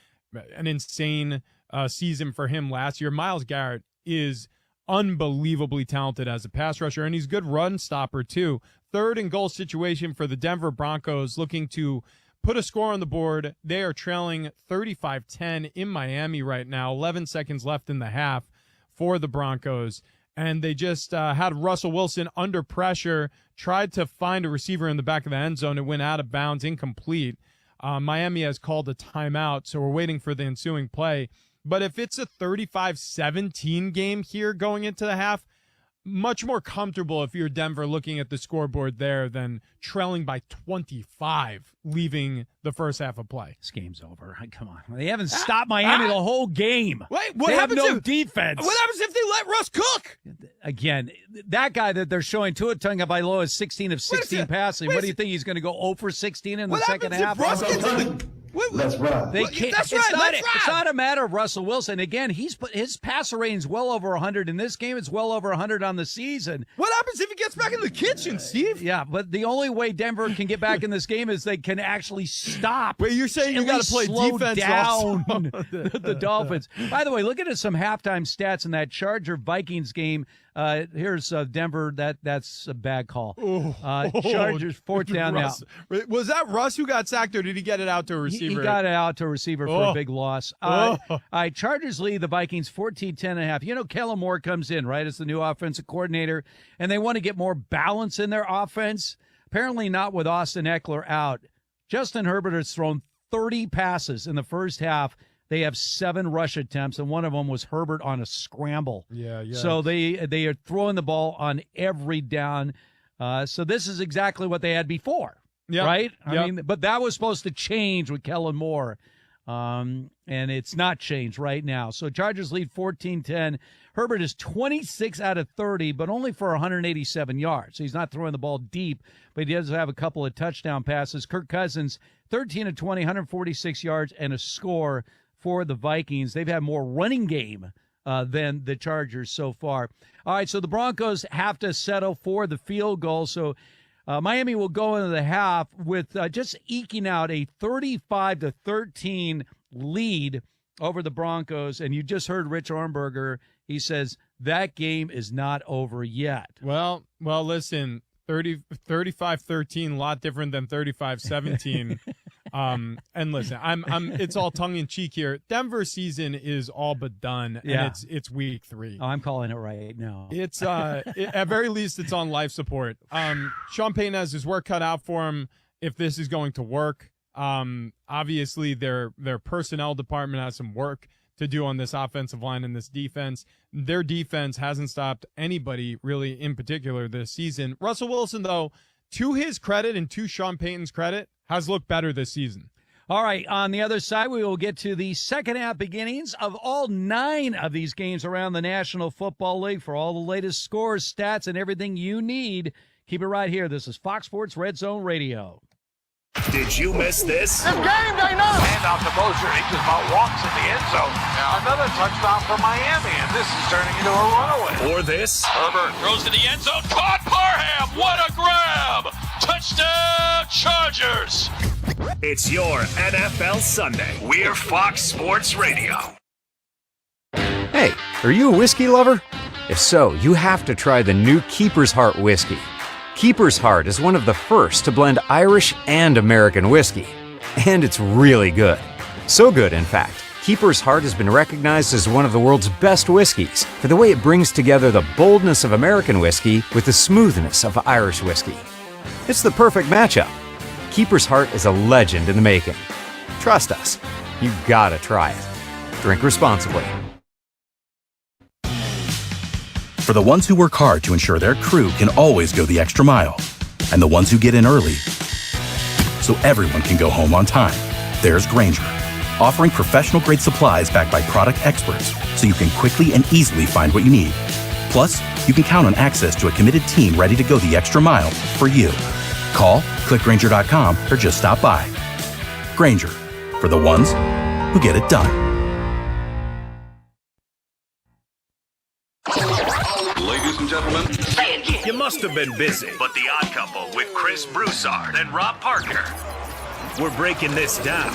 an insane season for him last year. Myles Garrett is unbelievably talented as a pass rusher, and he's a good run stopper too. Third and goal situation for the Denver Broncos, looking to put a score on the board. They are trailing 35-10 in Miami right now. 11 seconds left in the half for the Broncos. And they just had Russell Wilson under pressure, tried to find a receiver in the back of the end zone. It went out of bounds, incomplete. Miami has called a timeout, so we're waiting for the ensuing play. But if it's a 35-17 game here going into the half, much more comfortable if you're Denver looking at the scoreboard there than trailing by 25 leaving the first half of play. This game's over. Come on. They haven't stopped Miami the whole game. Wait, what happens have no defense. What happens if they let Russ cook? Again, that guy that they're showing Tua Tagovailoa is 16 of 16 passing. What do you think? He's going to go 0 for 16 in the second half? Let's run. They can't. That's it's right. It's not a matter of Russell Wilson. Again, his passer rating's well over 100 in this game. It's well over 100 on the season. What happens if he gets back in the kitchen, Steve? Yeah, but the only way Denver can get back in this game is they can actually stop. Wait, you're saying you got to play defense down the Dolphins. By the way, look at some halftime stats in that Charger-Vikings game. Here's Denver. That's a bad call. Chargers fourth down now. Was that Russ who got sacked, or did he get it out to a receiver? He got it out to a receiver for a big loss. All right, Chargers lead the Vikings 14-10.5. You know, Kellen Moore comes in, right, as the new offensive coordinator, and they want to get more balance in their offense. Apparently not with Austin Eckler out. Justin Herbert has thrown 30 passes in the first half. They have 7 rush attempts, and one of them was Herbert on a scramble. Yeah. So they are throwing the ball on every down. So this is exactly what they had before, right? I mean, but that was supposed to change with Kellen Moore, and it's not changed right now. So Chargers lead 14-10. Herbert is 26 out of 30, but only for 187 yards. So he's not throwing the ball deep, but he does have a couple of touchdown passes. Kirk Cousins, 13 of 20, 146 yards, and a score for the Vikings. They've had more running game than the Chargers so far. All right, so the Broncos have to settle for the field goal. So Miami will go into the half with just eking out a 35-13 lead over the Broncos. And you just heard Rich Armberger. He says that game is not over yet. Well, listen, 35-13, a lot different than 35-17. And listen, it's all tongue in cheek here. Denver season is all but done, and it's week 3. Oh, I'm calling it right now. It's at very least it's on life support. Sean Payton has his work cut out for him if this is going to work. Obviously their personnel department has some work to do on this offensive line and this defense. Their defense hasn't stopped anybody really in particular this season. Russell Wilson, though, to his credit and to Sean Payton's credit, has looked better this season. All right, on the other side, we will get to the second half beginnings of all 9 of these games around the National Football League. For all the latest scores, stats, and everything you need, keep it right here. This is Fox Sports Red Zone Radio. Did you miss this? It's game day now. Hand out to Mosier. He just about walks in the end zone. Another touchdown for Miami, and this is turning into a runaway. Or this? Herbert throws to the end zone. Caught Parham. What a grab. Touchdown Chargers. It's your NFL Sunday. We're Fox Sports Radio. Hey, are you a whiskey lover? If so, you have to try the new Keeper's Heart whiskey. Keeper's Heart is one of the first to blend Irish and American whiskey. And it's really good. So good, in fact, Keeper's Heart has been recognized as one of the world's best whiskeys for the way it brings together the boldness of American whiskey with the smoothness of Irish whiskey. It's the perfect matchup. Keeper's Heart is a legend in the making. Trust us, you gotta try it. Drink responsibly. For the ones who work hard to ensure their crew can always go the extra mile, and the ones who get in early so everyone can go home on time, there's Grainger, offering professional-grade supplies backed by product experts so you can quickly and easily find what you need. Plus, you can count on access to a committed team ready to go the extra mile for you. Call, click Grainger.com, or just stop by. Grainger, for the ones who get it done. Ladies and gentlemen, You must have been busy. But The Odd Couple with Chris Broussard and Rob Parker. We're breaking this down.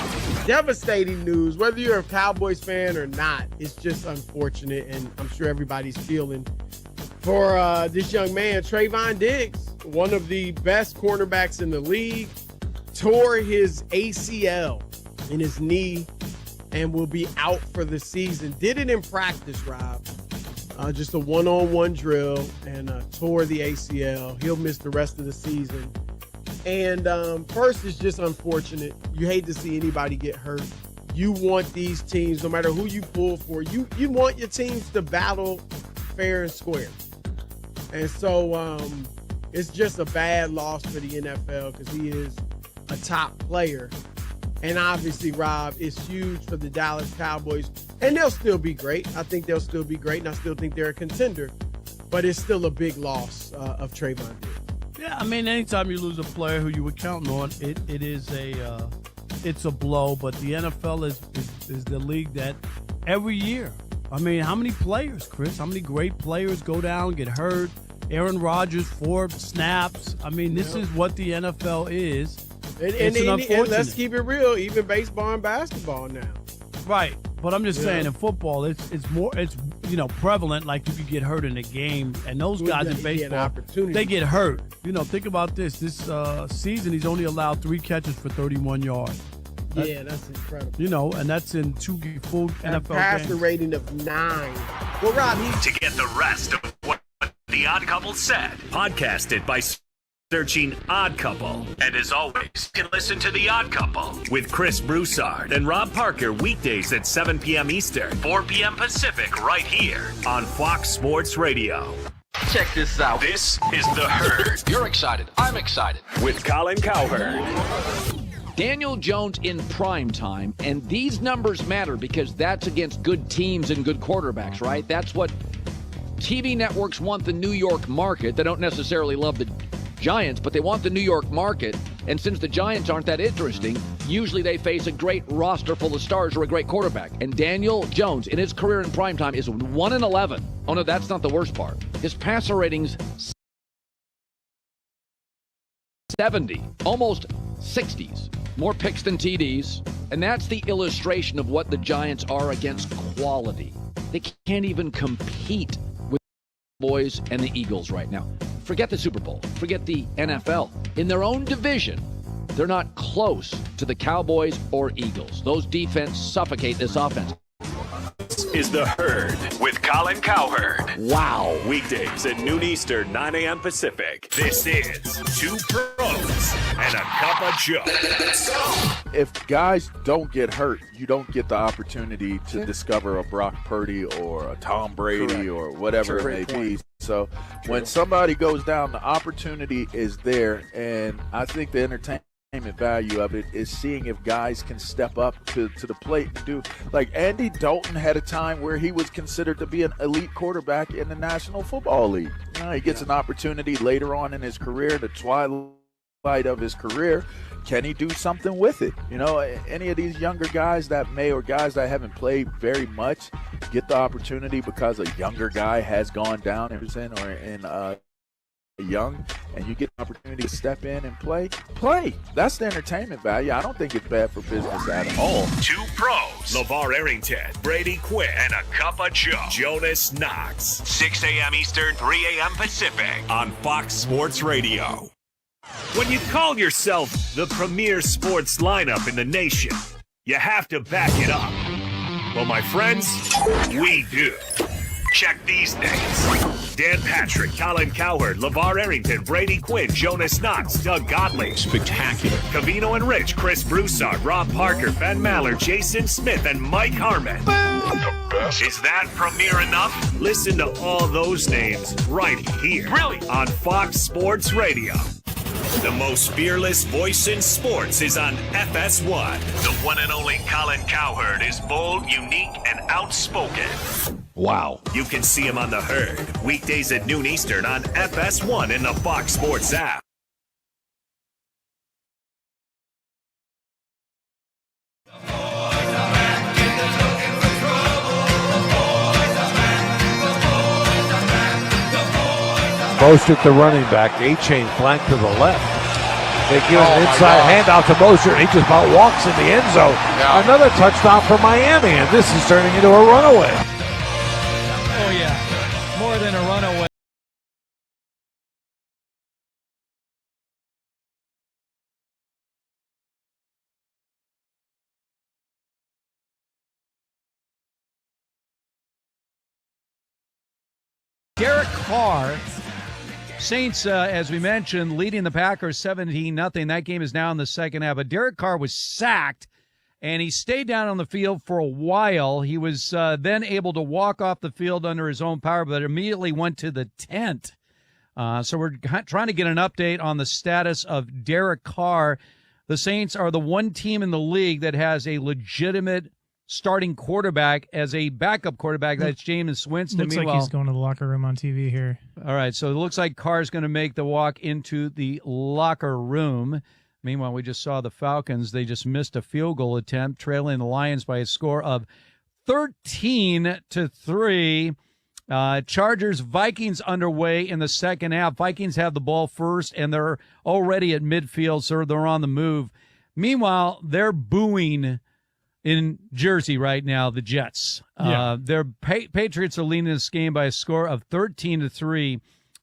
Devastating news. Whether you're a Cowboys fan or not, it's just unfortunate, and I'm sure everybody's feeling for this young man, Trayvon Diggs, one of the best cornerbacks in the league, tore his ACL in his knee and will be out for the season. Did it in practice, Rob. Just a one-on-one drill, and tore the ACL. He'll miss the rest of the season. And first, it's just unfortunate. You hate to see anybody get hurt. You want these teams, no matter who you pull for, you want your teams to battle fair and square. And so it's just a bad loss for the NFL because he is a top player. And obviously, Rob, it's huge for the Dallas Cowboys. And they'll still be great. I think they'll still be great, and I still think they're a contender. But it's still a big loss of Trayvon Diggs. Yeah, I mean, anytime you lose a player who you were counting on, it is it's a blow. But the NFL is the league that every year. I mean, how many players, Chris? How many great players go down, get hurt? Aaron Rodgers, 4 snaps. I mean, this is what the NFL is. And let's keep it real, even baseball and basketball now. Right. But I'm just saying, in football, it's more prevalent. Like if you get hurt in a game, and those guys in baseball, they get hurt. Think about this. This season, he's only allowed 3 catches for 31 yards. That's incredible. And that's in 2 full NFL passer games. rating of 9. Well, Rob, To get the rest of what The Odd Couple said, podcasted by searching Odd Couple. And as always, you can listen to The Odd Couple with Chris Broussard and Rob Parker weekdays at 7 p.m. Eastern, 4 p.m. Pacific, right here on Fox Sports Radio. Check this out. This is The Herd. You're excited. I'm excited. With Colin Cowherd. Daniel Jones in prime time, and these numbers matter because that's against good teams and good quarterbacks, right? That's what TV networks want the New York market. They don't necessarily love the Giants, but they want the New York market. And since the Giants aren't that interesting, usually they face a great roster full of stars or a great quarterback. And Daniel Jones, in his career in primetime, is 1-11. Oh, no, that's not the worst part. His passer rating's 70, almost 60s. More picks than TDs. And that's the illustration of what the Giants are against quality. They can't even compete with the Boys and the Eagles right now. Forget the Super Bowl. Forget the NFL. In their own division, they're not close to the Cowboys or Eagles. Those defenses suffocate this offense. This is The Herd with Colin Cowherd. Wow. Weekdays at noon Eastern, 9 a.m. Pacific. This is 2 Pros and a Cup of Joe. If guys don't get hurt, you don't get the opportunity to discover a Brock Purdy or a Tom Brady or whatever it may be. So when somebody goes down, the opportunity is there, and I think the entertainment value of it is seeing if guys can step up to the plate and do. Like Andy Dalton had a time where he was considered to be an elite quarterback in the National Football League. He gets an opportunity later on in his career, the twilight of his career. Can he do something with it? Any of these younger guys that or guys that haven't played very much get the opportunity because a younger guy has gone down or young, and you get an opportunity to step in and play. That's the entertainment value. I don't think it's bad for business at all. 2 Pros, LeVar Arrington, Brady Quinn, and a Cup of Joe, Jonas Knox. 6 a.m. Eastern, 3 a.m. Pacific on Fox Sports Radio. When you call yourself the premier sports lineup in the nation, you have to back it up. Well, my friends, we do. Check these names: Dan Patrick, Colin Cowherd, LeVar Arrington, Brady Quinn, Jonas Knox, Doug Gottlieb. Spectacular. Cavino and Rich, Chris Broussard, Rob Parker, Ben Maller, Jason Smith, and Mike Harmon. Is that premier enough? Listen to all those names right here. Really? On Fox Sports Radio. The most fearless voice in sports is on FS1. The one and only Colin Cowherd is bold, unique, and outspoken. Wow. You can see him on The Herd, weekdays at noon Eastern on FS1 in the Fox Sports app. Mostert, the running back. A-chain flank to the left. They give an inside handout to Mostert. He just about walks in the end zone. Yeah. Another touchdown for Miami, and this is turning into a runaway. Oh, yeah. More than a runaway. Derek Carr, Saints, as we mentioned, leading the Packers 17-0. That game is now in the second half. But Derek Carr was sacked, and he stayed down on the field for a while. He was then able to walk off the field under his own power, but immediately went to the tent. So we're trying to get an update on the status of Derek Carr. The Saints are the one team in the league that has a legitimate starting quarterback as a backup quarterback. That's Jameis Winston. Looks like he's going to the locker room on TV here. All right, so it looks like Carr's going to make the walk into the locker room. Meanwhile, we just saw the Falcons. They just missed a field goal attempt, trailing the Lions by a score of 13-3. Chargers, Vikings underway in the second half. Vikings have the ball first, and they're already at midfield, so they're on the move. Meanwhile, they're booing in Jersey right now, the Jets. Their Patriots are leading this game by a score of 13-3.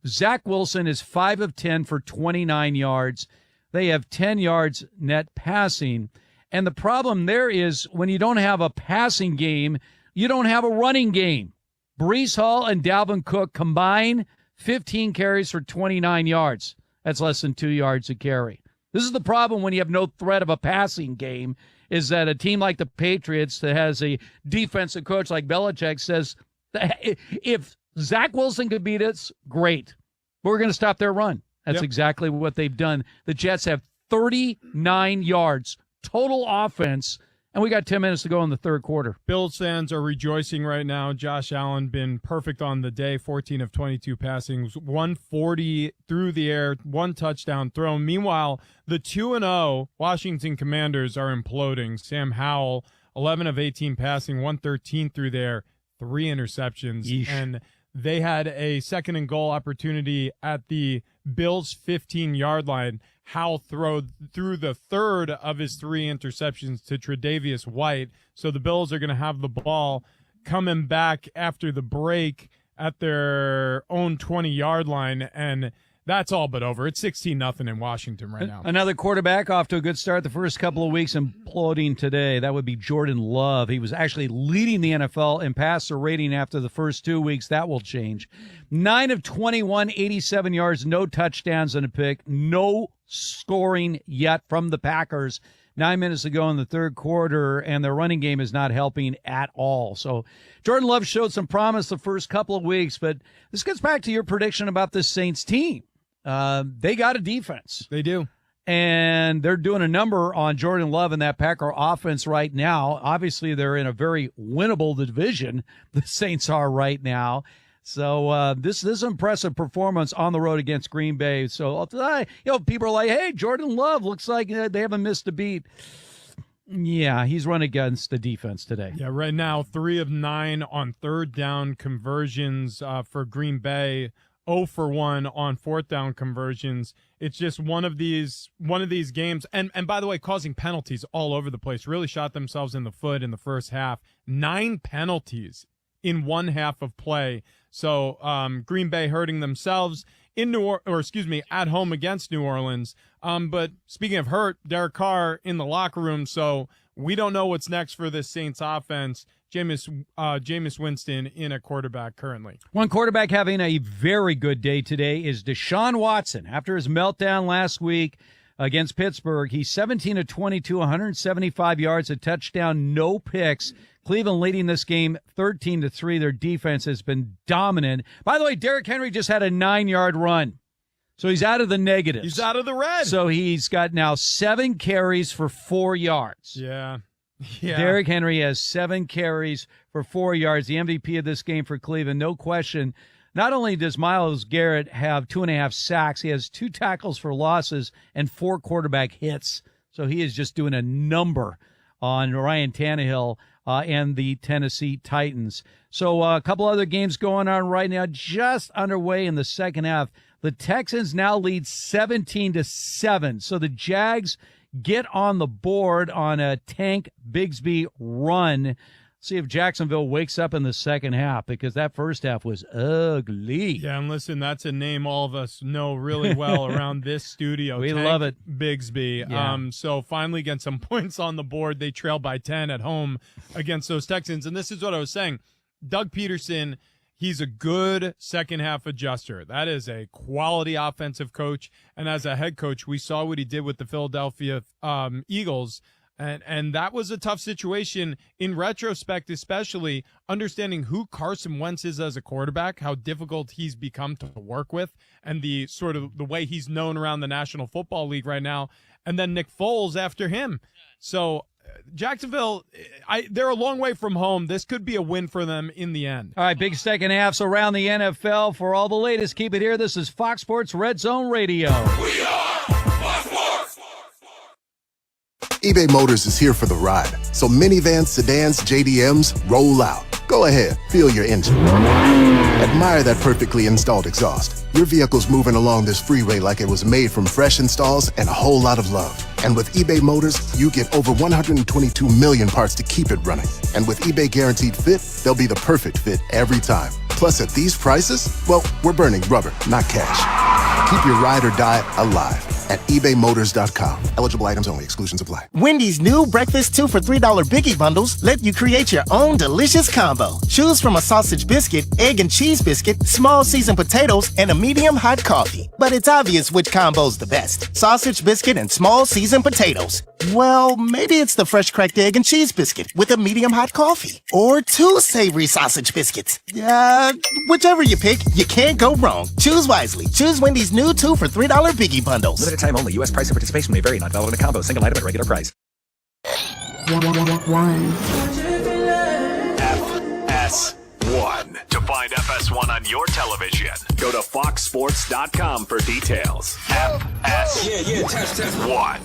Zach Wilson is 5 of 10 for 29 yards. They have 10 yards net passing. And the problem there is when you don't have a passing game, you don't have a running game. Breece Hall and Dalvin Cook combine 15 carries for 29 yards. That's less than 2 yards a carry. This is the problem when you have no threat of a passing game, is that a team like the Patriots that has a defensive coach like Belichick says, if Zach Wilson could beat us, great. But we're going to stop their run. That's exactly what they've done. The Jets have 39 yards total offense, and we got 10 minutes to go in the third quarter. Bills fans are rejoicing right now. Josh Allen been perfect on the day, 14 of 22 passing, 140 through the air, 1 touchdown thrown. Meanwhile, the 2-0 Washington Commanders are imploding. Sam Howell, 11 of 18 passing, 113 through there, 3 interceptions. Yeesh. And they had a second and goal opportunity at the Bills' 15-yard line. Howell threw the third of his 3 interceptions to Tre'Davious White. So the Bills are going to have the ball coming back after the break at their own 20-yard line, and that's all but over. It's 16-0 in Washington right now. Another quarterback off to a good start the first couple of weeks, imploding today. That would be Jordan Love. He was actually leading the NFL in passer rating after the first 2 weeks. That will change. 9 of 21, 87 yards, no touchdowns and a pick. No scoring yet from the Packers. 9 minutes to go in the third quarter, and their running game is not helping at all. So Jordan Love showed some promise the first couple of weeks, but this gets back to your prediction about this Saints team. They got a defense. They do. And they're doing a number on Jordan Love and that Packer offense right now. Obviously, they're in a very winnable division, the Saints are right now. So this impressive performance on the road against Green Bay. So people are like, hey, Jordan Love looks like they haven't missed a beat. Yeah, he's run against the defense today. Yeah, right now 3 of 9 on third down conversions for Green Bay. 0 for 1 on fourth down conversions. It's just one of these games. And by the way, causing penalties all over the place. Really shot themselves in the foot in the first half. 9 penalties in one half of play. So Green Bay hurting themselves at home against New Orleans. But speaking of hurt, Derek Carr in the locker room. So we don't know what's next for this Saints offense. Jameis Winston in a quarterback currently. One quarterback having a very good day today is Deshaun Watson. After his meltdown last week against Pittsburgh, he's 17 of 22, 175 yards, a touchdown, no picks. Cleveland leading this game 13-3. Their defense has been dominant. By the way, Derrick Henry just had a 9-yard run. So he's out of the negatives. He's out of the red. So he's got now 7 carries for 4 yards. Yeah. Derrick Henry has 7 carries for 4 yards. The MVP of this game for Cleveland, no question. Not only does Myles Garrett have 2.5 sacks, he has 2 tackles for losses and 4 quarterback hits. So he is just doing a number on Ryan Tannehill and the Tennessee Titans. So a couple other games going on right now, just underway in the second half. The Texans now lead 17-7. So the Jags get on the board on a Tank Bigsby run. See if Jacksonville wakes up in the second half, because that first half was ugly. Yeah, and listen, that's a name all of us know really well around this studio. We Tank love it. Bigsby. Yeah. So finally get some points on the board. They trail by 10 at home against those Texans. And this is what I was saying. Doug Peterson, he's a good second-half adjuster. That is a quality offensive coach. And as a head coach, we saw what he did with the Philadelphia Eagles. And that was a tough situation in retrospect, especially understanding who Carson Wentz is as a quarterback, how difficult he's become to work with, and the sort of the way he's known around the National Football League right now. And then Nick Foles after him. So Jacksonville, they're a long way from home. This could be a win for them in the end. All right, big second halves around the NFL. For all the latest, keep it here. This is Fox Sports Red Zone Radio. We are Fox Sports. eBay Motors is here for the ride. So minivans, sedans, JDMs, roll out. Go ahead, feel your engine. Admire that perfectly installed exhaust. Your vehicle's moving along this freeway like it was made from fresh installs and a whole lot of love. And with eBay Motors, you get over 122 million parts to keep it running. And with eBay Guaranteed Fit, they'll be the perfect fit every time. Plus, at these prices, well, we're burning rubber, not cash. Keep your ride or die alive at ebaymotors.com. Eligible items only. Exclusions apply. Wendy's new breakfast 2 for $3 Biggie Bundles let you create your own delicious combo. Choose from a sausage biscuit, egg and cheese biscuit, small seasoned potatoes, and a medium hot coffee. But it's obvious which combo's the best. Sausage biscuit and small seasoned potatoes. Well, maybe it's the fresh cracked egg and cheese biscuit with a medium hot coffee. Or 2 savory sausage biscuits. Whichever you pick, you can't go wrong. Choose wisely. Choose Wendy's new 2 for $3 Biggie Bundles. Limited time only. U.S. price and participation may vary. Not valid in a combo. Single item at regular price. FS1. To find FS1 on your television, go to foxsports.com for details. FS1.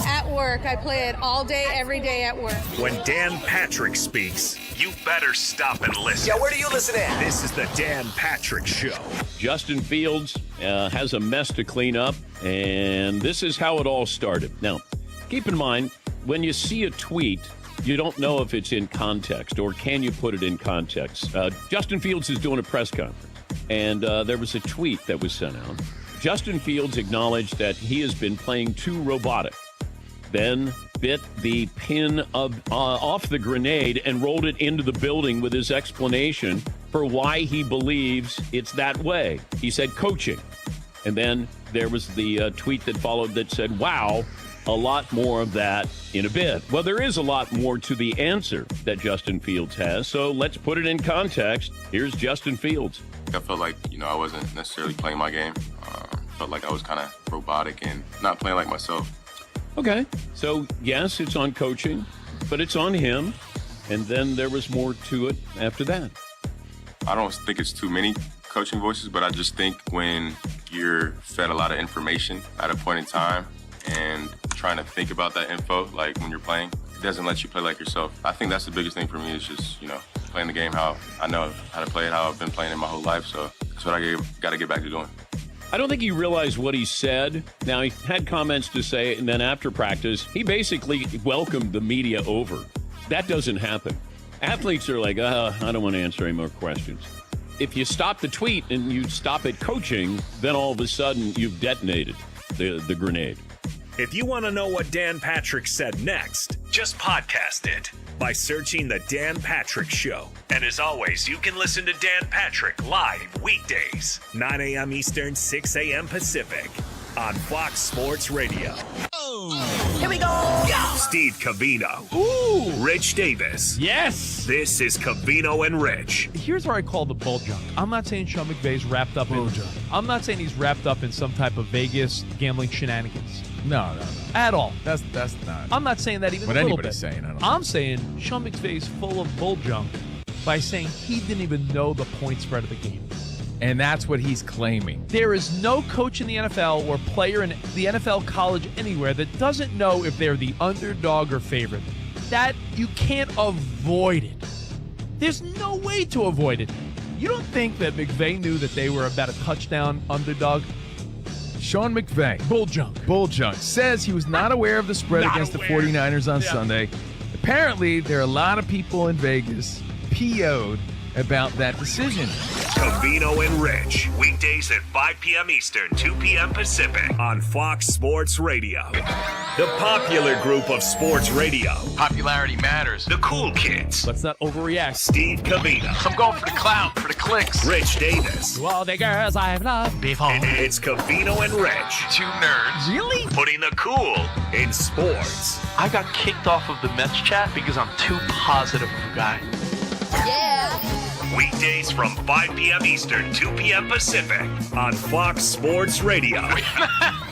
At work. I play it all day, every day at work. When Dan Patrick speaks, you better stop and listen. Yeah, where do you listen at? This is the Dan Patrick Show. Justin Fields has a mess to clean up, and this is how it all started. Now, keep in mind, when you see a tweet, you don't know if it's in context, or can you put it in context. Justin Fields is doing a press conference, and there was a tweet that was sent out. Justin Fields acknowledged that he has been playing too robotic, then bit the pin off the grenade and rolled it into the building with his explanation for why he believes it's that way. He said coaching. And then there was the tweet that followed that said, wow, a lot more of that in a bit. Well, there is a lot more to the answer that Justin Fields has, so let's put it in context. Here's Justin Fields. I felt like, I wasn't necessarily playing my game. Felt like I was kind of robotic and not playing like myself. Okay, so yes, it's on coaching, but it's on him. And then there was more to it after that. I don't think it's too many coaching voices, but I just think when you're fed a lot of information at a point in time and trying to think about that info, like when you're playing, it doesn't let you play like yourself. I think that's the biggest thing for me is just, playing the game how I know how to play it, how I've been playing it my whole life. So that's what I got to get back to doing. I don't think he realized what he said. Now, he had comments to say, and then after practice, he basically welcomed the media over. That doesn't happen. Athletes are like, I don't want to answer any more questions. If you stop the tweet and you stop at coaching, then all of a sudden you've detonated the grenade. If you want to know what Dan Patrick said next, just podcast it by searching The Dan Patrick Show. And as always, you can listen to Dan Patrick live weekdays, 9 a.m. Eastern, 6 a.m. Pacific on Fox Sports Radio. Here we go. Steve Covino. Ooh. Rich Davis. Yes. This is Covino and Rich. Here's where I call the bull junk. I'm not saying Sean McVay's wrapped up in junk. I'm not saying he's wrapped up in some type of Vegas gambling shenanigans. No. At all. That's not. I'm not saying that even what a little anybody's bit. saying. I don't I'm saying Sean McVay's full of bull junk by saying he didn't even know the point spread of the game. And that's what he's claiming. There is no coach in the NFL or player in the NFL college anywhere that doesn't know if they're the underdog or favorite. That you can't avoid it. There's no way to avoid it. You don't think that McVay knew that they were about a touchdown underdog? Sean McVay, Bulljunk, says he was not aware of the spread against the 49ers on Sunday. Apparently, there are a lot of people in Vegas PO'd about that decision. Covino and Rich, weekdays at 5 p.m. Eastern, 2 p.m. Pacific on Fox Sports Radio. The popular group of sports radio. Popularity matters. The cool kids. Let's not overreact. Steve Covino. I'm going for the clout, for the clicks. Rich Davis. To all the girls I've loved before. It's Covino and Rich. Two nerds. Really? Putting the cool in sports. I got kicked off of the Mets chat because I'm too positive of a guy. Yeah. Weekdays from 5 p.m. Eastern, 2 p.m. Pacific on Fox Sports Radio.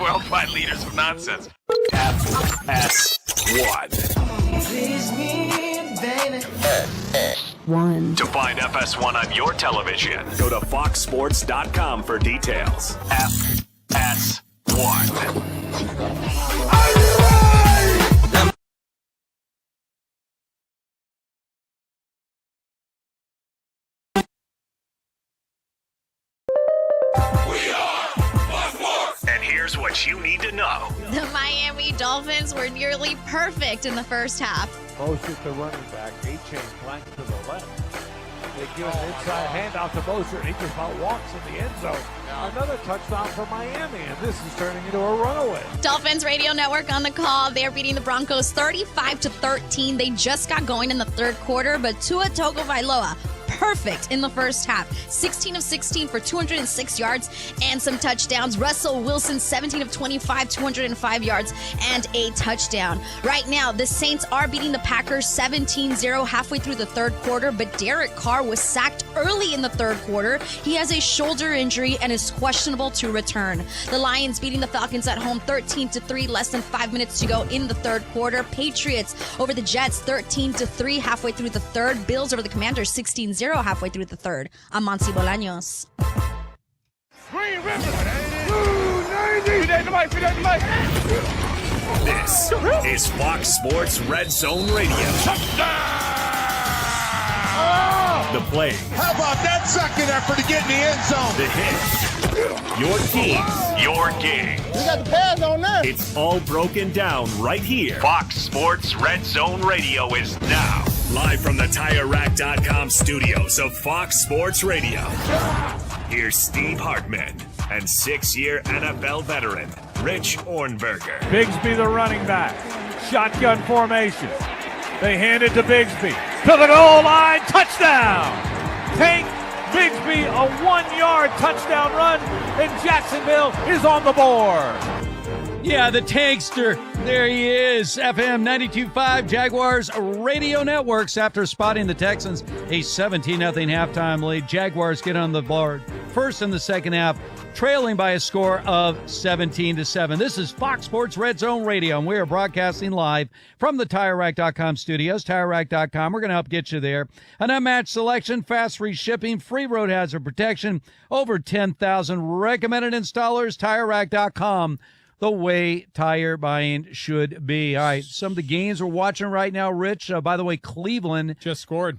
Worldwide leaders of nonsense. FS1. To find FS1 on your television, go to foxsports.com for details. FS1. And here's what you need to know. The Miami Dolphins were nearly perfect in the first half. Motion to running back. A-chain flank to the left. They give an inside handout to Moser, and he just about walks in the end zone. Another touchdown for Miami, and this is turning into a runaway. Dolphins Radio Network on the call. They're beating the Broncos 35-13. They just got going in the third quarter, but Tua Tagovailoa perfect in the first half. 16 of 16 for 206 yards and some touchdowns. Russell Wilson, 17 of 25, 205 yards and a touchdown. Right now, the Saints are beating the Packers 17-0 halfway through the third quarter, but Derek Carr was sacked early in the third quarter. He has a shoulder injury and is questionable to return. The Lions beating the Falcons at home 13-3, less than 5 minutes to go in the third quarter. Patriots over the Jets 13-3 halfway through the third. Bills over the Commanders 16-0 halfway through the third. I'm Monty Bolaños. This is Fox Sports Red Zone Radio. The play. How about that second effort to get in the end zone? The hit. Your team, your game. You got the pads on there. It's all broken down right here. Fox Sports Red Zone Radio is now live from the TireRack.com studios of Fox Sports Radio. Here's Steve Hartman and 6-year NFL veteran Rich Ornberger. Bigsby, the running back. Shotgun formation. They hand it to Bigsby. To the goal line. Touchdown. Tank Bigsby, a 1-yard touchdown run, and Jacksonville is on the board. Yeah, the Tankster. There he is. FM 92.5 Jaguars Radio Networks after spotting the Texans a 17-0 halftime lead. Jaguars get on the board first in the second half, trailing by a score of 17-7. This is Fox Sports Red Zone Radio, and we are broadcasting live from the TireRack.com studios. TireRack.com, we're going to help get you there. An unmatched selection, fast free shipping, free road hazard protection, over 10,000 recommended installers. TireRack.com, the way tire buying should be. All right, some of the games we're watching right now, Rich. By the way, Cleveland just scored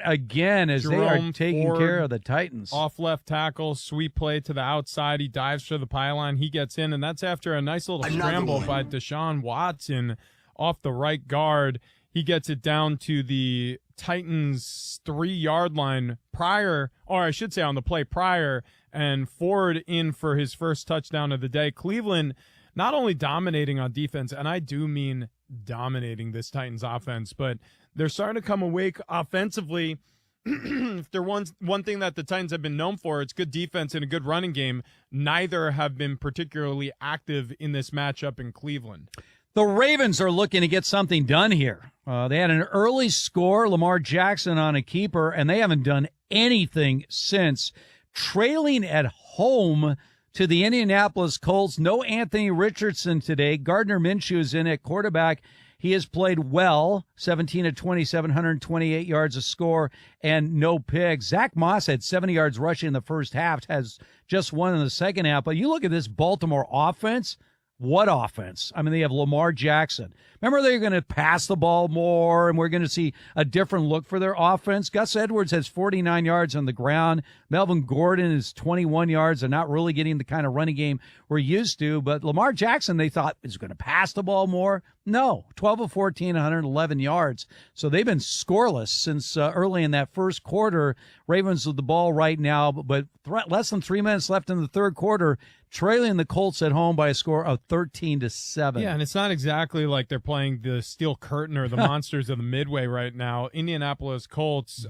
again as Jerome they are taking Ford, care of the Titans. Off left tackle, sweep play to the outside. He dives for the pylon. He gets in, and that's after a nice little scramble by Deshaun Watson off the right guard. He gets it down to the Titans' 3-yard line prior, or I should say on the play prior, and Ford in for his first touchdown of the day. Cleveland not only dominating on defense, and I do mean dominating this Titans offense, but they're starting to come awake offensively. If there one thing that the Titans have been known for, it's good defense and a good running game. Neither have been particularly active in this matchup in Cleveland. The Ravens are looking to get something done here. They had an early score, Lamar Jackson on a keeper, and they haven't done anything since. Trailing at home to the Indianapolis Colts. No Anthony Richardson today. Gardner Minshew is in at quarterback. He has played well, 17 of 20, 728 yards a score, and no picks. Zach Moss had 70 yards rushing in the first half, has just one in the second half. But you look at this Baltimore offense. What offense? I mean, they have Lamar Jackson. Remember, they're going to pass the ball more, and we're going to see a different look for their offense. Gus Edwards has 49 yards on the ground. Melvin Gordon is 21 yards. They're not really getting the kind of running game we're used to. But Lamar Jackson, they thought, is going to pass the ball more. No, 12 of 14, 111 yards. So they've been scoreless since early in that first quarter. Ravens with the ball right now, but less than 3 minutes left in the third quarter, trailing the Colts at home by a score of 13-7. Yeah, and it's not exactly like they're playing the Steel Curtain or the Monsters of the Midway right now. Indianapolis Colts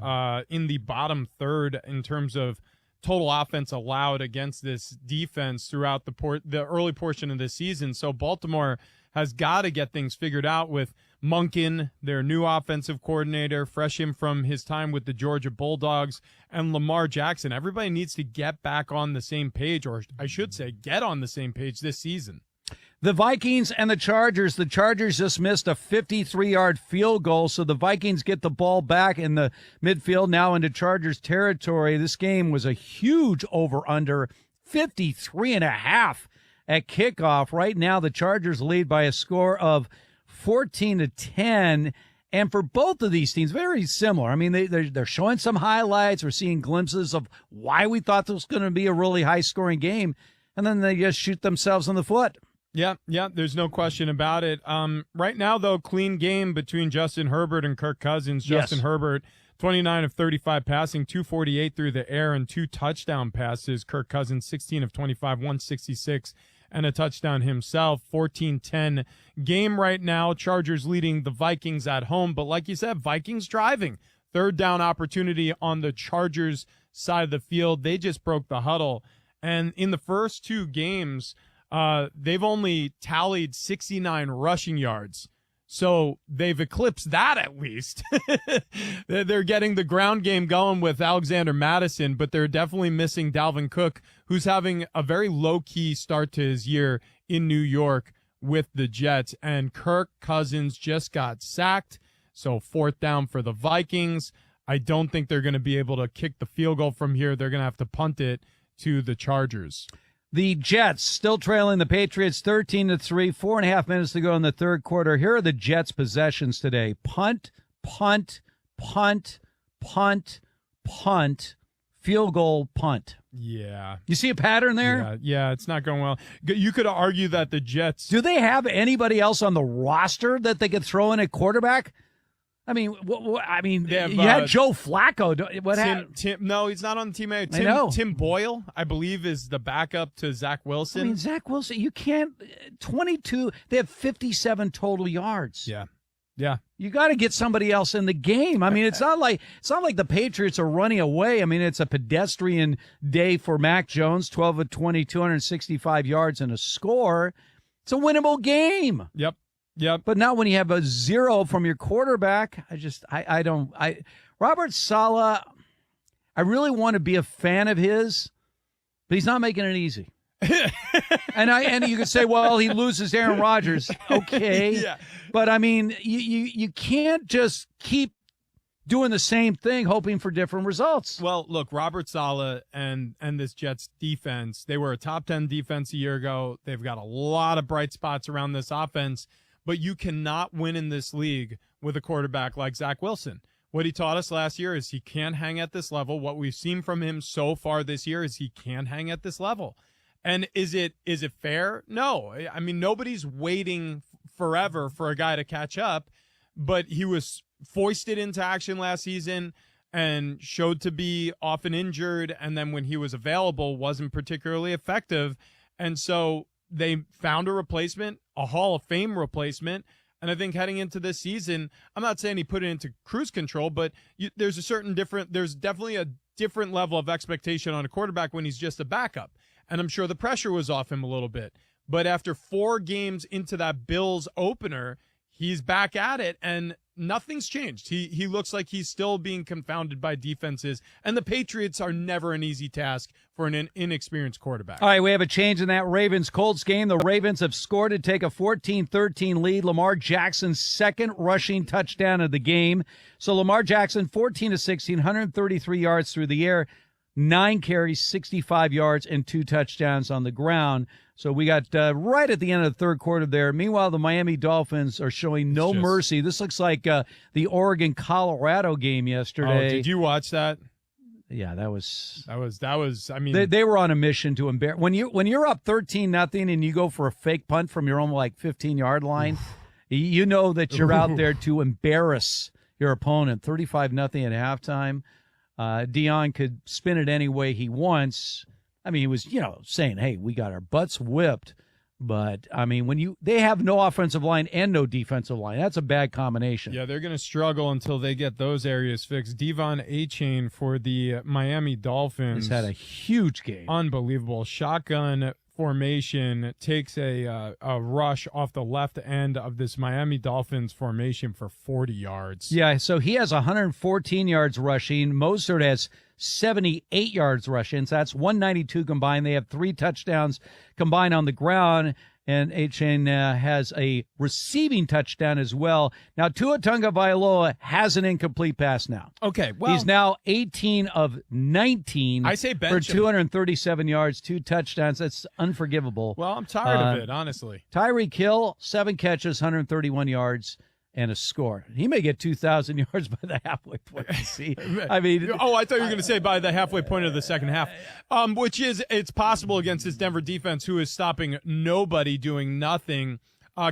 in the bottom third in terms of total offense allowed against this defense throughout the early portion of the season. So Baltimore has got to get things figured out with Monken, their new offensive coordinator, fresh in from his time with the Georgia Bulldogs, and Lamar Jackson. Everybody needs to get back on the same page, or I should say get on the same page this season. The Vikings and the Chargers. The Chargers just missed a 53-yard field goal, so the Vikings get the ball back in the midfield now into Chargers territory. This game was a huge over-under, 53.5 at kickoff. Right now, the Chargers lead by a score of 14-10. And for both of these teams, very similar. I mean, they're showing some highlights. We're seeing glimpses of why we thought this was going to be a really high-scoring game, and then they just shoot themselves in the foot. Yeah, there's no question about it. Right now, though, clean game between Justin Herbert and Kirk Cousins. Justin Herbert, 29 of 35 passing, 248 through the air, and 2 touchdown passes. Kirk Cousins, 16 of 25, 166, and a touchdown himself. 14-10 game right now. Chargers leading the Vikings at home. But like you said, Vikings driving. Third down opportunity on the Chargers side of the field. They just broke the huddle. And in the first 2 games, they've only tallied 69 rushing yards. So they've eclipsed that at least. They're getting the ground game going with Alexander Mattison, but they're definitely missing Dalvin Cook, who's having a very low-key start to his year in New York with the Jets. And Kirk Cousins just got sacked, so 4th down for the Vikings. I don't think they're going to be able to kick the field goal from here. They're going to have to punt it to the Chargers. The Jets still trailing the Patriots 13-3, 4.5 minutes to go in the third quarter. Here are the Jets' possessions today. Punt, punt, punt, punt, punt, field goal, punt. Yeah. You see a pattern there? Yeah, it's not going well. You could argue that the Jets... Do they have anybody else on the roster that they could throw in at quarterback? I mean, you had Joe Flacco. What happened? No, he's not on the team. I know. Tim Boyle, I believe, is the backup to Zach Wilson. I mean, Zach Wilson, you can't. 22. They have 57 total yards. Yeah. You got to get somebody else in the game. I mean, it's not like the Patriots are running away. I mean, it's a pedestrian day for Mac Jones. 12 of 20, 265 yards and a score. It's a winnable game. Yep. But not when you have a 0 from your quarterback. Robert Saleh, I really want to be a fan of his, but he's not making it easy. and you could say, well, he loses Aaron Rodgers. Okay. Yeah. But I mean, you can't just keep doing the same thing, hoping for different results. Well, look, Robert Saleh and this Jets defense, they were a top 10 defense a year ago. They've got a lot of bright spots around this offense. But you cannot win in this league with a quarterback like Zach Wilson. What he taught us last year is he can't hang at this level. What we've seen from him so far this year is he can't hang at this level. And is it fair? No. I mean, nobody's waiting forever for a guy to catch up, but he was foisted into action last season and showed to be often injured, and then when he was available wasn't particularly effective. And so they found a replacement, a Hall of Fame replacement, and I think heading into this season, I'm not saying he put it into cruise control, but there's definitely a different level of expectation on a quarterback when he's just a backup. And I'm sure the pressure was off him a little bit. But after 4 games into that Bills opener, he's back at it, and nothing's changed. He looks like he's still being confounded by defenses, and the Patriots are never an easy task for an inexperienced quarterback. All right, we have a change in that Ravens-Colts game. The Ravens have scored to take a 14-13 lead. Lamar Jackson's second rushing touchdown of the game. So Lamar Jackson, 14-16, 133 yards through the air, 9 carries, 65 yards, and 2 touchdowns on the ground. So we got right at the end of the third quarter there. Meanwhile, the Miami Dolphins are showing no mercy. This looks like the Oregon-Colorado game yesterday. Oh, did you watch that? Yeah, that was. I mean, they were on a mission to embarrass. When you're up 13-0 and you go for a fake punt from your own 15-yard line, you know that you're out there to embarrass your opponent. 35-0 at halftime. Dion could spin it any way he wants. I mean, he was, saying, hey, we got our butts whipped. But, I mean, they have no offensive line and no defensive line. That's a bad combination. Yeah, they're going to struggle until they get those areas fixed. Devon Achane for the Miami Dolphins. He's had a huge game. Unbelievable. Shotgun formation takes a rush off the left end of this Miami Dolphins formation for 40 yards. Yeah, so he has 114 yards rushing. Mostert has 78 yards rushing. So that's 192 combined. They have 3 touchdowns combined on the ground. And Achane has a receiving touchdown as well. Now, Tua Tagovailoa has an incomplete pass now. Okay, well. He's now 18 of 19 I say for 237 yards, 2 touchdowns. That's unforgivable. Well, I'm tired of it, honestly. Tyreek Hill, 7 catches, 131 yards, and a score. He may get 2,000 yards by the halfway point. See, I mean, I thought you were going to say by the halfway point of the second half, which is it's possible against this Denver defense, who is stopping nobody, doing nothing.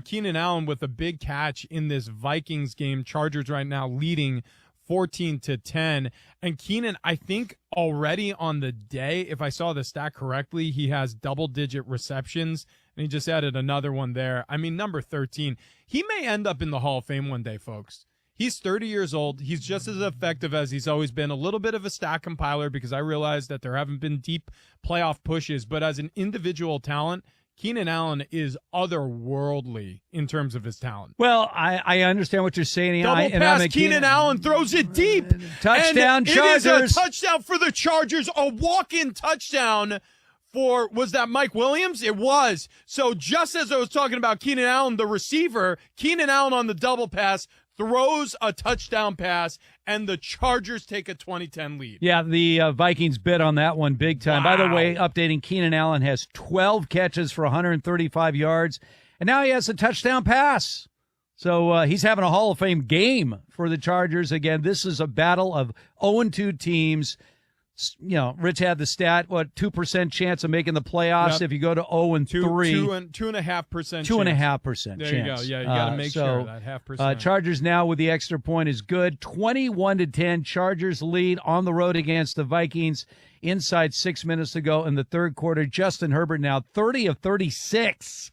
Keenan Allen with a big catch in this Vikings game. Chargers right now leading 14-10, and Keenan, I think already on the day, if I saw the stat correctly, he has double-digit receptions. And he just added another one there. I mean, number 13. He may end up in the Hall of Fame one day, folks. He's 30 years old. He's just as effective as he's always been. A little bit of a stat compiler because I realize that there haven't been deep playoff pushes. But as an individual talent, Keenan Allen is otherworldly in terms of his talent. Well, I understand what you're saying. Double pass, Keenan Allen throws it deep. Touchdown, Chargers. It is a touchdown for the Chargers, a walk-in touchdown. Was that Mike Williams? It was. So just as I was talking about Keenan Allen, the receiver, Keenan Allen on the double pass throws a touchdown pass, and the Chargers take a 20-10 lead. Yeah, the Vikings bid on that one big time. Wow. By the way, updating, Keenan Allen has 12 catches for 135 yards, and now he has a touchdown pass. So he's having a Hall of Fame game for the Chargers. Again, this is a battle of 0-2 teams. Rich had the stat, 2% chance of making the playoffs if you go to 0-3. 2.5% 2.5% chance. There you go. Yeah, you got to make sure that 0.5%. Chargers now with the extra point is good. 21-10. Chargers lead on the road against the Vikings inside 6 minutes to go in the third quarter. Justin Herbert now 30 of 36.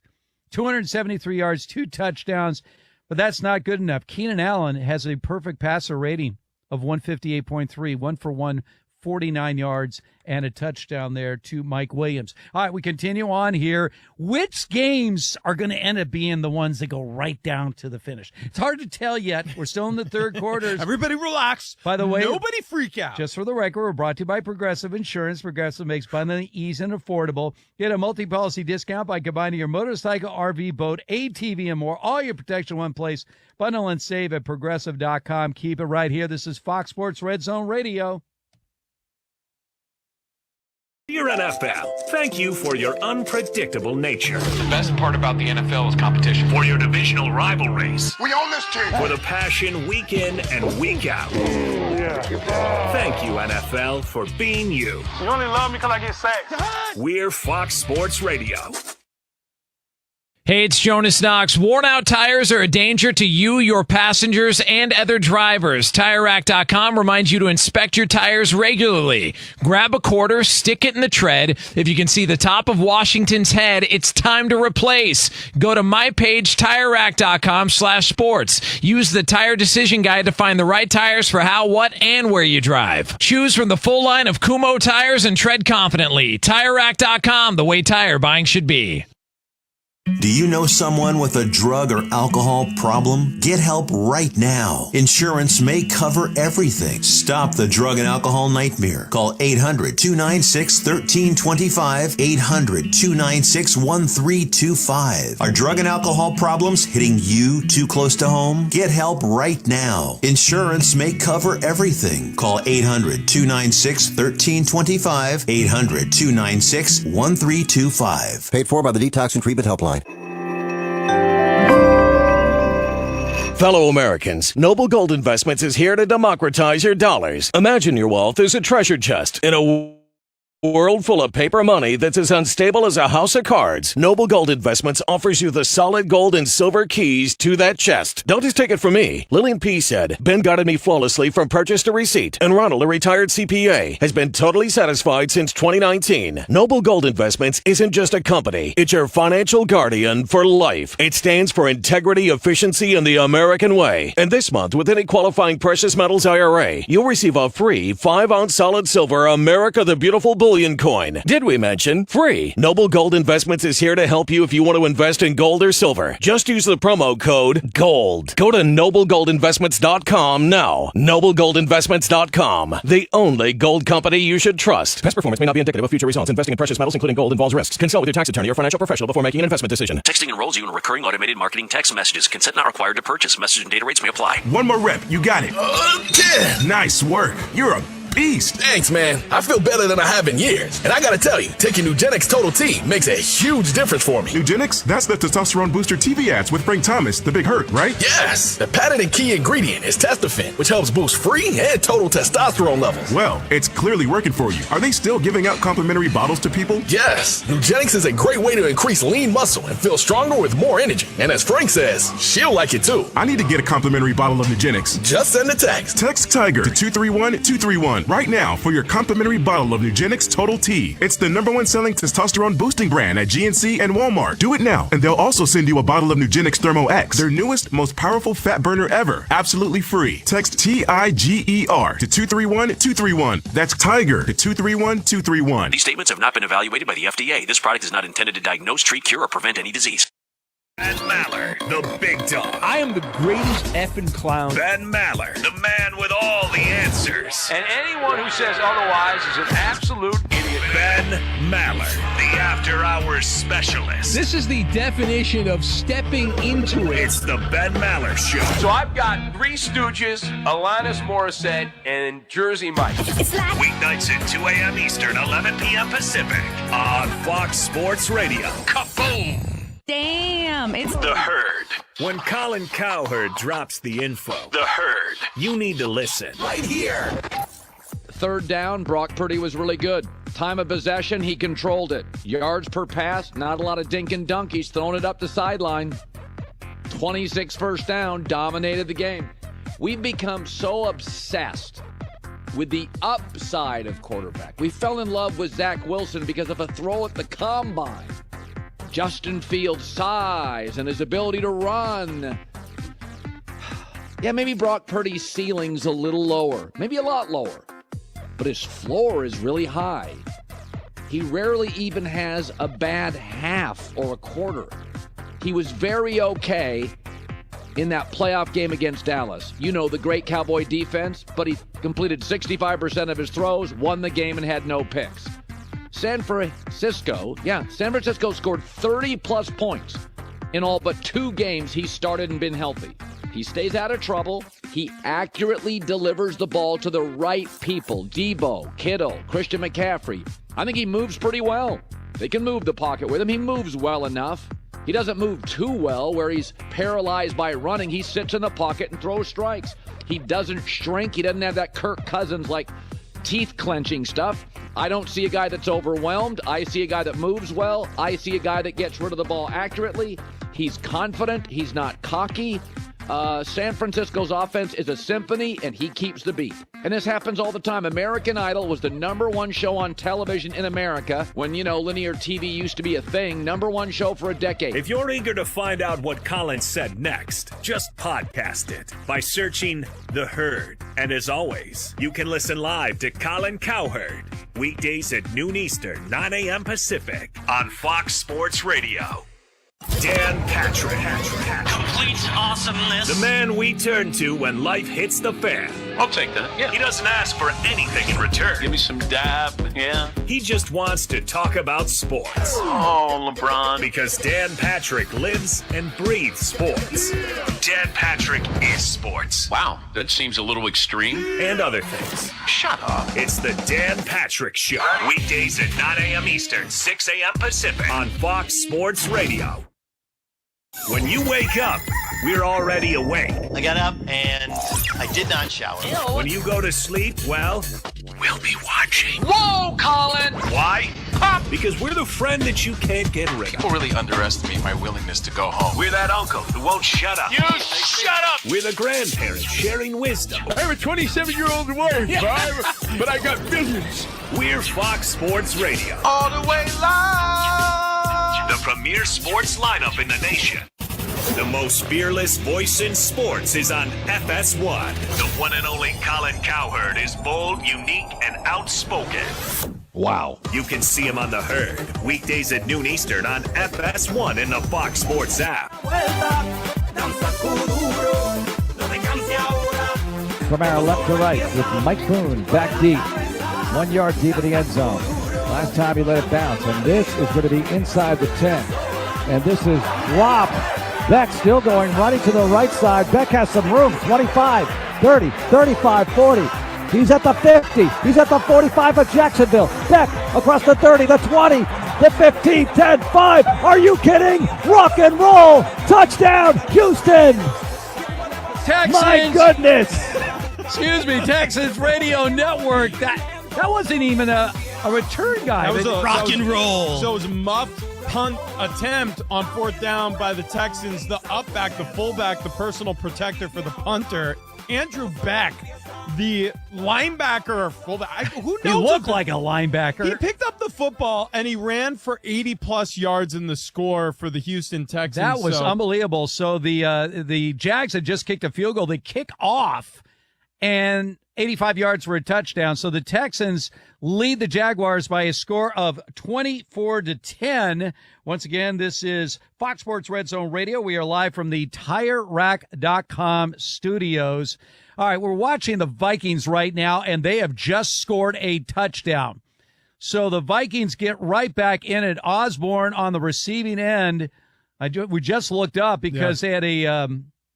273 yards, 2 touchdowns. But that's not good enough. Keenan Allen has a perfect passer rating of 158.3, 1 for 1. 49 yards and a touchdown there to Mike Williams. All right, we continue on here. Which games are going to end up being the ones that go right down to the finish? It's hard to tell yet. We're still in the third quarters. Everybody relax. By the way, nobody freak out. Just for the record, we're brought to you by Progressive Insurance. Progressive makes bundling easy and affordable. Get a multi-policy discount by combining your motorcycle, RV, boat, ATV, and more. All your protection in one place. Bundle and save at Progressive.com. Keep it right here. This is Fox Sports Red Zone Radio. Dear NFL, thank you for your unpredictable nature. The best part about the NFL is competition. For your divisional rivalries. We own this team. For the passion week in and week out. Thank you, NFL, for being you. You only love me because I get sacked. We're Fox Sports Radio. Hey, it's Jonas Knox. Worn-out tires are a danger to you, your passengers, and other drivers. TireRack.com reminds you to inspect your tires regularly. Grab a quarter, stick it in the tread. If you can see the top of Washington's head, it's time to replace. Go to my page, TireRack.com/sports. Use the Tire Decision Guide to find the right tires for how, what, and where you drive. Choose from the full line of Kumho tires and tread confidently. TireRack.com, the way tire buying should be. Do you know someone with a drug or alcohol problem? Get help right now. Insurance may cover everything. Stop the drug and alcohol nightmare. Call 800-296-1325, 800-296-1325. Are drug and alcohol problems hitting you too close to home? Get help right now. Insurance may cover everything. Call 800-296-1325, 800-296-1325. Paid for by the Detox and Treatment Helpline. Fellow Americans, Noble Gold Investments is here to democratize your dollars. Imagine your wealth as a treasure chest in a world full of paper money that's as unstable as a house of cards. Noble Gold Investments offers you the solid gold and silver keys to that chest. Don't just take it from me. Lillian P. said, Ben guided me flawlessly from purchase to receipt, and Ronald, a retired CPA, has been totally satisfied since 2019. Noble Gold Investments isn't just a company. It's your financial guardian for life. It stands for integrity, efficiency, and the American way. And this month, with any qualifying precious metals IRA, you'll receive a free 5-ounce solid silver America the Beautiful bullion coin. Did we mention free? Noble Gold Investments is here to help you if you want to invest in gold or silver. Just use the promo code GOLD. Go to noblegoldinvestments.com now. Noblegoldinvestments.com. The only gold company you should trust. Past performance may not be indicative of future results. Investing in precious metals, including gold, involves risks. Consult with your tax attorney or financial professional before making an investment decision. Texting enrolls you in recurring automated marketing text messages. Consent not required to purchase. Message and data rates may apply. One more rep. You got it. Nice work. You're a beast. Thanks, man. I feel better than I have in years. And I gotta tell you, taking Nugenix Total T makes a huge difference for me. Nugenix? That's the testosterone booster TV ads with Frank Thomas, the Big Hurt, right? Yes. The patented key ingredient is Testofen, which helps boost free and total testosterone levels. Well, it's clearly working for you. Are they still giving out complimentary bottles to people? Yes. Nugenix is a great way to increase lean muscle and feel stronger with more energy. And as Frank says, she'll like it too. I need to get a complimentary bottle of Nugenix. Just send a text. Text TIGER to 231-231 right now for your complimentary bottle of Nugenix Total T. It's the #1 selling testosterone boosting brand at GNC and Walmart. Do it now, and they'll also send you a bottle of Nugenix Thermo X, their newest, most powerful fat burner ever, absolutely free. Text TIGER to 231-231. That's TIGER to 231-231. These statements have not been evaluated by the FDA. This product is not intended to diagnose, treat, cure, or prevent any disease. Ben Maller, the big dog. I am the greatest effing clown. Ben Maller, the man with all the answers. And anyone who says otherwise is an absolute idiot. Ben Maller, the After Hours Specialist. This is the definition of stepping into it. It's the Ben Maller Show. So I've got Three Stooges, Alanis Morissette, and Jersey Mike. Weeknights at 2 a.m. Eastern, 11 p.m. Pacific on Fox Sports Radio. Kaboom! Damn, it's The Herd. When Colin Cowherd drops the info, The Herd, you need to listen. Right here. Third down, Brock Purdy was really good. Time of possession, he controlled it. Yards per pass, not a lot of dink and dunk. He's throwing it up the sideline. 26 first down, dominated the game. We've become so obsessed with the upside of quarterback. We fell in love with Zach Wilson because of a throw at the combine. Justin Fields' size and his ability to run. Yeah, maybe Brock Purdy's ceiling's a little lower, maybe a lot lower, but his floor is really high. He rarely even has a bad half or a quarter. He was very okay in that playoff game against Dallas. You know, the great Cowboy defense, but he completed 65% of his throws, won the game, and had no picks. San Francisco scored 30-plus points in all but 2 games he started and been healthy. He stays out of trouble. He accurately delivers the ball to the right people. Debo, Kittle, Christian McCaffrey. I think he moves pretty well. They can move the pocket with him. He moves well enough. He doesn't move too well where he's paralyzed by running. He sits in the pocket and throws strikes. He doesn't shrink. He doesn't have that Kirk Cousins like teeth-clenching stuff. I don't see a guy that's overwhelmed. I see a guy that moves well. I see a guy that gets rid of the ball accurately. He's confident. He's not cocky. San Francisco's offense is a symphony, and he keeps the beat. And this happens all the time. American Idol was the #1 show on television in America when, linear TV used to be a thing. #1 show for a decade. If you're eager to find out what Colin said next, just podcast it by searching The Herd. And as always, you can listen live to Colin Cowherd weekdays at noon Eastern, 9 a.m. Pacific on Fox Sports Radio. Dan Patrick. Complete awesomeness. The man we turn to when life hits the fan. I'll take that. Yeah. He doesn't ask for anything in return. Give me some dab. Yeah. He just wants to talk about sports. Oh, LeBron. Because Dan Patrick lives and breathes sports. Dan Patrick is sports. Wow, that seems a little extreme. And other things. Shut up. It's the Dan Patrick Show. Weekdays at 9 a.m. Eastern, 6 a.m. Pacific. On Fox Sports Radio. When you wake up, we're already awake. I got up and I did not shower. When you go to sleep, well, we'll be watching. Whoa, Colin! Why? Because we're the friend that you can't get rid of. People really underestimate my willingness to go home. We're that uncle who won't shut up. You shut up! We're the grandparents sharing wisdom. I have a 27-year-old wife, but I got billions. We're Fox Sports Radio. All the way live! The premier sports lineup in the nation. The most fearless voice in sports is on FS1. The one and only Colin Cowherd is bold, unique, and outspoken. Wow. You can see him on The Herd, weekdays at noon Eastern on FS1 in the Fox Sports app. From our left to right with Mike Boone back deep. 1 yard deep in the end zone. Last time he let it bounce. And this is going to be inside the 10. And this is Wop. Beck still going, running to the right side. Beck has some room. 25, 30, 35, 40. He's at the 50. He's at the 45 of Jacksonville. Beck across the 30, the 20, the 15, 10, 5. Are you kidding? Rock and roll. Touchdown, Houston. Texans. My goodness. Excuse me, Texans Radio Network. That wasn't even a return guy. That was rock and roll. So it was a muffed punt attempt on 4th down by the Texans. The up back, the fullback, the personal protector for the punter, Andrew Beck, the linebacker or fullback. Who knows? He looked like a linebacker. He picked up the football and he ran for 80-plus yards in the score for the Houston Texans. That was unbelievable. So the Jags had just kicked a field goal. They kick off and 85 yards for a touchdown. So the Texans lead the Jaguars by a score of 24-10. Once again, this is Fox Sports Red Zone Radio. We are live from the TireRack.com studios. All right, we're watching the Vikings right now, and they have just scored a touchdown. So the Vikings get right back in it. Osborne on the receiving end. We just looked up because they had a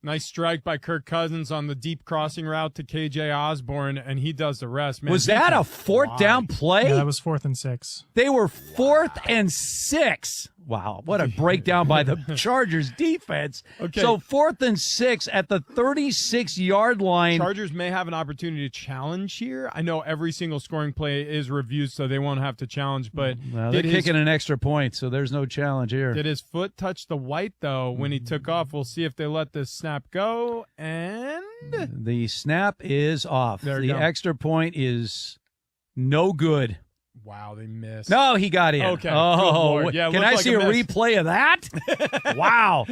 nice strike by Kirk Cousins on the deep crossing route to KJ Osborne, and he does the rest. Man, was that a 4th down play? Yeah, that was 4th and 6. They were 4th and 6. Wow, what a breakdown by the Chargers defense. Okay. So 4th and 6 at the 36-yard line. Chargers may have an opportunity to challenge here. I know every single scoring play is reviewed, so they won't have to challenge, but well, they're kicking an extra point, so there's no challenge here. Did his foot touch the white, though, when he took off? We'll see if they let this snap go, and the snap is off. The extra point is no good. Wow, they missed. No, he got in. Okay. Oh, yeah, can I see a replay of that? Wow.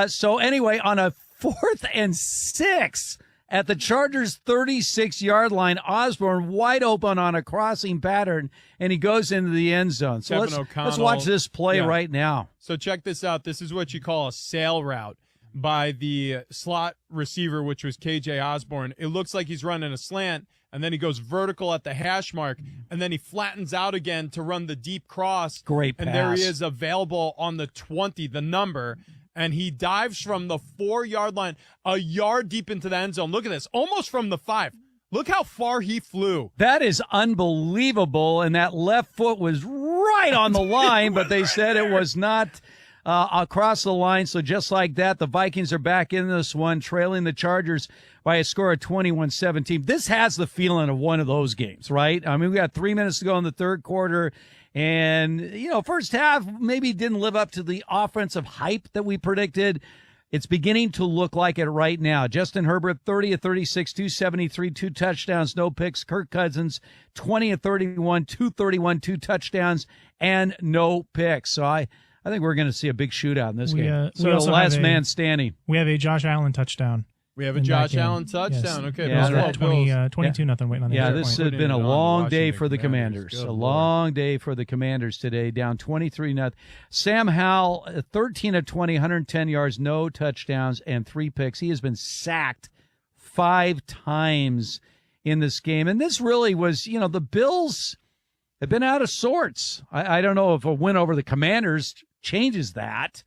So anyway, on a 4th and 6 at the Chargers' 36-yard line, Osborne wide open on a crossing pattern, and he goes into the end zone. So let's watch this play right now. So check this out. This is what you call a sail route by the slot receiver, which was KJ Osborne. It looks like he's running a slant, and then he goes vertical at the hash mark, and then he flattens out again to run the deep cross. Great pass. And there he is available on the 20, the number, and he dives from the 4-yard line, a yard deep into the end zone. Look at this, almost from the 5. Look how far he flew. That is unbelievable, and that left foot was right on the line, but they said it was not across the line. So just like that, the Vikings are back in this one, trailing the Chargers by a score of 21-17. This has the feeling of one of those games, right? I mean, we got 3 minutes to go in the third quarter, and, you know, first half maybe didn't live up to the offensive hype that we predicted. It's beginning to look like it right now. Justin Herbert, 30 of 36, 273, 2 touchdowns, no picks. Kirk Cousins, 20 of 31, 231, 2 touchdowns, and no picks. So I think we're going to see a big shootout in this game. So the last man standing. We have a Josh Allen touchdown. We have a in that Josh game. Allen touchdown. Yes. Okay, Yeah, Bills. 22-0 waiting on the Yeah, extra this point. has been a long day for the Commanders. A long day for the Commanders today, down 23-0. Sam Howell, 13 of 20, 110 yards, no touchdowns, and 3 picks. He has been sacked 5 times in this game. And this really was, the Bills have been out of sorts. I don't know if a win over the Commanders changes that.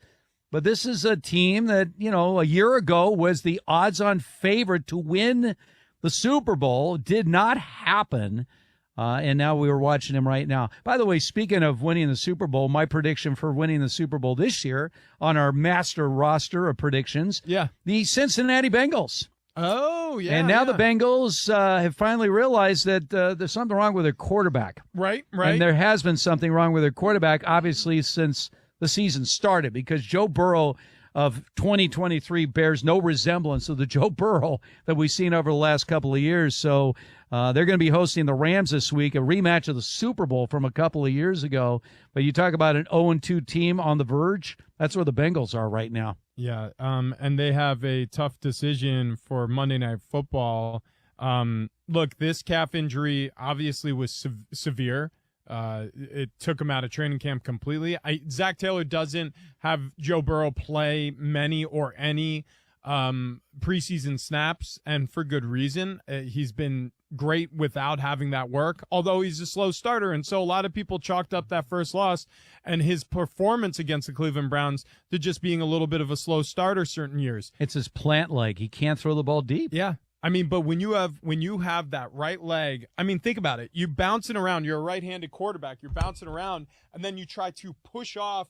But this is a team that, a year ago was the odds-on favorite to win the Super Bowl. Did not happen. And now we were watching him right now. By the way, speaking of winning the Super Bowl, my prediction for winning the Super Bowl this year on our master roster of predictions, the Cincinnati Bengals. Oh, yeah. And now the Bengals have finally realized that there's something wrong with their quarterback. Right. And there has been something wrong with their quarterback, obviously, since the season started, because Joe Burrow of 2023 bears no resemblance to the Joe Burrow that we've seen over the last couple of years. So they're going to be hosting the Rams this week, a rematch of the Super Bowl from a couple of years ago. But you talk about an 0-2 team on the verge. That's where the Bengals are right now. Yeah, and they have a tough decision for Monday Night Football. Look, this calf injury obviously was severe. It took him out of training camp completely. Zach Taylor doesn't have Joe Burrow play many or any preseason snaps, and for good reason. He's been great without having that work, although he's a slow starter, and so a lot of people chalked up that first loss and his performance against the Cleveland Browns to just being a little bit of a slow starter certain years. It's his plant leg. He can't throw the ball deep. Yeah. I mean, but when you have that right leg, I mean, think about it. You're bouncing around. You're a right-handed quarterback. You're bouncing around, and then you try to push off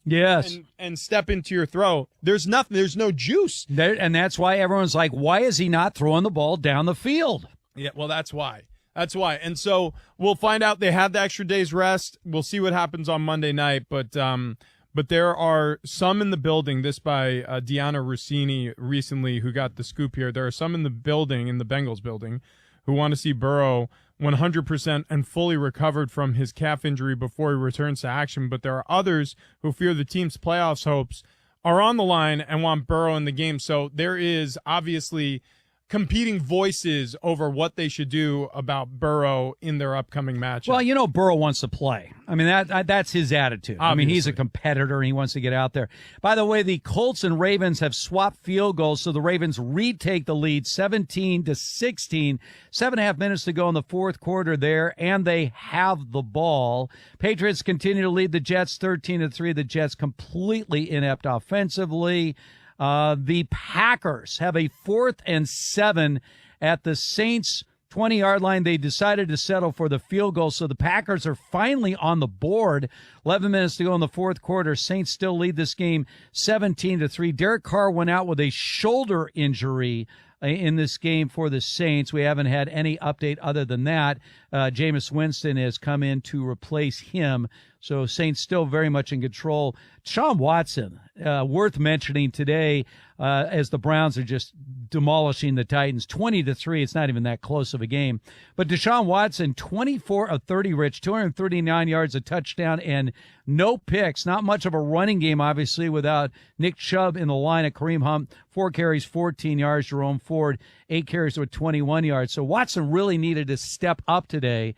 and step into your throw. There's nothing. There's no juice. And that's why everyone's like, why is he not throwing the ball down the field? Yeah, well, that's why. That's why. And so we'll find out. They had the extra day's rest. We'll see what happens on Monday night. But there are some in the building, this by Deanna Rossini recently, who got the scoop here. There are some in the building, in the Bengals building, who want to see Burrow 100% and fully recovered from his calf injury before he returns to action. But there are others who fear the team's playoffs hopes are on the line and want Burrow in the game. So there is obviously competing voices over what they should do about Burrow in their upcoming matchup. Well, Burrow wants to play. I mean, that's his attitude. Obviously. I mean, he's a competitor and he wants to get out there. By the way, the Colts and Ravens have swapped field goals, so the Ravens retake the lead 17-16. 7.5 minutes to go in the fourth quarter there, and they have the ball. Patriots continue to lead the Jets 13-3. The Jets completely inept offensively. The Packers have a 4th and 7 at the Saints' 20-yard line. They decided to settle for the field goal, so the Packers are finally on the board. 11 minutes to go in the fourth quarter. Saints still lead this game 17-3. Derek Carr went out with a shoulder injury in this game for the Saints. We haven't had any update other than that. Jameis Winston has come in to replace him. So Saints still very much in control. Deshaun Watson, worth mentioning today, as the Browns are just demolishing the Titans 20-3. It's not even that close of a game. But Deshaun Watson, 24 of 30, Rich, 239 yards, a touchdown, and no picks. Not much of a running game, obviously, without Nick Chubb in the line at Kareem Hunt. 4 carries, 14 yards. Jerome Ford, 8 carries with 21 yards. So Watson really needed to step up today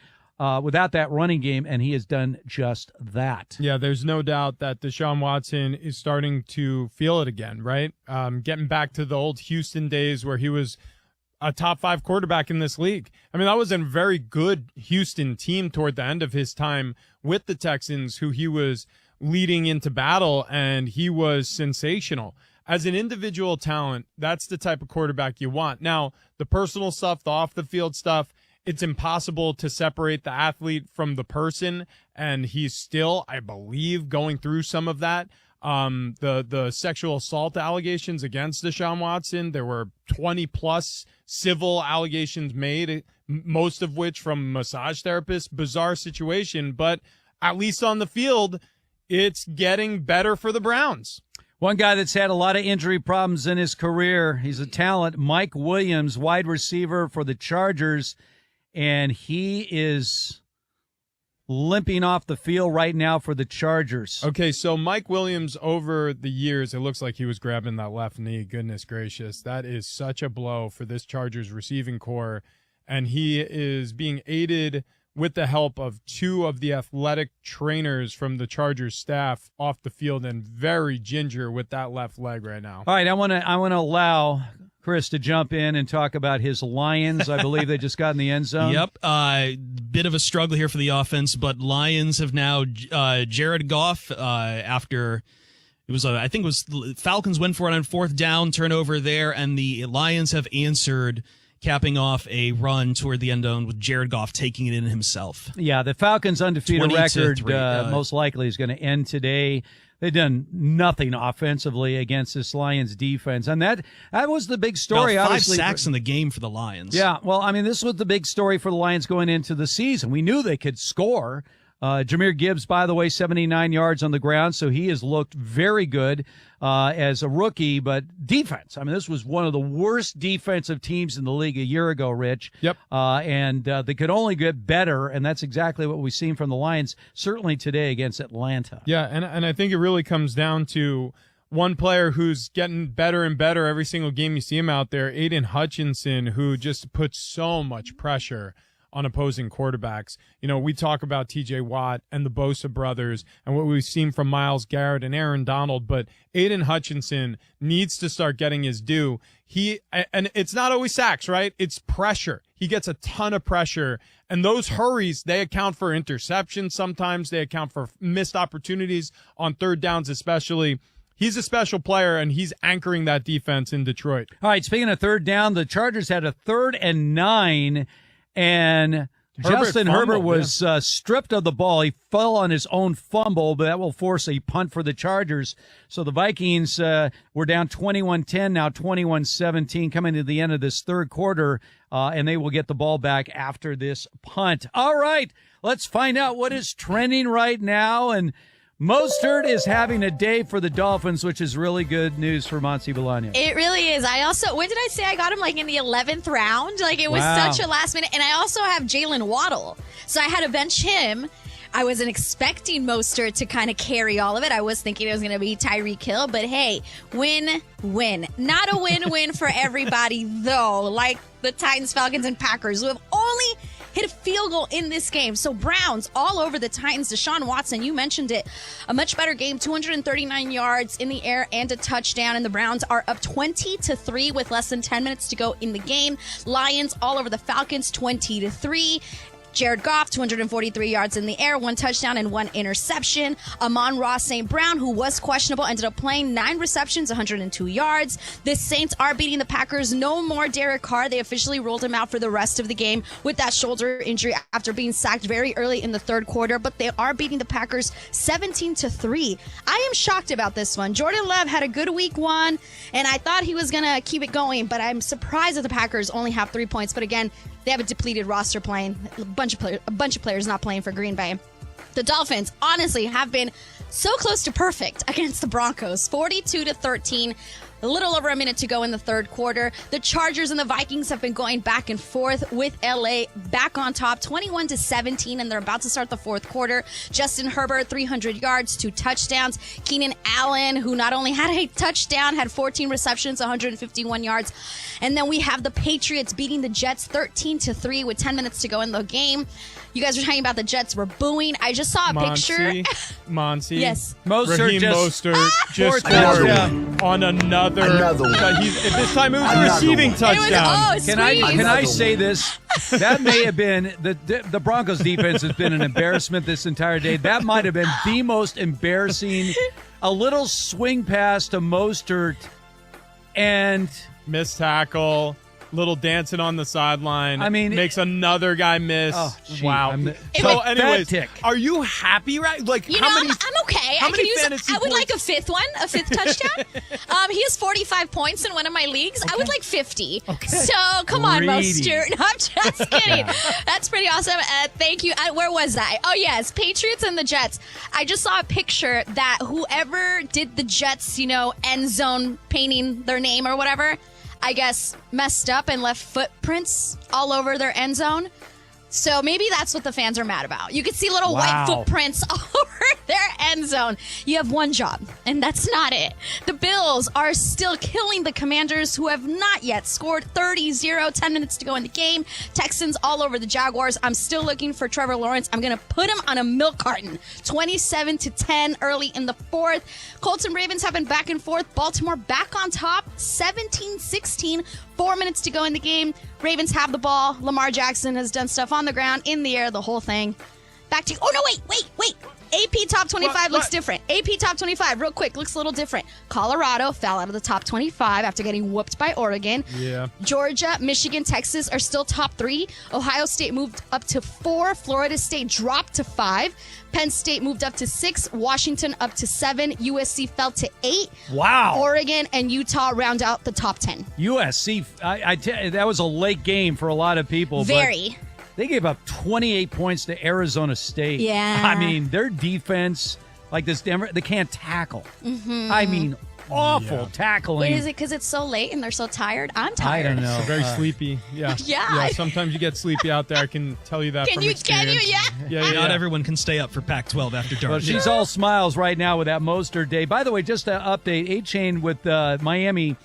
without that running game, and he has done just that. Yeah, there's no doubt that Deshaun Watson is starting to feel it again, right? Getting back to the old Houston days where he was a top 5 quarterback in this league. I mean, that was a very good Houston team toward the end of his time with the Texans, who he was leading into battle, and he was sensational. As an individual talent, that's the type of quarterback you want. Now, the personal stuff, the off-the-field stuff, it's impossible to separate the athlete from the person, and he's still, I believe, going through some of that. The sexual assault allegations against Deshaun Watson, there were 20-plus civil allegations made, most of which from massage therapists. Bizarre situation, but at least on the field, it's getting better for the Browns. One guy that's had a lot of injury problems in his career, he's a talent, Mike Williams, wide receiver for the Chargers. And he is limping off the field right now for the Chargers. Okay, so Mike Williams, over the years, it looks like he was grabbing that left knee. Goodness gracious. That is such a blow for this Chargers receiving core. And he is being aided with the help of two of the athletic trainers from the Chargers staff off the field, and very ginger with that left leg right now. All right, I want to allow Chris to jump in and talk about his Lions. I believe they just got in the end zone. Yep. Bit of a struggle here for the offense, but Lions have now Jared Goff after it was I think it was Falcons went for it on fourth down, turnover there, and the Lions have answered, capping off a run toward the end zone with Jared Goff taking it in himself. Yeah, the Falcons' undefeated record most likely is going to end today. They've done nothing offensively against this Lions defense. And that was the big story. About 5 obviously. sacks in the game for the Lions. Yeah, well, I mean, this was the big story for the Lions going into the season. We knew they could score. Jahmyr Gibbs, by the way, 79 yards on the ground, so he has looked very good as a rookie. But defense, I mean, this was one of the worst defensive teams in the league a year ago, Rich. Yep. And they could only get better, and that's exactly what we've seen from the Lions, certainly today against Atlanta. Yeah, and I think it really comes down to one player who's getting better and better every single game you see him out there, Aiden Hutchinson, who just puts so much pressure on opposing quarterbacks. You know, we talk about TJ Watt and the Bosa brothers and what we've seen from Myles Garrett and Aaron Donald, but Aiden Hutchinson needs to start getting his due. And it's not always sacks, right? It's pressure. He gets a ton of pressure, and those hurries, they account for interceptions sometimes. They account for missed opportunities on third downs especially. He's a special player, and he's anchoring that defense in Detroit. All right, speaking of third down, the Chargers had a 3rd and 9, and Justin Herbert was stripped of the ball. He fell on his own fumble, but that will force a punt for the Chargers. So the Vikings were down 21-10, now 21-17, coming to the end of this third quarter, and they will get the ball back after this punt. All right, let's find out what is trending right now, and Mostert is having a day for the Dolphins, which is really good news for Monty Bolaños. It really is. I also, what did I say? I got him like in the 11th round. Like it was such a last minute. And I also have Jalen Waddle. So I had to bench him. I wasn't expecting Mostert to kind of carry all of it. I was thinking it was going to be Tyreek Hill. But hey, win-win. Not a win-win for everybody, though. Like the Titans, Falcons, and Packers, who have only hit a field goal in this game. So Browns all over the Titans. Deshaun Watson, you mentioned it. A much better game, 239 yards in the air and a touchdown. And the Browns are up 20-3 with less than 10 minutes to go in the game. Lions all over the Falcons, 20-3. Jared Goff, 243 yards in the air, 1 touchdown and 1 interception. Amon-Ra St. Brown, who was questionable, ended up playing 9 receptions, 102 yards. The Saints are beating the Packers. No more Derek Carr. They officially ruled him out for the rest of the game with that shoulder injury after being sacked very early in the third quarter. But they are beating the Packers 17-3. I am shocked about this one. Jordan Love had a good week 1, and I thought he was going to keep it going, but I'm surprised that the Packers only have 3 points. But again, they have a depleted roster playing, a bunch of players not playing for Green Bay. The Dolphins, honestly, have been so close to perfect against the Broncos, 42-13. A little over a minute to go in the third quarter. The Chargers and the Vikings have been going back and forth with LA back on top, 21-17, and they're about to start the fourth quarter. Justin Herbert, 300 yards, 2 touchdowns. Keenan Allen, who not only had a touchdown, had 14 receptions, 151 yards. And then we have the Patriots beating the Jets 13-3 with 10 minutes to go in the game. You guys were talking about the Jets were booing. I just saw a picture. Monty. Yes. Raheem Mostert just scored on another one. This time it was a receiving touchdown. Can I say this? That may have been the Broncos defense has been an embarrassment this entire day. That might have been the most embarrassing. A little swing pass to Mostert and missed tackle. Little dancing on the sideline. I mean, makes another guy miss. Oh, wow. So, anyways, are you happy, right? Like, I'm okay. I would like a fifth touchdown. He has 45 points in one of my leagues. Okay. I would like 50. Okay. So, come on, Mostert. No, I'm just kidding. That's pretty awesome. Thank you. Where was I? Oh, yes, Patriots and the Jets. I just saw a picture that whoever did the Jets, end zone painting their name or whatever, I guess, messed up and left footprints all over their end zone. So maybe that's what the fans are mad about. You can see little white footprints all over their end zone. You have one job, and that's not it. The Bills are still killing the Commanders, who have not yet scored. 30-0, 10 minutes to go in the game. Texans all over the Jaguars. I'm still looking for Trevor Lawrence. I'm going to put him on a milk carton. 27-10 early in the fourth. Colts and Ravens have been back and forth. Baltimore back on top, 17-16. 4 minutes to go in the game. Ravens have the ball. Lamar Jackson has done stuff on the ground, in the air, the whole thing. Back to, oh no, wait. AP top 25 looks different. AP top 25, real quick, looks a little different. Colorado fell out of the top 25 after getting whooped by Oregon. Yeah. Georgia, Michigan, Texas are still top 3. Ohio State moved up to 4. Florida State dropped to 5. Penn State moved up to 6. Washington up to 7. USC fell to 8. Wow. Oregon and Utah round out the top 10. USC, I tell you, that was a late game for a lot of people. Very. But they gave up 28 points to Arizona State. Yeah. I mean, their defense, like this Denver, they can't tackle. Mm-hmm. I mean, awful tackling. Wait, is it because it's so late and they're so tired? I'm tired. I don't know. Very sleepy. Yeah. Yeah. Sometimes you get sleepy out there. I can tell you that Can from you? experience. Yeah. Not everyone can stay up for Pac-12 after dark. Well, she's all smiles right now with that Mostert day. By the way, just to update, A-Chain with Miami,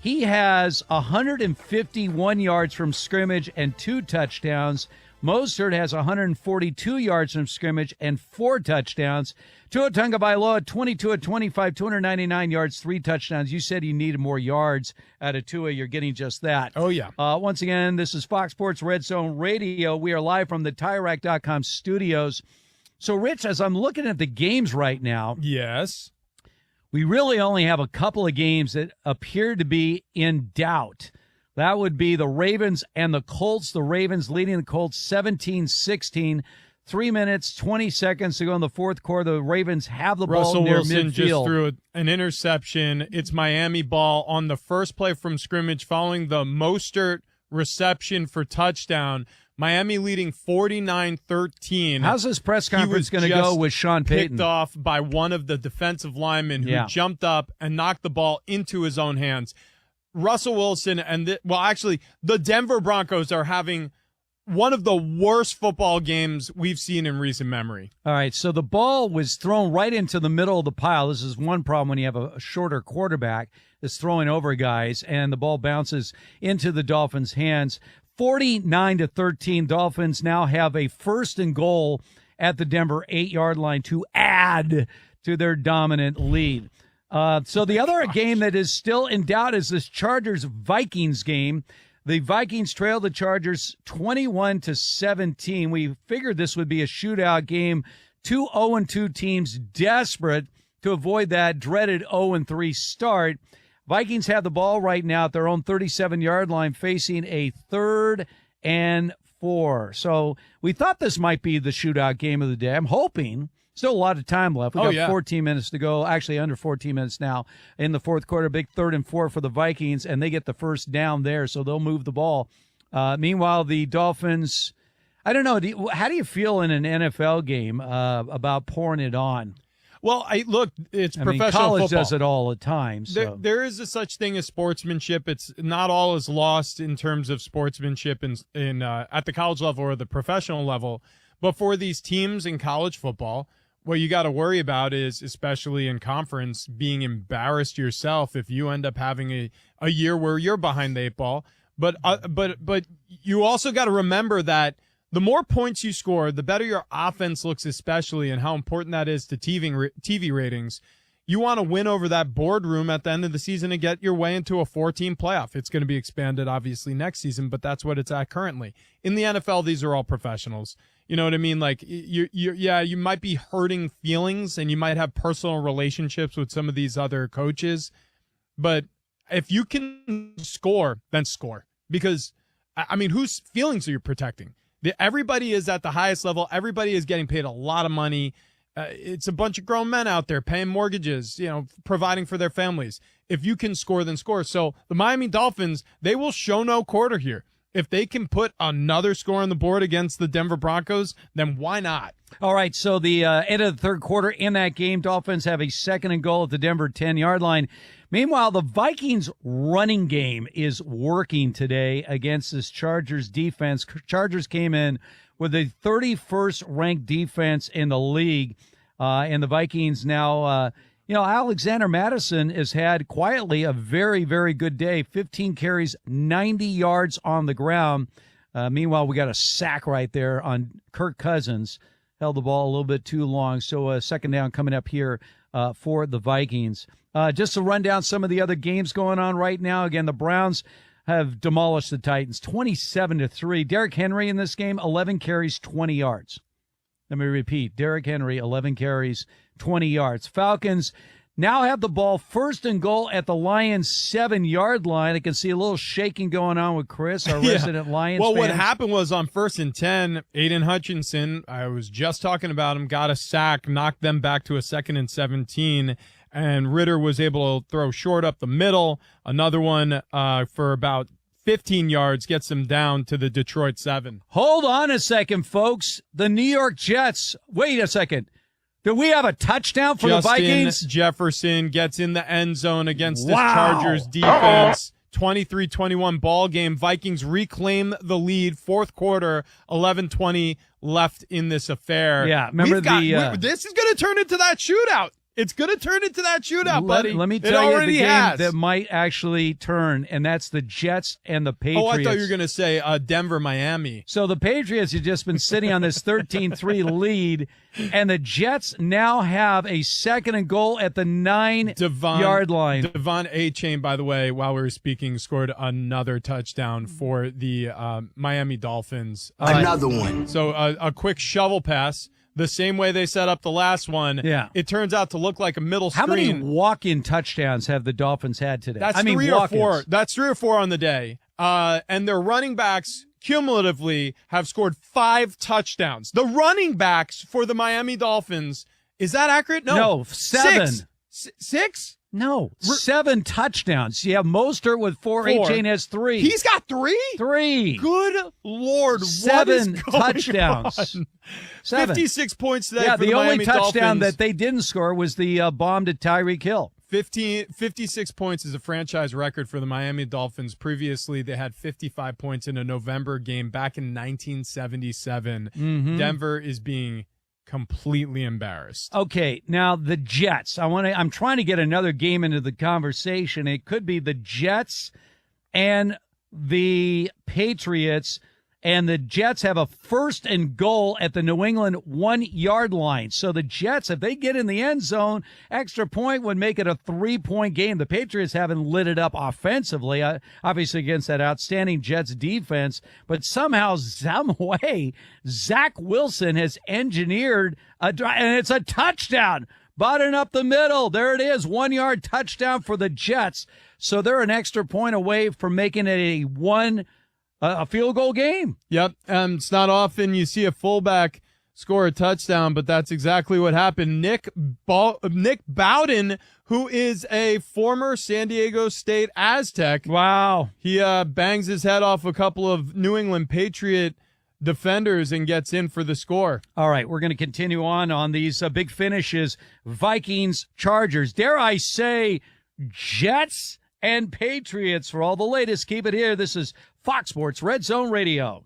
he has 151 yards from scrimmage and 2 touchdowns. Mostert has 142 yards from scrimmage and 4 touchdowns. Tua Tagovailoa, 22 of 25, 299 yards, 3 touchdowns. You said you needed more yards out of Tua. You're getting just that. Oh, yeah. Once again, this is Fox Sports Red Zone Radio. We are live from the TireRack.com studios. So, Rich, as I'm looking at the games right now, yes, we really only have a couple of games that appear to be in doubt. That would be the Ravens and the Colts. The Ravens leading the Colts 17-16. 3 minutes, 20 seconds to go in the fourth quarter. The Ravens have the ball near Wilson midfield. just threw an interception. It's Miami ball on the first play from scrimmage following the Mostert reception for touchdown. Miami leading 49-13. How's this press conference going to go with Sean Payton? Picked off by one of the defensive linemen who jumped up and knocked the ball into his own hands. Russell Wilson and the Denver Broncos are having one of the worst football games we've seen in recent memory. All right, so the ball was thrown right into the middle of the pile. This is one problem when you have a shorter quarterback that's throwing over guys, and the ball bounces into the Dolphins' hands. 49-13, Dolphins now have a 1st and goal at the Denver 8-yard line to add to their dominant lead. So the other game that is still in doubt is this Chargers-Vikings game. The Vikings trail the Chargers 21-17. We figured this would be a shootout game. 2 0-2 teams desperate to avoid that dreaded 0-3 start. Vikings have the ball right now at their own 37-yard line, facing a 3rd and 4. So we thought this might be the shootout game of the day. I'm hoping. Still a lot of time left. We've got 14 minutes to go. Actually, under 14 minutes now in the fourth quarter. Big 3rd and 4 for the Vikings, and they get the first down there, so they'll move the ball. Meanwhile, the Dolphins, I don't know. How do you feel in an NFL game about pouring it on? Well, it's professional college football. does it all the time. So. There is a such thing as sportsmanship. It's not all is lost in terms of sportsmanship in at the college level or the professional level. But for these teams in college football, what you got to worry about is, especially in conference, being embarrassed yourself if you end up having a year where you're behind the 8 ball. But you also got to remember that the more points you score, the better your offense looks, especially, and how important that is to TV ratings. You want to win over that boardroom at the end of the season and get your way into a 4-team playoff. It's going to be expanded, obviously, next season, but that's what it's at currently. In the NFL, these are all professionals. You know what I mean? Like, you might be hurting feelings and you might have personal relationships with some of these other coaches, but if you can score, then score. Because, I mean, whose feelings are you protecting? Everybody is at the highest level. Everybody is getting paid a lot of money. It's a bunch of grown men out there paying mortgages, providing for their families. If you can score, then score. So the Miami Dolphins, they will show no quarter here. If they can put another score on the board against the Denver Broncos, then why not? All right, so the end of the third quarter in that game, Dolphins have a 2nd and goal at the Denver 10-yard line. Meanwhile, the Vikings running game is working today against this Chargers defense. Chargers came in with the 31st ranked defense in the league. And the Vikings now, Alexander Madison has had quietly a very, very good day. 15 carries, 90 yards on the ground. Meanwhile, we got a sack right there on Kirk Cousins. Held the ball a little bit too long. So second down coming up here for the Vikings. Just to run down some of the other games going on right now. Again, the Browns have demolished the Titans 27-3. Derrick Henry in this game, 11 carries, 20 yards. Let me repeat. Derrick Henry, 11 carries, 20 yards. Falcons now have the ball first and goal at the Lions' 7-yard line. I can see a little shaking going on with Chris, our resident Lions Well, fans. what happened was on 1st and 10, Aiden Hutchinson, I was just talking about him, got a sack, knocked them back to a 2nd and 17, and Ritter was able to throw short up the middle. Another one for about 15 yards gets them down to the Detroit 7. Hold on a second, folks. The New York Jets. Wait a second. Do we have a touchdown for the Vikings? Jefferson gets in the end zone against this Chargers defense. 23-21 ball game. Vikings reclaim the lead. Fourth quarter, 11:20 left in this affair. Yeah, remember this is going to turn into that shootout. It's going to turn into that shootout, buddy. Let me tell you the game that might actually turn, and that's the Jets and the Patriots. Oh, I thought you were going to say Denver, Miami. So the Patriots have just been sitting on this 13-3 lead, and the Jets now have a 2nd and goal at the 9-yard line. Devon A-Chain, by the way, while we were speaking, scored another touchdown for the Miami Dolphins. Another one. So a quick shovel pass. The same way they set up the last one, it turns out to look like a middle screen. How many walk-in touchdowns have the Dolphins had today? That's 3 or 4. That's 3 or 4 on the day. And their running backs cumulatively have scored 5 touchdowns. The running backs for the Miami Dolphins, is that accurate? No, 7. 6? No, 7 touchdowns. You have Mostert with 4. A-Chain has 3. He's got 3? 3. Good Lord. 7 touchdowns. 7. 56 points today Yeah, for the only Miami touchdown Dolphins. that they didn't score was the bomb to Tyreek Hill. 56 points is a franchise record for the Miami Dolphins. Previously, they had 55 points in a November game back in 1977. Mm-hmm. Denver is being completely embarrassed. Okay, now the Jets. I'm trying to get another game into the conversation. It could be the Jets and the Patriots, and the Jets have a 1st and goal at the New England 1-yard line. So the Jets, if they get in the end zone, extra point would make it a 3-point game. The Patriots haven't lit it up offensively, obviously against that outstanding Jets defense, but somehow, some way, Zach Wilson has engineered a drive, and it's a touchdown. Button up the middle. There it is. 1-yard touchdown for the Jets. So they're an extra point away from making it a field goal game. Yep. It's not often you see a fullback score a touchdown, but that's exactly what happened. Nick Bowden, who is a former San Diego State Aztec. Wow. He bangs his head off a couple of New England Patriot defenders and gets in for the score. All right, we're going to continue on these big finishes. Vikings, Chargers. Dare I say Jets and Patriots. For all the latest, keep it here. This is Fox Sports Red Zone Radio.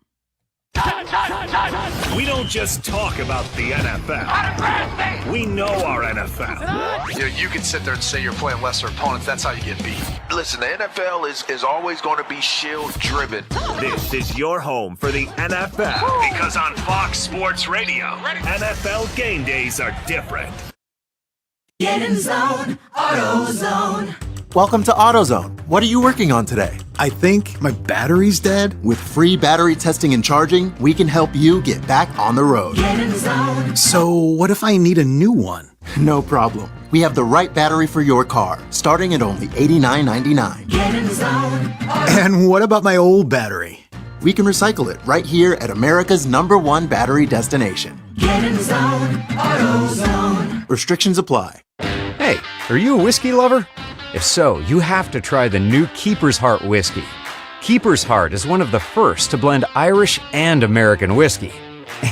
We don't just talk about the NFL. We know our NFL. You can sit there and say you're playing lesser opponents. That's how you get beat. Listen, the NFL is always going to be shield-driven. This is your home for the NFL. Because on Fox Sports Radio, NFL game days are different. Get in zone, AutoZone. Welcome to AutoZone. What are you working on today? I think my battery's dead. With free battery testing and charging, we can help you get back on the road. Get in zone. So what if I need a new one? No problem. We have the right battery for your car, starting at only $89.99. Get in zone. And what about my old battery? We can recycle it right here at America's #1 battery destination. Get in zone, AutoZone. Restrictions apply. Hey, are you a whiskey lover? If so, you have to try the new Keeper's Heart whiskey. Keeper's Heart is one of the first to blend Irish and American whiskey.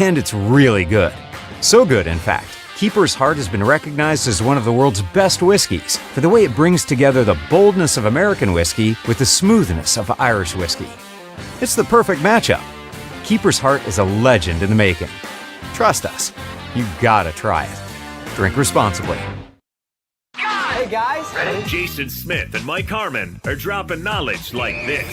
And it's really good. So good, in fact, Keeper's Heart has been recognized as one of the world's best whiskeys for the way it brings together the boldness of American whiskey with the smoothness of Irish whiskey. It's the perfect matchup. Keeper's Heart is a legend in the making. Trust us, you gotta try it. Drink responsibly. Hey guys, ready? Jason Smith and Mike Harmon are dropping knowledge like this.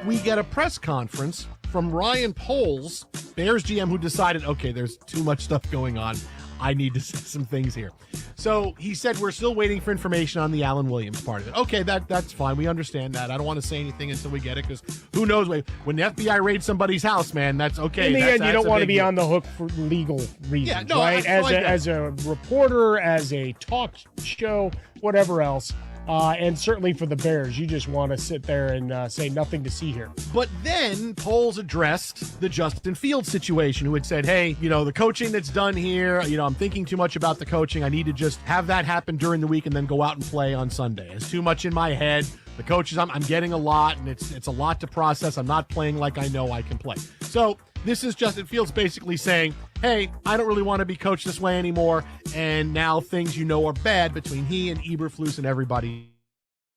We get a press conference from Ryan Poles, Bears GM, who decided, okay, there's too much stuff going on. I need to say some things here. So he said, we're still waiting for information on the Alan Williams part of it. Okay, that's fine. We understand that. I don't want to say anything until we get it, because who knows? When the FBI raids somebody's house, man, that's okay. In the end, you don't want to be on the hook for legal reasons, right? As a reporter, as a talk show, whatever else. And certainly for the Bears, you just want to sit there and say nothing to see here. But then Poles addressed the Justin Fields situation, who had said, hey, the coaching that's done here, I'm thinking too much about the coaching. I need to just have that happen during the week and then go out and play on Sunday. It's too much in my head. The coaches, I'm getting a lot, and it's a lot to process. I'm not playing like I know I can play. So this is Justin Fields basically saying, hey, I don't really want to be coached this way anymore, and now things are bad between he and Eberflus and everybody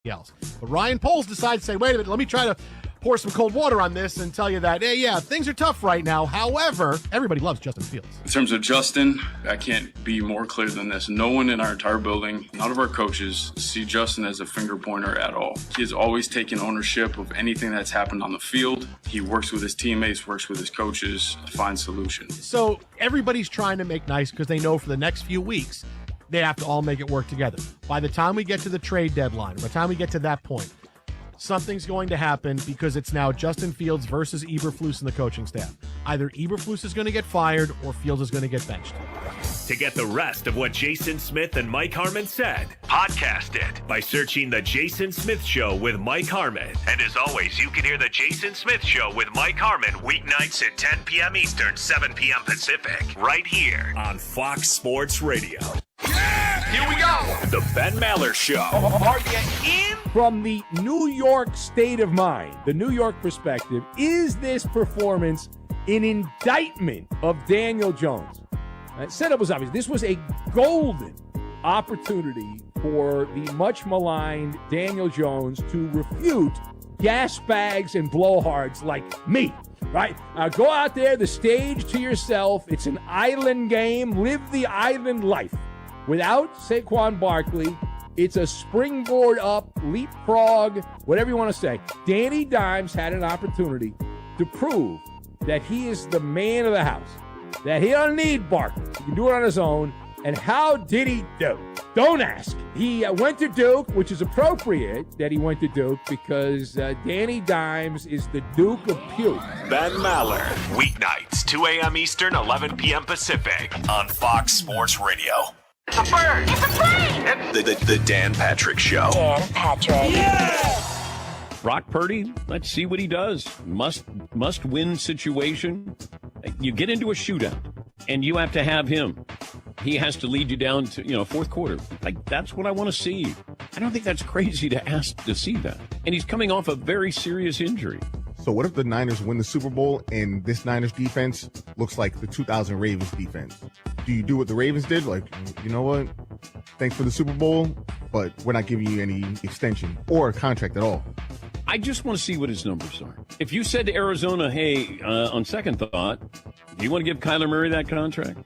else. But Ryan Poles decides to say, wait a minute, let me try to pour some cold water on this and tell you that, hey, yeah, things are tough right now. However, everybody loves Justin Fields. In terms of Justin, I can't be more clear than this. No one in our entire building, none of our coaches, see Justin as a finger pointer at all. He has always taken ownership of anything that's happened on the field. He works with his teammates, works with his coaches to find solutions. So everybody's trying to make nice because they know for the next few weeks, they have to all make it work together. By the time we get to the trade deadline, by the time we get to that point, something's going to happen, because it's now Justin Fields versus Eberflus and the coaching staff. Either Eberflus is going to get fired or Fields is going to get benched. To get the rest of what Jason Smith and Mike Harmon said, podcast it by searching The Jason Smith Show with Mike Harmon. And as always, you can hear The Jason Smith Show with Mike Harmon weeknights at 10 p.m. Eastern, 7 p.m. Pacific, right here on Fox Sports Radio. Here we go. The Ben Maller Show. Are you in? From the New York state of mind, the New York perspective, is this performance an indictment of Daniel Jones? I said it was obvious. This was a golden opportunity for the much maligned Daniel Jones to refute gas bags and blowhards like me. Right? Go out there, the stage to yourself. It's an island game. Live the island life. Without Saquon Barkley, it's a springboard up, leapfrog, whatever you want to say. Danny Dimes had an opportunity to prove that he is the man of the house, that he don't need Barkley. He can do it on his own. And how did he do? Don't ask. He went to Duke, which is appropriate that he went to Duke, because Danny Dimes is the Duke of Puke. Ben Maller, weeknights, 2 a.m. Eastern, 11 p.m. Pacific, on Fox Sports Radio. It's a bird. It's a plane. The Dan Patrick Show. Dan Patrick. Yeah. Brock Purdy, let's see what he does. Must win situation. You get into a shootout, and you have to have him. He has to lead you down to, fourth quarter. Like, that's what I want to see. I don't think that's crazy to ask to see that. And he's coming off a very serious injury. So what if the Niners win the Super Bowl and this Niners defense looks like the 2000 Ravens defense? Do you do what the Ravens did? Like, you know what? Thanks for the Super Bowl, but we're not giving you any extension or a contract at all. I just want to see what his numbers are. If you said to Arizona, hey, on second thought, do you want to give Kyler Murray that contract?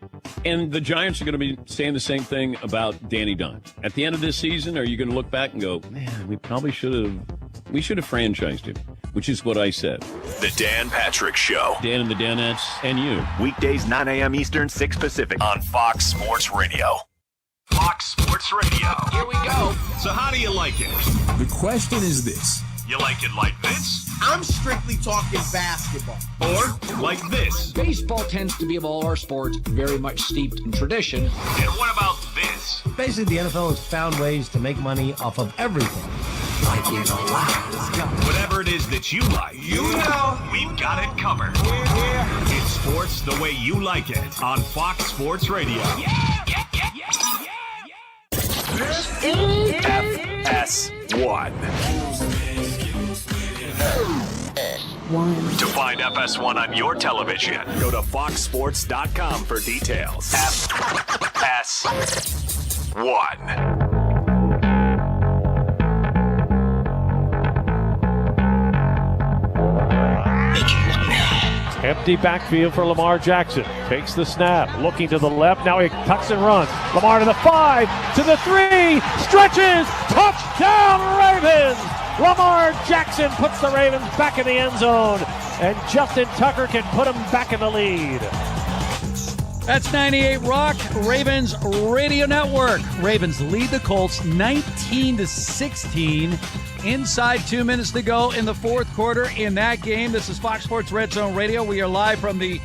And the Giants are going to be saying the same thing about Danny Dimes. At the end of this season, are you going to look back and go, man, we probably should have franchised him, which is what I said. The Dan Patrick Show. Dan and the Danettes and you. Weekdays, 9 a.m. Eastern, 6 Pacific, on Fox Sports Radio. Fox Sports Radio. Here we go. So how do you like it? The question is this. You like it like this? I'm strictly talking basketball. Or like this? Baseball tends to be, of all our sports, very much steeped in tradition. And what about this? Basically, the NFL has found ways to make money off of everything. Like it a lot. Whatever it is that you like, we've got it covered. It's sports the way you like it on Fox Sports Radio. FS1. FS1. To find FS1 on your television, go to foxsports.com for details. FS1. Empty backfield for Lamar Jackson. Takes the snap, looking to the left. Now he tucks and runs. Lamar to the 5, to the 3, stretches, touchdown Ravens! Lamar Jackson puts the Ravens back in the end zone, and Justin Tucker can put them back in the lead. That's 98 Rock, Ravens Radio Network. Ravens lead the Colts 19-16. Inside 2 minutes to go in the fourth quarter in that game. This is Fox Sports Red Zone Radio. We are live from the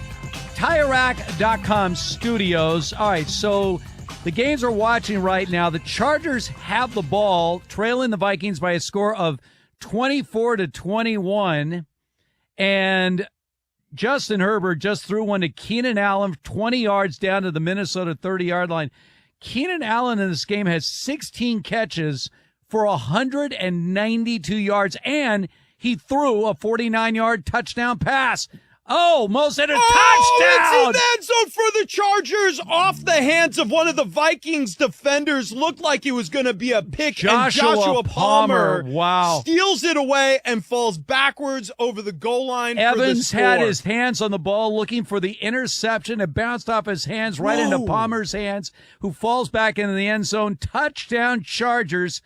TireRack.com studios. All right, so the games we're watching right now, the Chargers have the ball, trailing the Vikings by a score of 24-21. And Justin Herbert just threw one to Keenan Allen, 20 yards down to the Minnesota 30-yard line. Keenan Allen in this game has 16 catches for 192 yards, and he threw a 49-yard touchdown pass. Almost at a touchdown! It's in the end zone for the Chargers, off the hands of one of the Vikings defenders. Looked like it was going to be a pick, and Joshua Palmer steals it away and falls backwards over the goal line. Evans for the score. had his hands on the ball looking for the interception. It bounced off his hands right into Palmer's hands, who falls back into the end zone. Touchdown Chargers.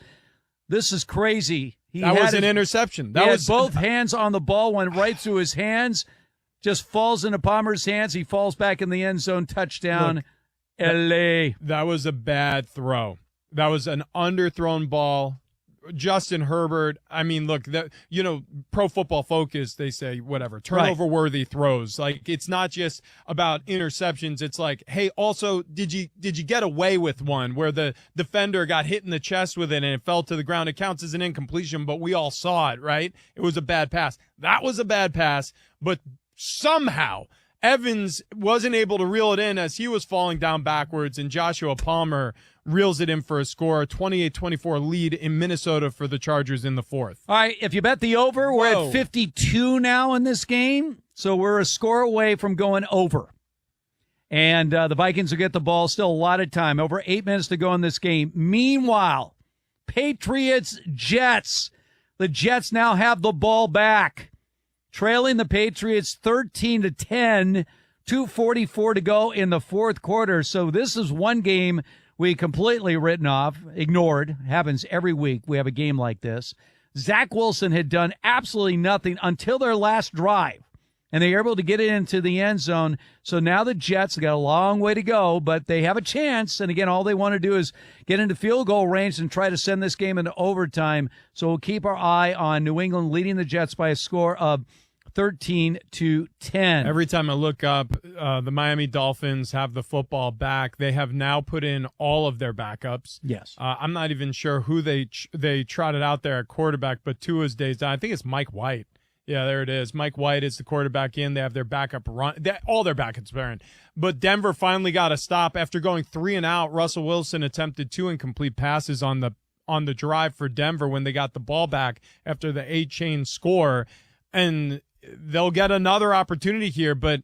This is crazy. That was an interception. He had both hands on the ball, went right through his hands, just falls into Palmer's hands. He falls back in the end zone. Touchdown, L.A. That was a bad throw. That was an underthrown ball. Justin Herbert, I mean, look, Pro Football Focus, they say, whatever, turnover-worthy throws. Like, it's not just about interceptions. It's like, hey, also, did you get away with one where the defender got hit in the chest with it and it fell to the ground? It counts as an incompletion, but we all saw it, right? It was a bad pass. That was a bad pass, but somehow Evans wasn't able to reel it in as he was falling down backwards, and Joshua Palmer reels it in for a score, 28-24 lead in Minnesota for the Chargers in the fourth. All right, if you bet the over, we're at 52 now in this game, so we're a score away from going over. And the Vikings will get the ball, still a lot of time, over 8 minutes to go in this game. Meanwhile, Patriots-Jets. The Jets now have the ball back, trailing the Patriots 13-10, 2:44 to go in the fourth quarter. So this is one game we completely written off, ignored. Happens every week. We have a game like this. Zach Wilson had done absolutely nothing until their last drive, and they were able to get it into the end zone. So now the Jets got a long way to go, but they have a chance. And again, all they want to do is get into field goal range and try to send this game into overtime. So we'll keep our eye on New England leading the Jets by a score of 13-10. Every time I look up, the Miami Dolphins have the football back. They have now put in all of their backups. Yes. I'm not even sure who they trotted out there at quarterback, but Tua's days down. I think it's Mike White. Yeah, there it is. Mike White is the quarterback in. They have their backup run. All their backups are in. But Denver finally got a stop after going 3 and out. Russell Wilson attempted 2 incomplete passes on the drive for Denver when they got the ball back after the 8-chain score. And they'll get another opportunity here, but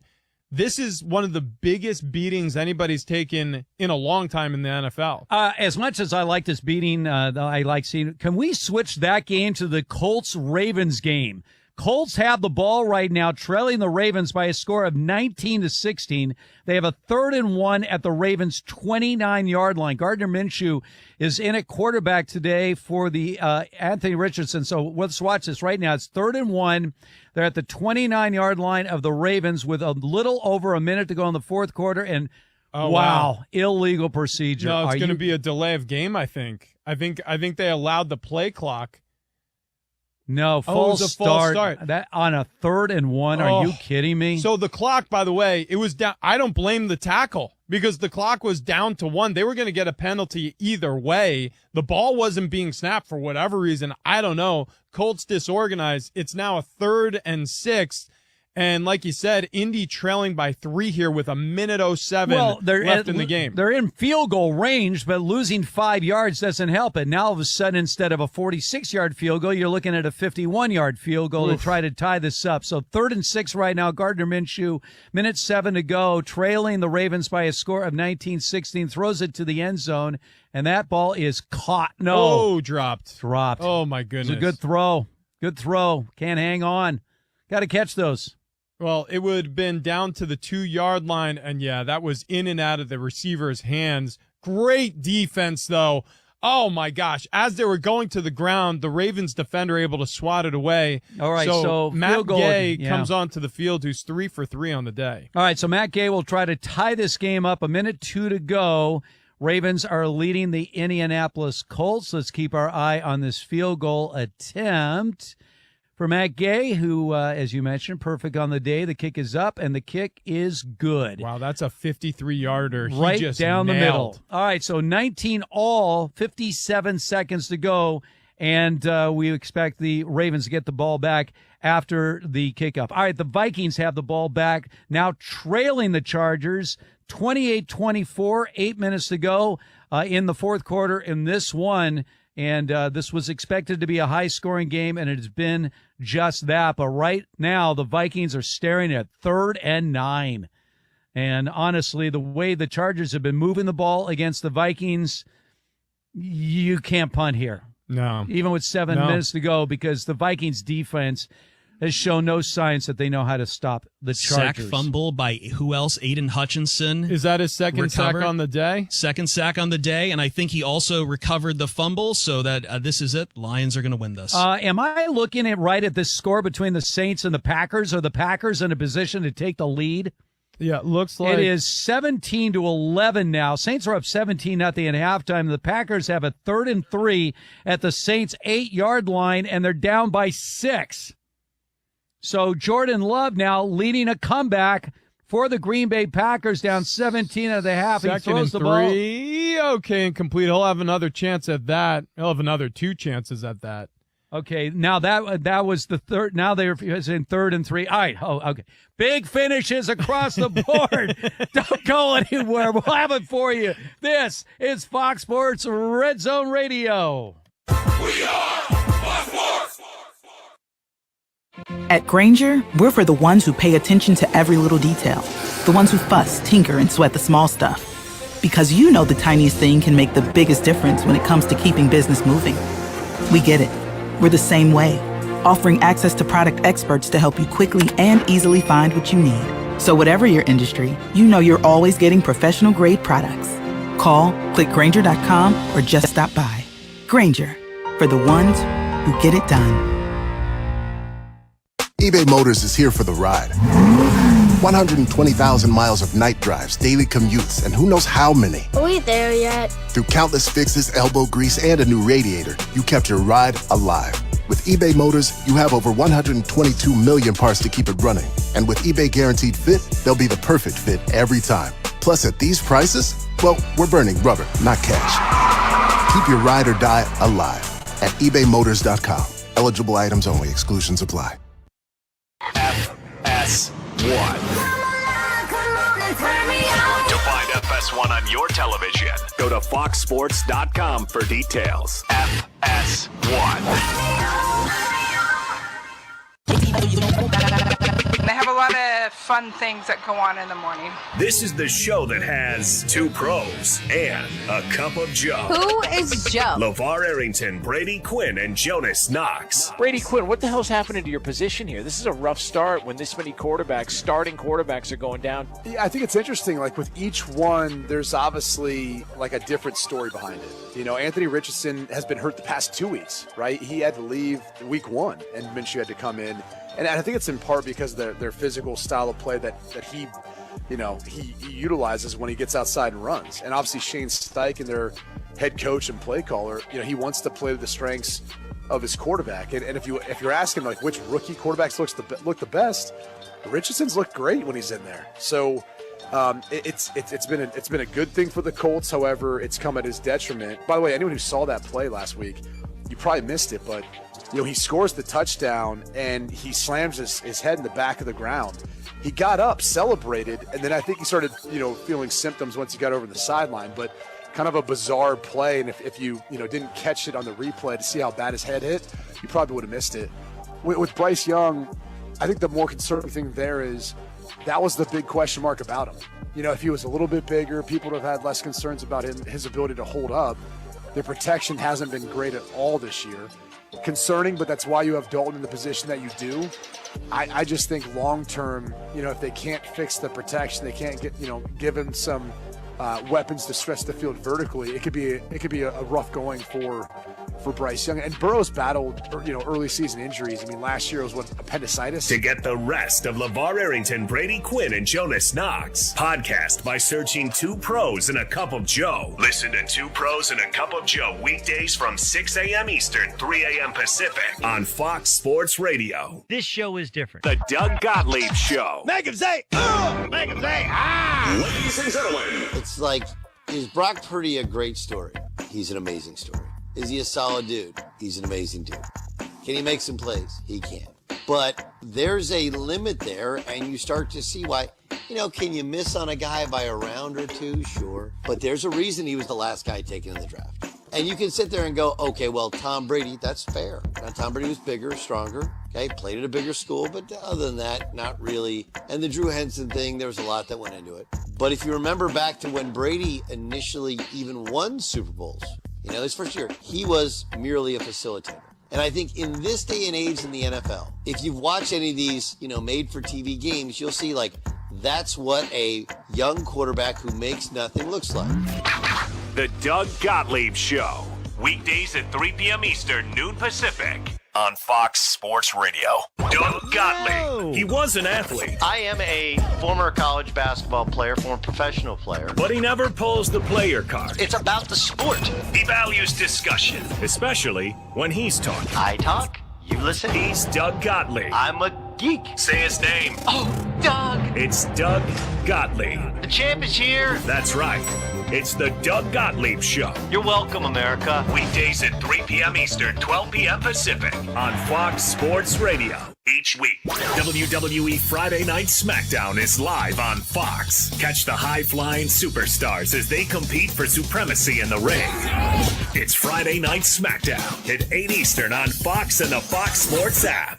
this is one of the biggest beatings anybody's taken in a long time in the NFL. As much as I like this beating, I like seeing it. Can we switch that game to the Colts-Ravens game? Colts have the ball right now, trailing the Ravens by a score of 19-16. They have a 3rd and 1 at the Ravens' 29-yard line. Gardner Minshew is in at quarterback today for the Anthony Richardson. So let's watch this right now. It's 3rd and 1. They're at the 29-yard line of the Ravens with a little over a minute to go in the fourth quarter. And wow, illegal procedure. No, it's going to be a delay of game. I think they allowed the play clock. No, false start. That on a 3rd and 1. Are you kidding me? So the clock, by the way, it was down. I don't blame the tackle because the clock was down to 1. They were going to get a penalty either way. The ball wasn't being snapped for whatever reason. I don't know. Colts disorganized. It's now a 3rd and 6. And like you said, Indy trailing by 3 here with 1:07 left in the game. They're in field goal range, but losing 5 yards doesn't help it. Now, all of a sudden, instead of a 46-yard field goal, you're looking at a 51-yard field goal to try to tie this up. So 3rd and 6 right now. Gardner Minshew, 1:07 to go, trailing the Ravens by a score of 19-16, throws it to the end zone, and that ball is caught. Dropped. Oh, my goodness. It's a good throw. Good throw. Can't hang on. Got to catch those. Well, it would have been down to the 2-yard line, and yeah, that was in and out of the receiver's hands. Great defense, though. Oh, my gosh. As they were going to the ground, the Ravens defender able to swat it away. All right, so Matt Gay comes onto the field, who's 3 for 3 on the day. All right, so Matt Gay will try to tie this game up. 1:02 to go. Ravens are leading the Indianapolis Colts. Let's keep our eye on this field goal attempt for Matt Gay, who, as you mentioned, perfect on the day. The kick is up, and the kick is good. Wow, that's a 53-yarder. Right down the middle. All right, so 19 all, 57 seconds to go, and we expect the Ravens to get the ball back after the kickoff. All right, the Vikings have the ball back, now trailing the Chargers, 28-24, 8 minutes to go in the fourth quarter in this one. And this was expected to be a high-scoring game, and it has been just that. But right now, the Vikings are staring at 3rd and 9. And honestly, the way the Chargers have been moving the ball against the Vikings, you can't punt here. No. Even with 7 minutes to go, because the Vikings defense has shown no signs that they know how to stop the Chargers. Sack fumble by who else? Aiden Hutchinson. Is that his second sack on the day? Second sack on the day, and I think he also recovered the fumble, so that this is it. Lions are going to win this. Am I looking at this score between the Saints and the Packers? Are the Packers in a position to take the lead? Yeah, it looks like it is 17-11 now. Saints are up 17-0 at halftime. The Packers have a 3rd and 3 at the Saints' 8-yard line, and they're down by 6. So Jordan Love now leading a comeback for the Green Bay Packers, down 17 at the half. He throws the ball. Okay, incomplete. He'll have another chance at that. He'll have another 2 chances at that. Okay, now that was the third. Now they're in 3rd and 3. All right. Oh, okay. Big finishes across the board. Don't go anywhere. We'll have it for you. This is Fox Sports Red Zone Radio. We are Fox Sports. At Grainger, we're for the ones who pay attention to every little detail. The ones who fuss, tinker, and sweat the small stuff. Because you know the tiniest thing can make the biggest difference when it comes to keeping business moving. We get it. We're the same way, offering access to product experts to help you quickly and easily find what you need. So whatever your industry, you know you're always getting professional-grade products. Call, click Grainger.com, or just stop by. Grainger, for the ones who get it done. eBay Motors is here for the ride. 120,000 miles of night drives, daily commutes, and who knows how many. Are we there yet? Through countless fixes, elbow grease, and a new radiator, you kept your ride alive. With eBay Motors, you have over 122 million parts to keep it running. And with eBay Guaranteed Fit, they'll be the perfect fit every time. Plus, at these prices, well, we're burning rubber, not cash. Keep your ride or die alive at ebaymotors.com. Eligible items only. Exclusions apply. FS1. To find FS1 on your television, go to foxsports.com for details. FS1. They have a lot of fun things that go on in the morning. This is the show that has 2 pros and a cup of Joe. Who is Joe? LeVar Arrington, Brady Quinn, and Jonas Knox. Brady Quinn, what the hell's happening to your position here? This is a rough start when this many starting quarterbacks are going down. Yeah, I think it's interesting. Like with each one, there's obviously like a different story behind it. You know, Anthony Richardson has been hurt the past 2 weeks, right? He had to leave week 1, and Minshew had to come in. And I think it's in part because of their physical style of play that he utilizes when he gets outside and runs. And obviously Shane Steichen, their head coach and play caller, he wants to play to the strengths of his quarterback. And if you're asking like which rookie quarterbacks look the best, Richardson's looked great when he's in there. So it's been a good thing for the Colts. However, it's come at his detriment. By the way, anyone who saw that play last week, you probably missed it, but he scores the touchdown and he slams his head in the back of the ground. He got up, celebrated, and then I think he started, feeling symptoms once he got over the sideline. But kind of a bizarre play, and if you didn't catch it on the replay to see how bad his head hit, you probably would have missed it. With Bryce Young, I think the more concerning thing there is that was the big question mark about him. If he was a little bit bigger, people would have had less concerns about his ability to hold up. The protection hasn't been great at all this year. Concerning, but that's why you have Dalton in the position that you do. I just think long term, if they can't fix the protection, they can't give him some weapons to stretch the field vertically. It could be a rough going for Bryce Young. And Burrow's battled early season injuries. I mean, last year was appendicitis. To get the rest of LeVar Arrington, Brady Quinn, and Jonas Knox, podcast by searching 2 Pros and a Cup of Joe. Listen to 2 Pros and a Cup of Joe weekdays from 6 a.m. Eastern, 3 a.m. Pacific on Fox Sports Radio. This show is different. The Doug Gottlieb Show. Make him say, make him say, Ladies and gentlemen. It's like, is Brock Purdy a great story? He's an amazing story. Is he a solid dude? He's an amazing dude. Can he make some plays? He can. But there's a limit there, and you start to see why. Can you miss on a guy by a round or two? Sure. But there's a reason he was the last guy taken in the draft. And you can sit there and go, okay, well, Tom Brady, that's fair. Now, Tom Brady was bigger, stronger, okay, played at a bigger school, but other than that, not really. And the Drew Henson thing, there was a lot that went into it. But if you remember back to when Brady initially even won Super Bowls, his first year, he was merely a facilitator. And I think in this day and age in the NFL, if you've watched any of these, made-for-TV games, you'll see, that's what a young quarterback who makes nothing looks like. The Doug Gottlieb Show. Weekdays at 3 p.m. Eastern, noon Pacific. On Fox Sports Radio. Doug Gottlieb. He was an athlete. I am a former college basketball player, former professional player. But he never pulls the player card. It's about the sport. He values discussion, especially when he's talking. I talk, you listen. He's Doug Gottlieb. I'm a geek. Say his name. Oh, Doug. It's Doug Gottlieb. The champ is here. That's right. It's the Doug Gottlieb Show. You're welcome, America. Weekdays at 3 p.m. Eastern, 12 p.m. Pacific on Fox Sports Radio. Each week, WWE Friday Night SmackDown is live on Fox. Catch the high-flying superstars as they compete for supremacy in the ring. It's Friday Night SmackDown at 8 Eastern on Fox and the Fox Sports app.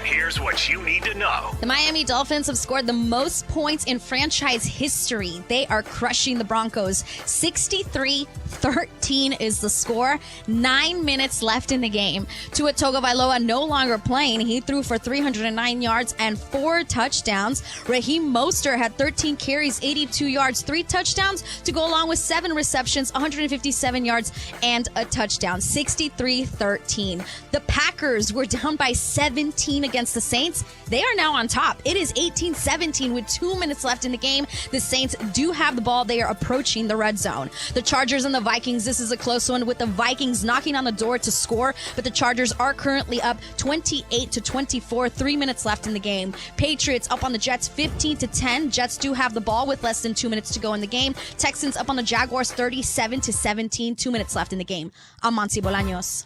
Here's what you need to know. The Miami Dolphins have scored the most points in franchise history. They are crushing the Broncos. 63-13 is the score. 9 minutes left in the game. Tua Tagovailoa no longer playing. He threw for 309 yards and 4 touchdowns. Raheem Mostert had 13 carries, 82 yards, 3 touchdowns to go along with 7 receptions, 157 yards, and a touchdown. 63-13. The Packers were down by 17 against the Saints. They are now on top. It is 18-17 with 2 minutes left in the game. The Saints do have the ball. They are approaching the red zone. The Chargers and the Vikings, this is a close one with the Vikings knocking on the door to score, but the Chargers are currently up 28-24, 3 minutes left in the game. Patriots up on the Jets 15-10. Jets do have the ball with less than 2 minutes to go in the game. Texans up on the Jaguars 37-17, 2 minutes left in the game. I'm Monty Bolaños.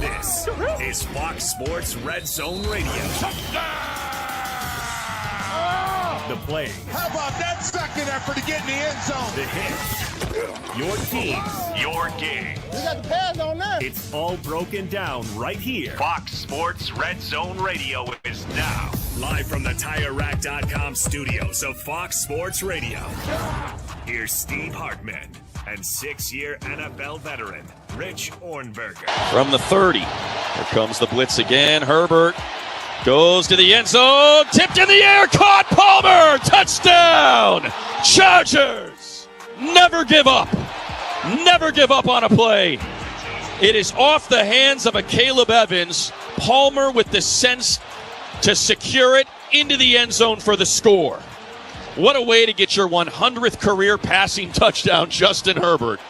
This is Fox Sports Red Zone Radio. The play. How about that second effort to get in the end zone? The hit. Your team, your game. We got the pads on that. It's all broken down right here. Fox Sports Red Zone Radio is now live from the TireRack.com studios of Fox Sports Radio. Here's Steve Hartman and 6-year NFL veteran Rich Ornberger. From the 30, here comes the blitz again. Herbert goes to the end zone, tipped in the air, caught Palmer, touchdown! Chargers! Never give up. Never give up on a play. It is off the hands of a Caleb Evans. Palmer with the sense to secure it into the end zone for the score. What a way to get your 100th career passing touchdown, Justin Herbert.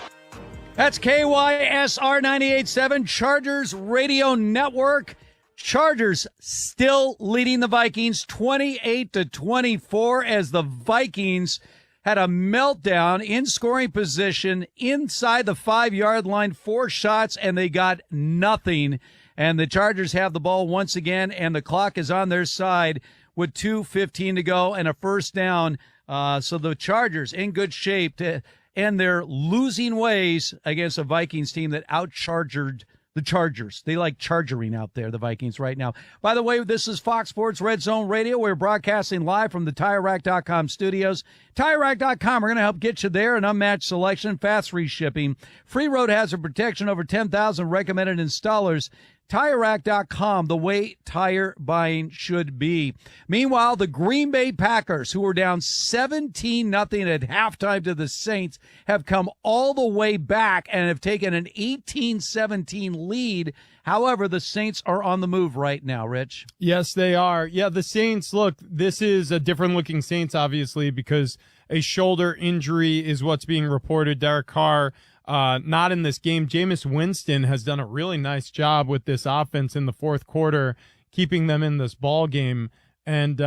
That's KYSR 98.7 Chargers Radio Network. Chargers still leading the Vikings 28-24 as the Vikings had a meltdown in scoring position inside the 5-yard line, 4 shots, and they got nothing. And the Chargers have the ball once again, and the clock is on their side with 2:15 to go and a first down. So the Chargers in good shape to end their losing ways against a Vikings team that outcharged the Chargers. They like chargering out there, the Vikings, right now. By the way, this is Fox Sports Red Zone Radio. We're broadcasting live from the TireRack.com studios. TireRack.com, we're going to help get you there. An unmatched selection, fast free shipping, free road hazard protection, over 10,000 recommended installers. TireRack.com, the way tire buying should be. Meanwhile, the Green Bay Packers, who were down 17-0 at halftime to the Saints, have come all the way back and have taken an 18-17 lead. However, the Saints are on the move right now, Rich. Yes, they are. Yeah, the Saints, look, this is a different-looking Saints, obviously, because a shoulder injury is what's being reported. Derek Carr, not in this game. Jameis Winston has done a really nice job with this offense in the fourth quarter, keeping them in this ball game, and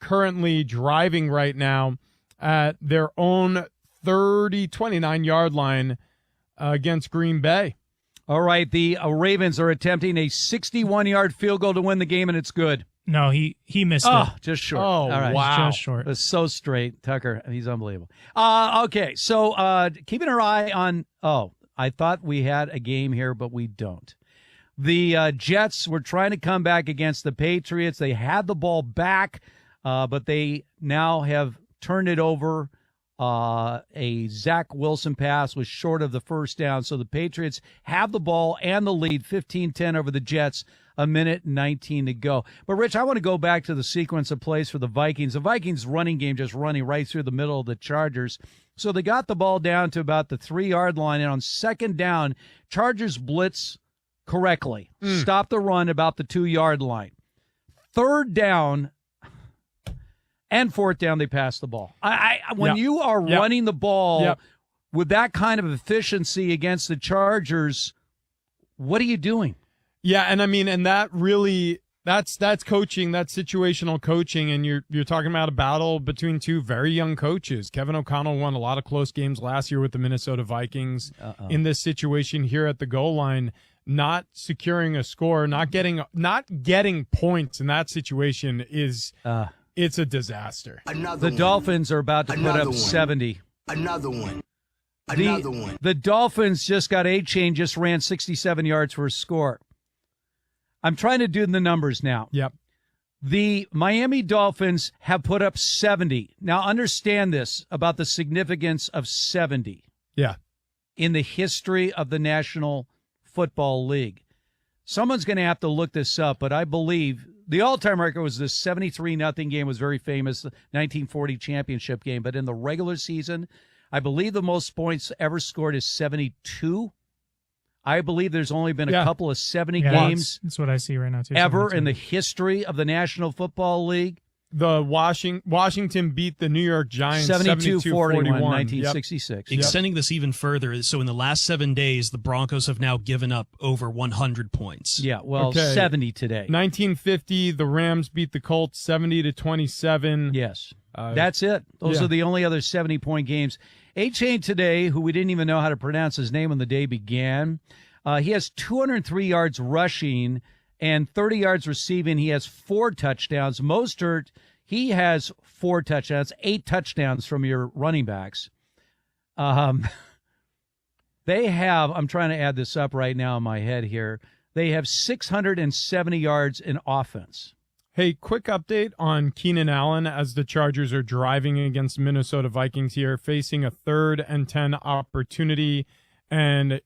currently driving right now at their own 29-yard line against Green Bay. All right, the Ravens are attempting a 61-yard field goal to win the game, and it's good. No, he missed it. Just short. Oh, all right. wow. Just short. It's so straight. Tucker, he's unbelievable. Okay, so keeping our eye on, I thought we had a game here, but we don't. The Jets were trying to come back against the Patriots. They had the ball back, but they now have turned it over. A Zach Wilson pass was short of the first down, so the Patriots have the ball and the lead, 15-10 over the Jets. 1:19 to go. But, Rich, I want to go back to the sequence of plays for the Vikings. The Vikings running game just running right through the middle of the Chargers. So they got the ball down to about the 3-yard line, and on second down, Chargers blitz correctly. Stop the run about the 2-yard line. Third down and fourth down, they pass the ball. When you are running the ball with that kind of efficiency against the Chargers, what are you doing? Yeah, and I mean, and that really, that's coaching, that's situational coaching, and you're talking about a battle between two very young coaches. Kevin O'Connell won a lot of close games last year with the Minnesota Vikings. In this situation here at the goal line, not securing a score, not getting points in that situation is it's a disaster. The Dolphins are about to put up 70. Another one. The Dolphins just got A-Chain, just ran 67 yards for a score. I'm trying to do the numbers now. Yep. The Miami Dolphins have put up 70. Now, understand this about the significance of 70. Yeah. In the history of the National Football League. Someone's going to have to look this up, but I believe the all-time record was this 73-0 game, was very famous, the 1940 championship game. But in the regular season, I believe the most points ever scored is 72. I believe there's only been a couple of 70 games. That's what I see right now, too. Ever in the history of the National Football League. The Washington beat the New York Giants 72-41, 1966. Yep. Extending this even further, so in the last 7 days, the Broncos have now given up over 100 points. Yeah, well, 70 today. 1950, the Rams beat the Colts 70-27. Yes, that's it. Those are the only other 70-point games. A-Chain today, who we didn't even know how to pronounce his name when the day began, he has 203 yards rushing and 30 yards receiving. He has 4 touchdowns. Mostert, he has 4 touchdowns, 8 touchdowns from your running backs. They have, I'm trying to add this up right now in my head here, they have 670 yards in offense. Hey, quick update on Keenan Allen as the Chargers are driving against Minnesota Vikings here, facing a 3rd and 10 opportunity. And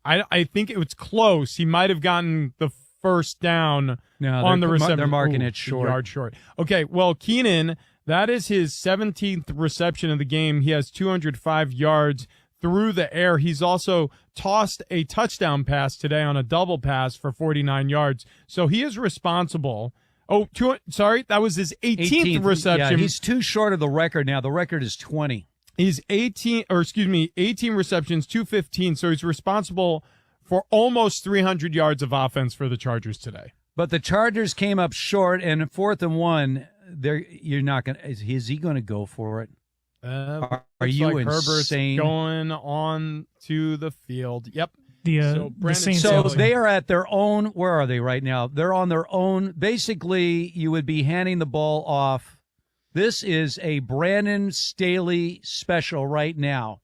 I think it was close. He might have gotten the first down on the reception. They're marking it short. Yard short. Okay, well, Keenan, that is his 17th reception of the game. He has 205 yards through the air. He's also tossed a touchdown pass today on a double pass for 49 yards. So he is responsible. That was his 18th reception. Yeah, he's too short of the record now. The record is 20. He's 18 receptions, 215. So he's responsible for almost 300 yards of offense for the Chargers today. But the Chargers came up short, and 4th and 1. You're not going. Is he going to go for it? Are you like insane? Herbert's going on to the field. Yep. The Saints. So they are at their own. Where are they right now? They're on their own. Basically, you would be handing the ball off. This is a Brandon Staley special right now.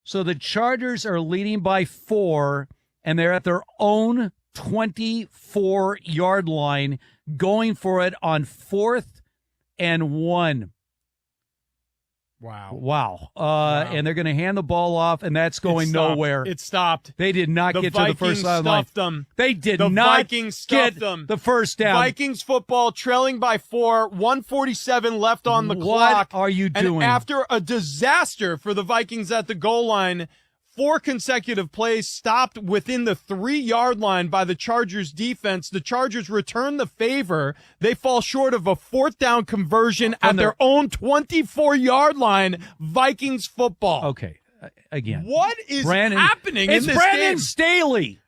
So the Chargers are leading by 4, and they're at their own 24-yard line, going for it on 4th and 1. Wow. And they're going to hand the ball off, and that's going nowhere. It stopped. They did not get to the first line. Them. They did the not Vikings get them. the first down. Vikings football trailing by 4, 1:47 left on the clock. What are you doing? And after a disaster for the Vikings at the goal line, 4 consecutive plays stopped within the 3-yard line by the Chargers defense. The Chargers return the favor. They fall short of a 4th down conversion at their own 24-yard line. Vikings football. Okay, again. What is happening in this game? It's Brandon Staley.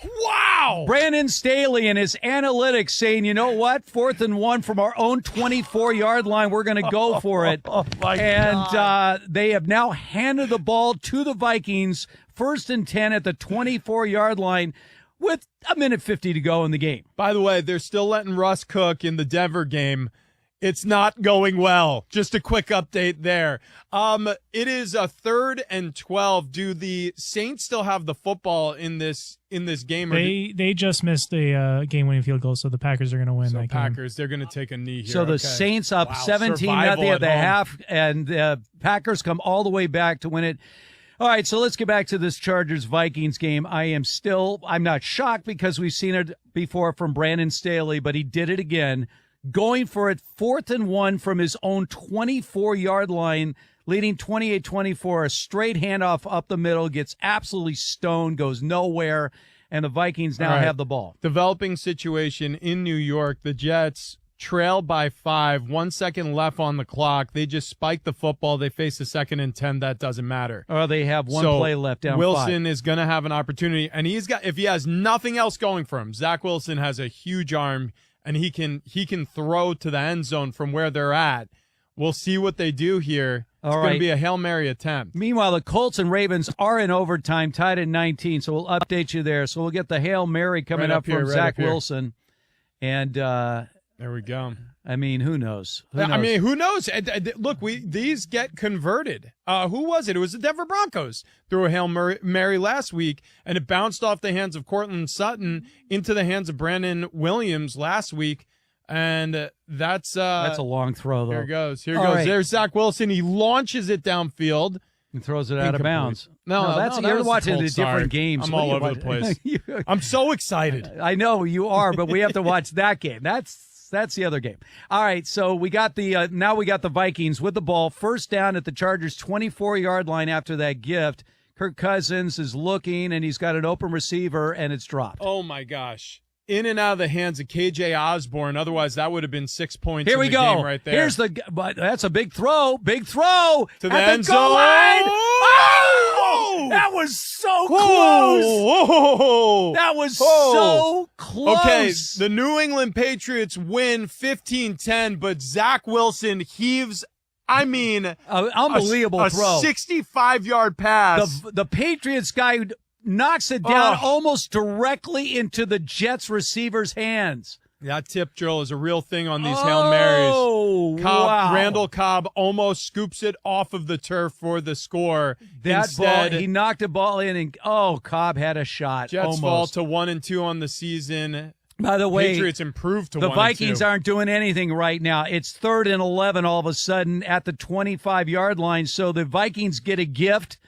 Wow. Brandon Staley and his analytics saying, you know what? 4th and 1 from our own 24-yard line. We're going to go for it. God. They have now handed the ball to the Vikings. 1st and 10 at the 24-yard line with 1:50 to go in the game. By the way, they're still letting Russ cook in the Denver game. It's not going well. Just a quick update there. It is a 3rd and 12. Do the Saints still have the football in this game? They just missed a game-winning field goal, so the Packers are going to win that Packers, they're going to take a knee here. So the Saints up 17-0 at the half, and the Packers come all the way back to win it. All right, so let's get back to this Chargers-Vikings game. I'm not shocked because we've seen it before from Brandon Staley, but he did it again. Going for it 4th and 1 from his own 24-yard line, leading 28-24. A straight handoff up the middle, gets absolutely stoned, goes nowhere, and the Vikings now have the ball. Developing situation in New York. The Jets trail by 5, 1 second left on the clock. They just spike the football. They face a 2nd and 10. That doesn't matter. Or they have one play left down Wilson 5. is going to have an opportunity, and if he has nothing else going for him, Zach Wilson has a huge arm. And he can throw to the end zone from where they're at. We'll see what they do here. It's going to be a Hail Mary attempt. Meanwhile, the Colts and Ravens are in overtime, tied at 19, so we'll update you there. So we'll get the Hail Mary coming up from Zach Wilson. And there we go. I mean, who knows? Who knows? Look, these get converted. Who was it? It was the Denver Broncos. Threw a Hail Mary last week, and it bounced off the hands of Cortland Sutton into the hands of Brandon Williams last week. And that's a long throw, though. Here goes. Right. There's Zach Wilson. He launches it downfield. And throws it out of bounds. No, you're watching the different games. I'm all over the place. I'm so excited. I know you are, but we have to watch that game. That's the other game. All right, so we got now we got the Vikings with the ball. 1st down at the Chargers' 24-yard line after that gift. Kirk Cousins is looking, and he's got an open receiver, and it's dropped. Oh, my gosh. In and out of the hands of KJ Osborne. Otherwise, that would have been 6 points Here we in the go. game right there. That's a big throw. Big throw. To the end zone. Oh! That was so close. Whoa. That was so close. Okay, the New England Patriots win 15-10, but Zach Wilson heaves unbelievable throw. A 65-yard pass. The Patriots guy knocks it down almost directly into the Jets receiver's hands. That tip drill is a real thing on these Hail Marys. Wow. Randall Cobb almost scoops it off of the turf for the score. Instead, he knocked the ball in, and Cobb had a shot. Jets fall to 1-2 on the season. By the way, Patriots improved to 1-2. The Vikings aren't doing anything right now. It's 3rd and 11 all of a sudden at the 25-yard line, so the Vikings get a gift,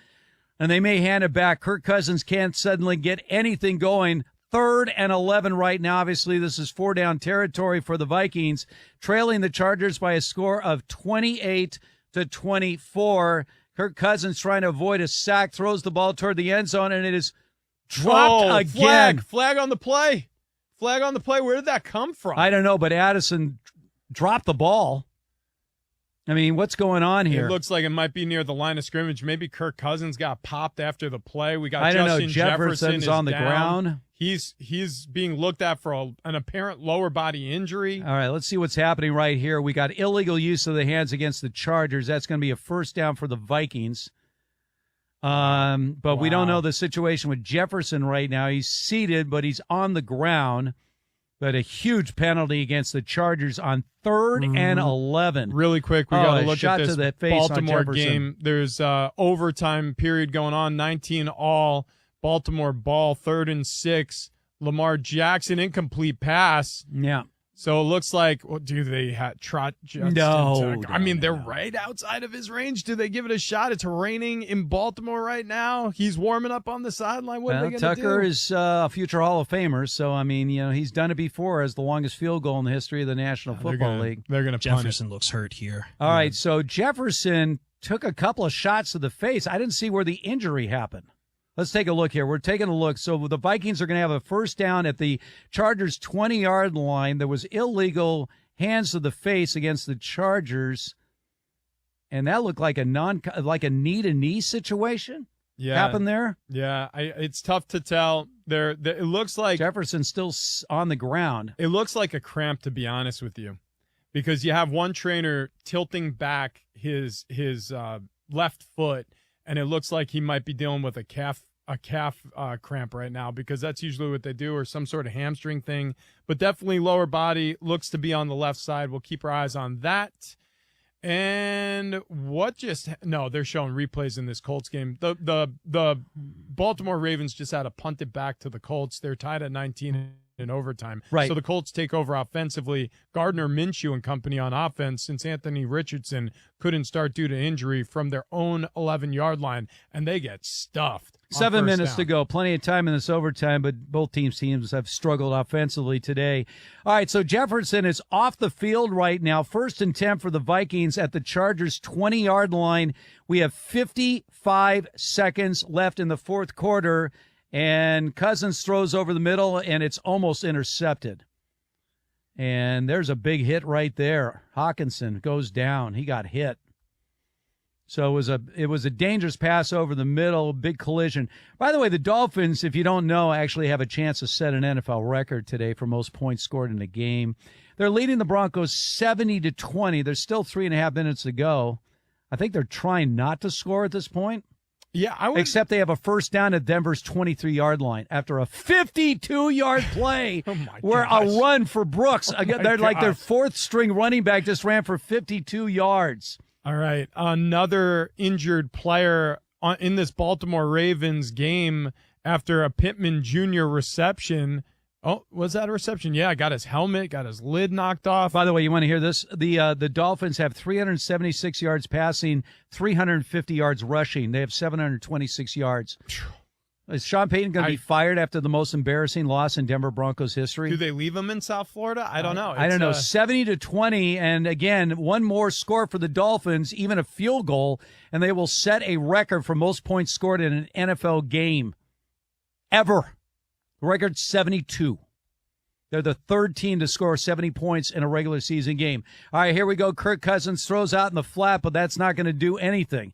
and they may hand it back. Kirk Cousins can't suddenly get anything going. 3rd and 11 right now. Obviously, this is 4-down territory for the Vikings, trailing the Chargers by a score of 28-24. Kirk Cousins trying to avoid a sack, throws the ball toward the end zone, and it is dropped again. Flag on the play. Flag on the play. Where did that come from? I don't know, but Addison dropped the ball. I mean, what's going on here? It looks like it might be near the line of scrimmage. Maybe Kirk Cousins got popped after the play. We got Justin Jefferson's on the ground. He's being looked at for an apparent lower body injury. All right, let's see what's happening right here. We got illegal use of the hands against the Chargers. That's going to be a first down for the Vikings. But we don't know the situation with Jefferson right now. He's seated, but he's on the ground. But a huge penalty against the Chargers on 3rd and 11. Really quick, we got to look shot at this to the face Baltimore on Jefferson. game. There's overtime period going on, 19 all. Baltimore ball, 3rd and 6. Lamar Jackson, incomplete pass. Yeah. So it looks like, do they trot Justin? No. I mean, they're right outside of his range. Do they give it a shot? It's raining in Baltimore right now. He's warming up on the sideline. What are they going to do? Tucker is a future Hall of Famer, so, I mean, he's done it before as the longest field goal in the history of the National Football League. They're going to Jefferson looks hurt here. All right, so Jefferson took a couple of shots to the face. I didn't see where the injury happened. Let's take a look here. We're taking a look. So the Vikings are going to have a first down at the Chargers' 20-yard line. There was illegal hands to the face against the Chargers, and that looked like a knee-to-knee situation. Happened there. Yeah, it's tough to tell. It looks like Jefferson's still on the ground. It looks like a cramp, to be honest with you, because you have one trainer tilting back his left foot. And it looks like he might be dealing with a calf cramp right now, because that's usually what they do, or some sort of hamstring thing. But definitely lower body, looks to be on the left side. We'll keep our eyes on that. And they're showing replays in this Colts game. The Baltimore Ravens just had to punt it back to the Colts. They're tied at 19 in overtime. Right. So the Colts take over offensively. Gardner Minshew and company on offense, since Anthony Richardson couldn't start due to injury, from their own 11-yard line, and they get stuffed. 7 minutes to go. Plenty of time in this overtime, but both teams have struggled offensively today. All right, so Jefferson is off the field right now. 1st and 10 for the Vikings at the Chargers' 20-yard line. We have 55 seconds left in the fourth quarter. And Cousins throws over the middle, and it's almost intercepted. And there's a big hit right there. Hawkinson goes down. He got hit. So it was a dangerous pass over the middle, big collision. By the way, the Dolphins, if you don't know, actually have a chance to set an NFL record today for most points scored in a game. They're leading the Broncos 70-20. There's still 3.5 minutes to go. I think they're trying not to score at this point. Yeah, except they have a first down at Denver's 23-yard line after a 52-yard play where a run for Brooks. They're like their 4th-string running back just ran for 52 yards. All right, another injured player in this Baltimore Ravens game after a Pittman Jr. reception. Oh, was that a reception? Yeah, got his helmet, got his lid knocked off. By the way, you want to hear this? The Dolphins have 376 yards passing, 350 yards rushing. They have 726 yards. Is Sean Payton going to be fired after the most embarrassing loss in Denver Broncos history? Do they leave him in South Florida? I don't know. I don't know. 70-20, and again, one more score for the Dolphins, even a field goal, and they will set a record for most points scored in an NFL game ever. Record 72. They're the 3rd team to score 70 points in a regular season game. All right, here we go. Kirk Cousins throws out in the flat, but that's not going to do anything.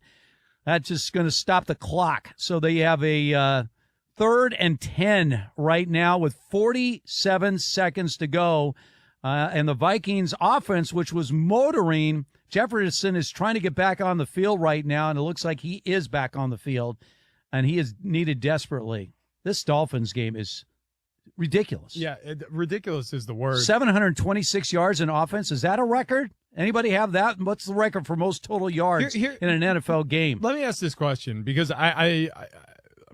That's just going to stop the clock. So they have a 3rd and 10 right now with 47 seconds to go. And the Vikings offense, which was motoring, Jefferson is trying to get back on the field right now, and it looks like he is back on the field, and he is needed desperately. This Dolphins game is ridiculous. Yeah, ridiculous is the word. 726 yards in offense. Is that a record? Anybody have that? What's the record for most total yards in an NFL game? Let me ask this question, because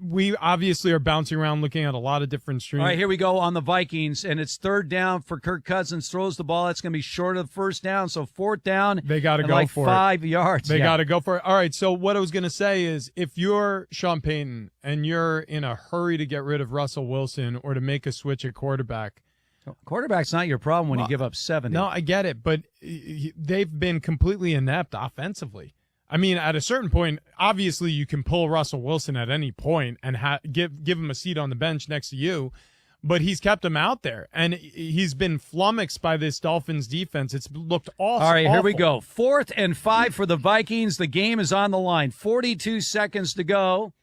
we obviously are bouncing around looking at a lot of different streams. All right, here we go on the Vikings, and it's 3rd down for Kirk Cousins. Throws the ball. That's going to be short of the first down, so 4th down. They got to go like for 5 yards. They got to go for it. All right, so what I was going to say is, if you're Sean Payton and you're in a hurry to get rid of Russell Wilson or to make a switch at quarterback, quarterback's not your problem when you give up 70. No, I get it, but they've been completely inept offensively. I mean, at a certain point, obviously you can pull Russell Wilson at any point and give him a seat on the bench next to you. but he's kept him out there, and he's been flummoxed by this Dolphins defense. It's looked awful. All right, here we go. 4th and 5 for the Vikings. The game is on the line. 42 seconds to go.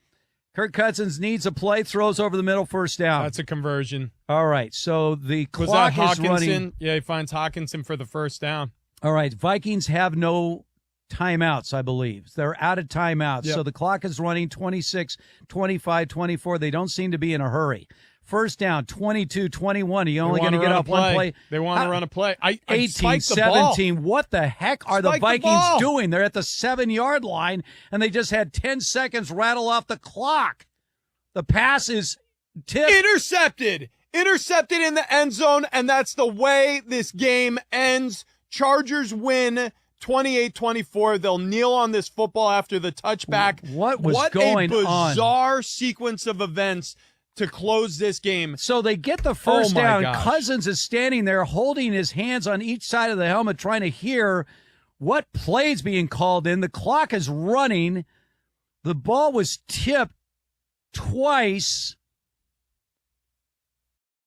Kirk Cousins needs a play, throws over the middle, first down. That's a conversion. All right, so the Was clock that is running. Yeah, he finds Hawkinson for the first down. All right, Vikings have no timeouts, I believe. They're out of timeouts. Yep. So the clock is running 26, 25, 24. They don't seem to be in a hurry. First down, 22, 21. You only going to get off one play. They want to run a play. 18, 17. What the heck are the Vikings doing? They're at the 7-yard line, and they just had 10 seconds rattle off the clock. The pass is tipped. Intercepted in the end zone, and that's the way this game ends. Chargers win 28-24. They'll kneel on this football after the touchback. What going on? What a bizarre sequence of events to close this game. So they get the first down. Gosh. Cousins is standing there holding his hands on each side of the helmet trying to hear what play's being called in. The clock is running. The ball was tipped twice.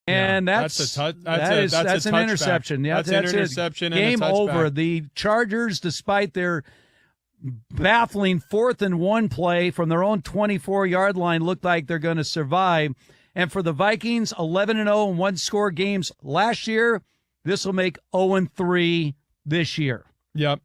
And that's an interception. Yeah, that's an interception. Game and a over. The Chargers, despite their baffling 4th and 1 play from their own 24-yard line, look like they're going to survive. And for the Vikings, 11-0 and 1-score games last year. This will make 0-3 this year. Yep.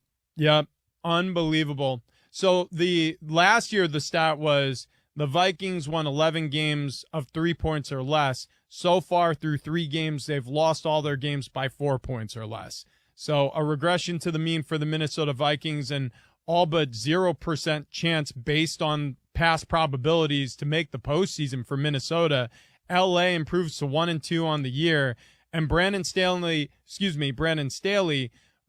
Unbelievable. So the last year the stat was the Vikings won 11 games of 3 points or less. So far through 3 games, they've lost all their games by 4 points or less. So a regression to the mean for the Minnesota Vikings, and all but 0% chance based on past probabilities to make the postseason for Minnesota. LA improves to 1-2 on the year, and Brandon Staley,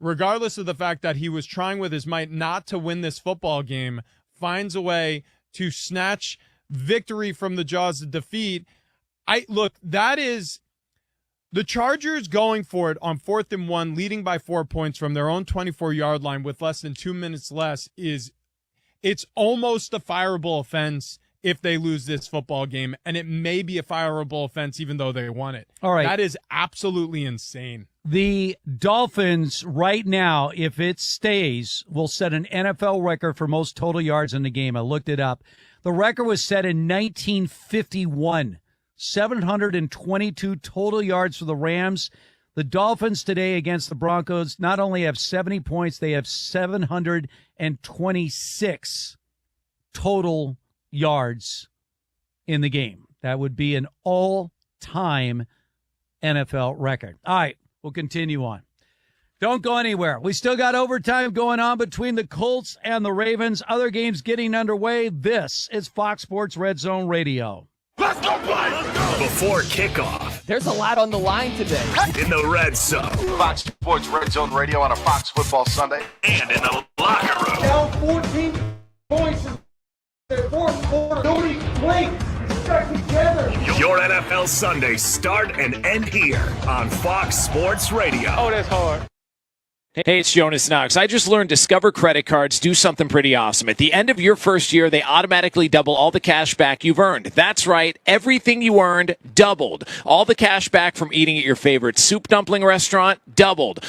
regardless of the fact that he was trying with his might not to win this football game, finds a way to snatch victory from the jaws of defeat. That is the Chargers going for it on 4th and 1, leading by 4 points from their own 24-yard line with less than 2 minutes less. It's almost a fireable offense if they lose this football game, and it may be a fireable offense even though they won it. All right. That is absolutely insane. The Dolphins right now, if it stays, will set an NFL record for most total yards in the game. I looked it up. The record was set in 1951. 722 total yards for the Rams. The Dolphins today against the Broncos not only have 70 points, they have 726 total yards in the game. That would be an all-time NFL record. All right, we'll continue on. Don't go anywhere. We still got overtime going on between the Colts and the Ravens. Other games getting underway. This is Fox Sports Red Zone Radio. Let's go play! Before kickoff. There's a lot on the line today. In the red zone. Fox Sports Red Zone Radio on a Fox Football Sunday. And in the locker room. Down 14 points in the fourth quarter. Nobody blinked. Stuck together. Your NFL Sundays start and end here on Fox Sports Radio. Oh, that's hard. Hey, it's Jonas Knox. I just learned Discover credit cards do something pretty awesome. At the end of your first year, they automatically double all the cash back you've earned. That's right. Everything you earned doubled. All the cash back from eating at your favorite soup dumpling restaurant doubled.